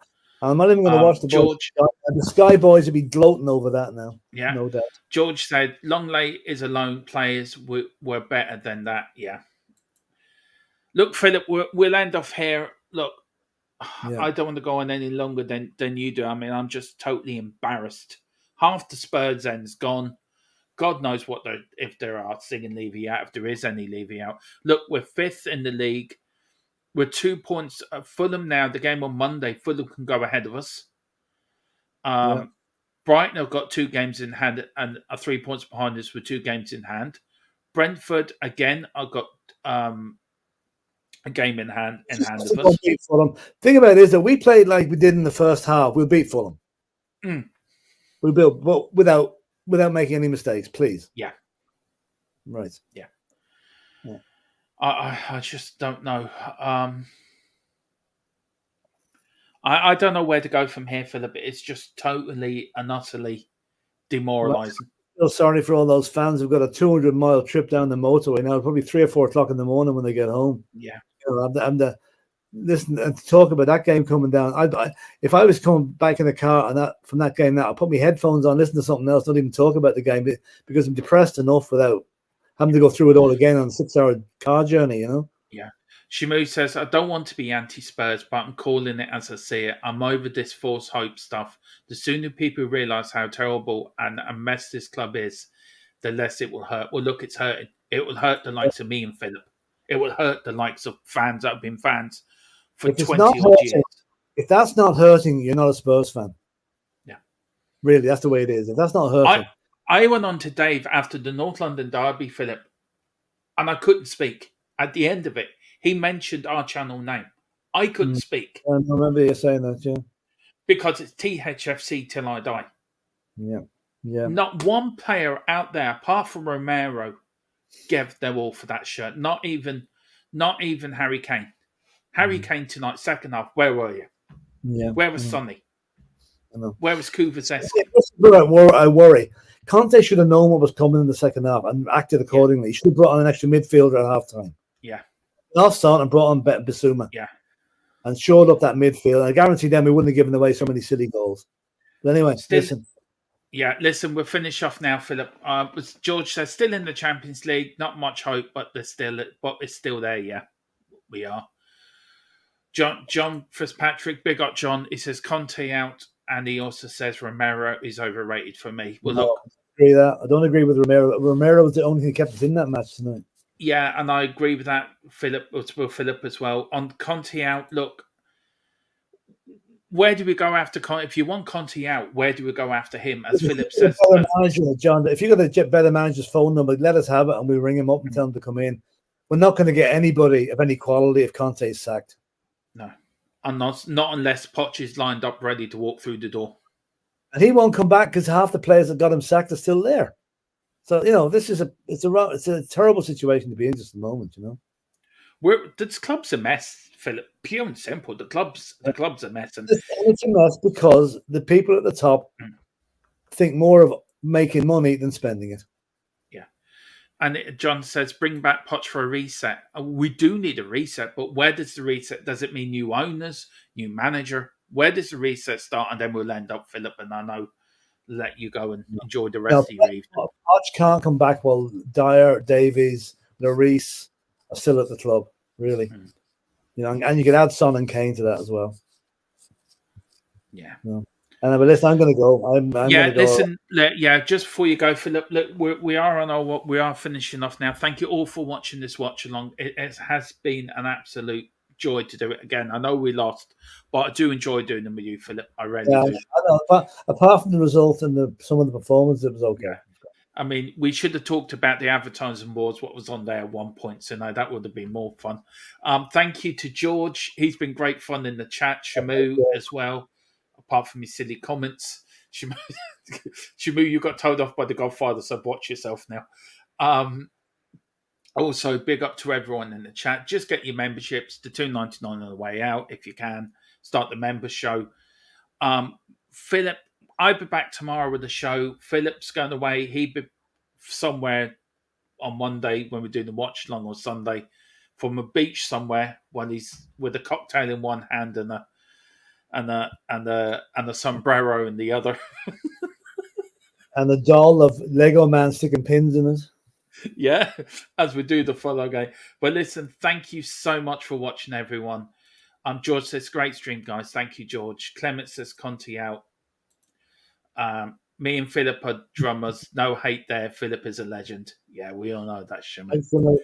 I'm not even going to watch the George. The Sky Boys will be gloating over that now. Yeah. No doubt. George said, Longley is alone. Players were better than that. Yeah. Look, Philip, we'll end off here. Look, I don't want to go on any longer than you do. I mean, I'm just totally embarrassed. Half the Spurs end's gone. God knows if there are singing Levy out, if there is any Levy out. Look, we're 5th in the league. We're 2 points at Fulham now. The game on Monday, Fulham can go ahead of us. Brighton have got 2 games in hand and are 3 points behind us with 2 games in hand. Brentford, again, I've got a game in hand of us. Thing about it is that we played like we did in the first half. We'll beat Fulham. We built, but without making any mistakes, please. Yeah. Right. Yeah. I just don't know. I don't know where to go from here, Philip. It's just totally and utterly demoralising. I feel sorry for all those fans who've got a 200-mile trip down the motorway now. Probably 3 or 4 o'clock in the morning when they get home. Yeah. Listen and talk about that game coming down. If I was coming back in the car and from that game, now I'll put my headphones on, listen to something else, not even talk about the game because I'm depressed enough without having to go through it all again on a 6-hour car journey. Yeah. Shimu says, I don't want to be anti-Spurs, but I'm calling it as I see it. I'm over this false hope stuff. The sooner people realise how terrible and a mess this club is, the less it will hurt. Well, look, it's hurting. It will hurt the likes of me and Philip. It will hurt the likes of fans that have been fans for 20-odd years. If that's not hurting, you're not a Spurs fan. Yeah. Really, that's the way it is. If that's not hurting. I went on to Dave after the North London derby, Philip, and I couldn't speak. At the end of it, he mentioned our channel name. I couldn't speak. I remember you saying that, yeah. Because it's THFC till I die. Yeah. Yeah. Not one player out there, apart from Romero, gave their all for that shirt. Not even Harry Kane. Harry Kane tonight, second half, where were you? Yeah. Where was Sonny? I know. Where was Kuvaseski? I worry. Conte should have known what was coming in the second half and acted accordingly. He should have brought on an extra midfielder at half time. Yeah. Off start and brought on Bissouma. Yeah. And shored up that midfield. And I guarantee them we wouldn't have given away so many silly goals. But anyway, listen. Yeah, listen, we'll finish off now, Philip. George says, still in the Champions League, not much hope, but it's still there, yeah. We are. John Fitzpatrick, big up John. He says Conte out, and he also says Romero is overrated for me. Well, look, I don't agree with Romero. Romero was the only thing that kept us in that match tonight. Yeah, and I agree with that, Philip as well. On Conte out, look, where do we go after Conte? If you want Conte out, where do we go after him? As Philip says, John, if you got a better manager's phone number, let us have it, and we'll ring him up and tell him to come in. We're not going to get anybody of any quality if Conte is sacked. No, and not unless Poch is lined up ready to walk through the door. And he won't come back because half the players that got him sacked are still there. So this is it's a terrible situation to be in just a moment. This club's a mess, Philip. Pure and simple. The club's a mess, and it's a mess because the people at the top think more of making money than spending it. Yeah, and John says, "Bring back Poch for a reset." We do need a reset, but where does the reset? Does it mean new owners, new manager? Where does the reset start? And then we'll end up, Philip. And I know. Let you go and enjoy the rest of your evening. Poch can't come back while Dyer, Davies, Lloris are still at the club, really. And you can add Son and Kane to that as well. Yeah. But listen, I'm going to go. I'm listen. Just before you go, Philip, look, we are finishing off now. Thank you all for watching this watch along. It has been an absolute joy to do it again. I know we lost, but I do enjoy doing them with you, Philip. I really do. I know. Apart from the result and some of the performance, it was okay. Yeah. I mean, we should have talked about the advertising boards, what was on there at one point. So no, that would have been more fun. Thank you to George. He's been great fun in the chat. Shamu as well, apart from his silly comments. Shamu, you got told off by the Godfather, so watch yourself now. Also, big up to everyone in the chat. Just get your memberships, the $2.99 on the way out if you can. Start the member show. Philip, I'll be back tomorrow with the show. Philip's going away. He'll be somewhere on Monday when we're doing the watch along, or Sunday from a beach somewhere when he's with a cocktail in one hand and a sombrero in the other. And a doll of Lego Man sticking pins in it. Yeah, as we do the follow game. But listen, thank you so much for watching, everyone. George says, great stream, guys. Thank you, George. Clement says, Conte out. Me and Philip are drummers. No hate there. Philip is a legend. Yeah, we all know that, Shimon. Thanks so much.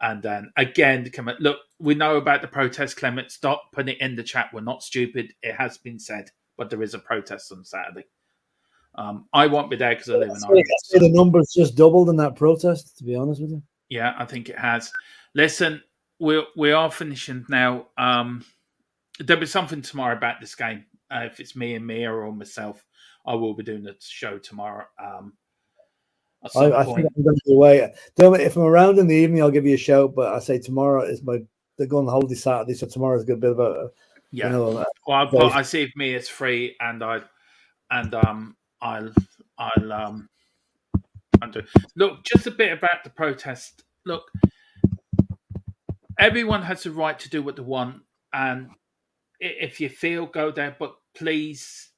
And then again, Clement, look, we know about the protest, Clement. Stop putting it in the chat. We're not stupid. It has been said, but there is a protest on Saturday. I won't be there because I live in Ireland. So the numbers just doubled in that protest, to be honest with you. Yeah, I think it has. Listen, we are finishing now. There'll be something tomorrow about this game. If it's me and Mia or myself, I will be doing the show tomorrow. At some I point. think I'm going to be away. If I'm around in the evening, I'll give you a shout. But I say tomorrow is they're going holiday Saturday, so tomorrow is a good bit of a Yeah. You know, well, I see if Mia's free, and I'll do. Look, just a bit about the protest. Look, everyone has the right to do what they want, and if you feel, go there. But please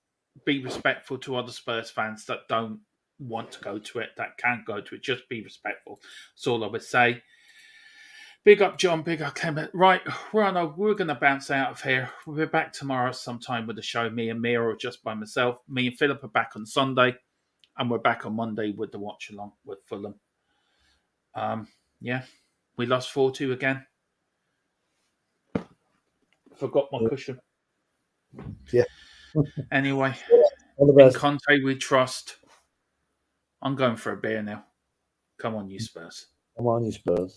be respectful to other Spurs fans that don't want to go to it, that can't go to it. Just be respectful. That's all I would say. Big up, John. Big up, Clement. Right, we're going to bounce out of here. We'll be back tomorrow sometime with the show. Me and Mia, or just by myself. Me and Philip are back on Sunday, and we're back on Monday with the Watchalong with Fulham. Yeah, we lost 4-2 again. Forgot my cushion. Yeah. Anyway, all the best. In Conte we trust. I'm going for a beer now. Come on, you Spurs. Come on, you Spurs.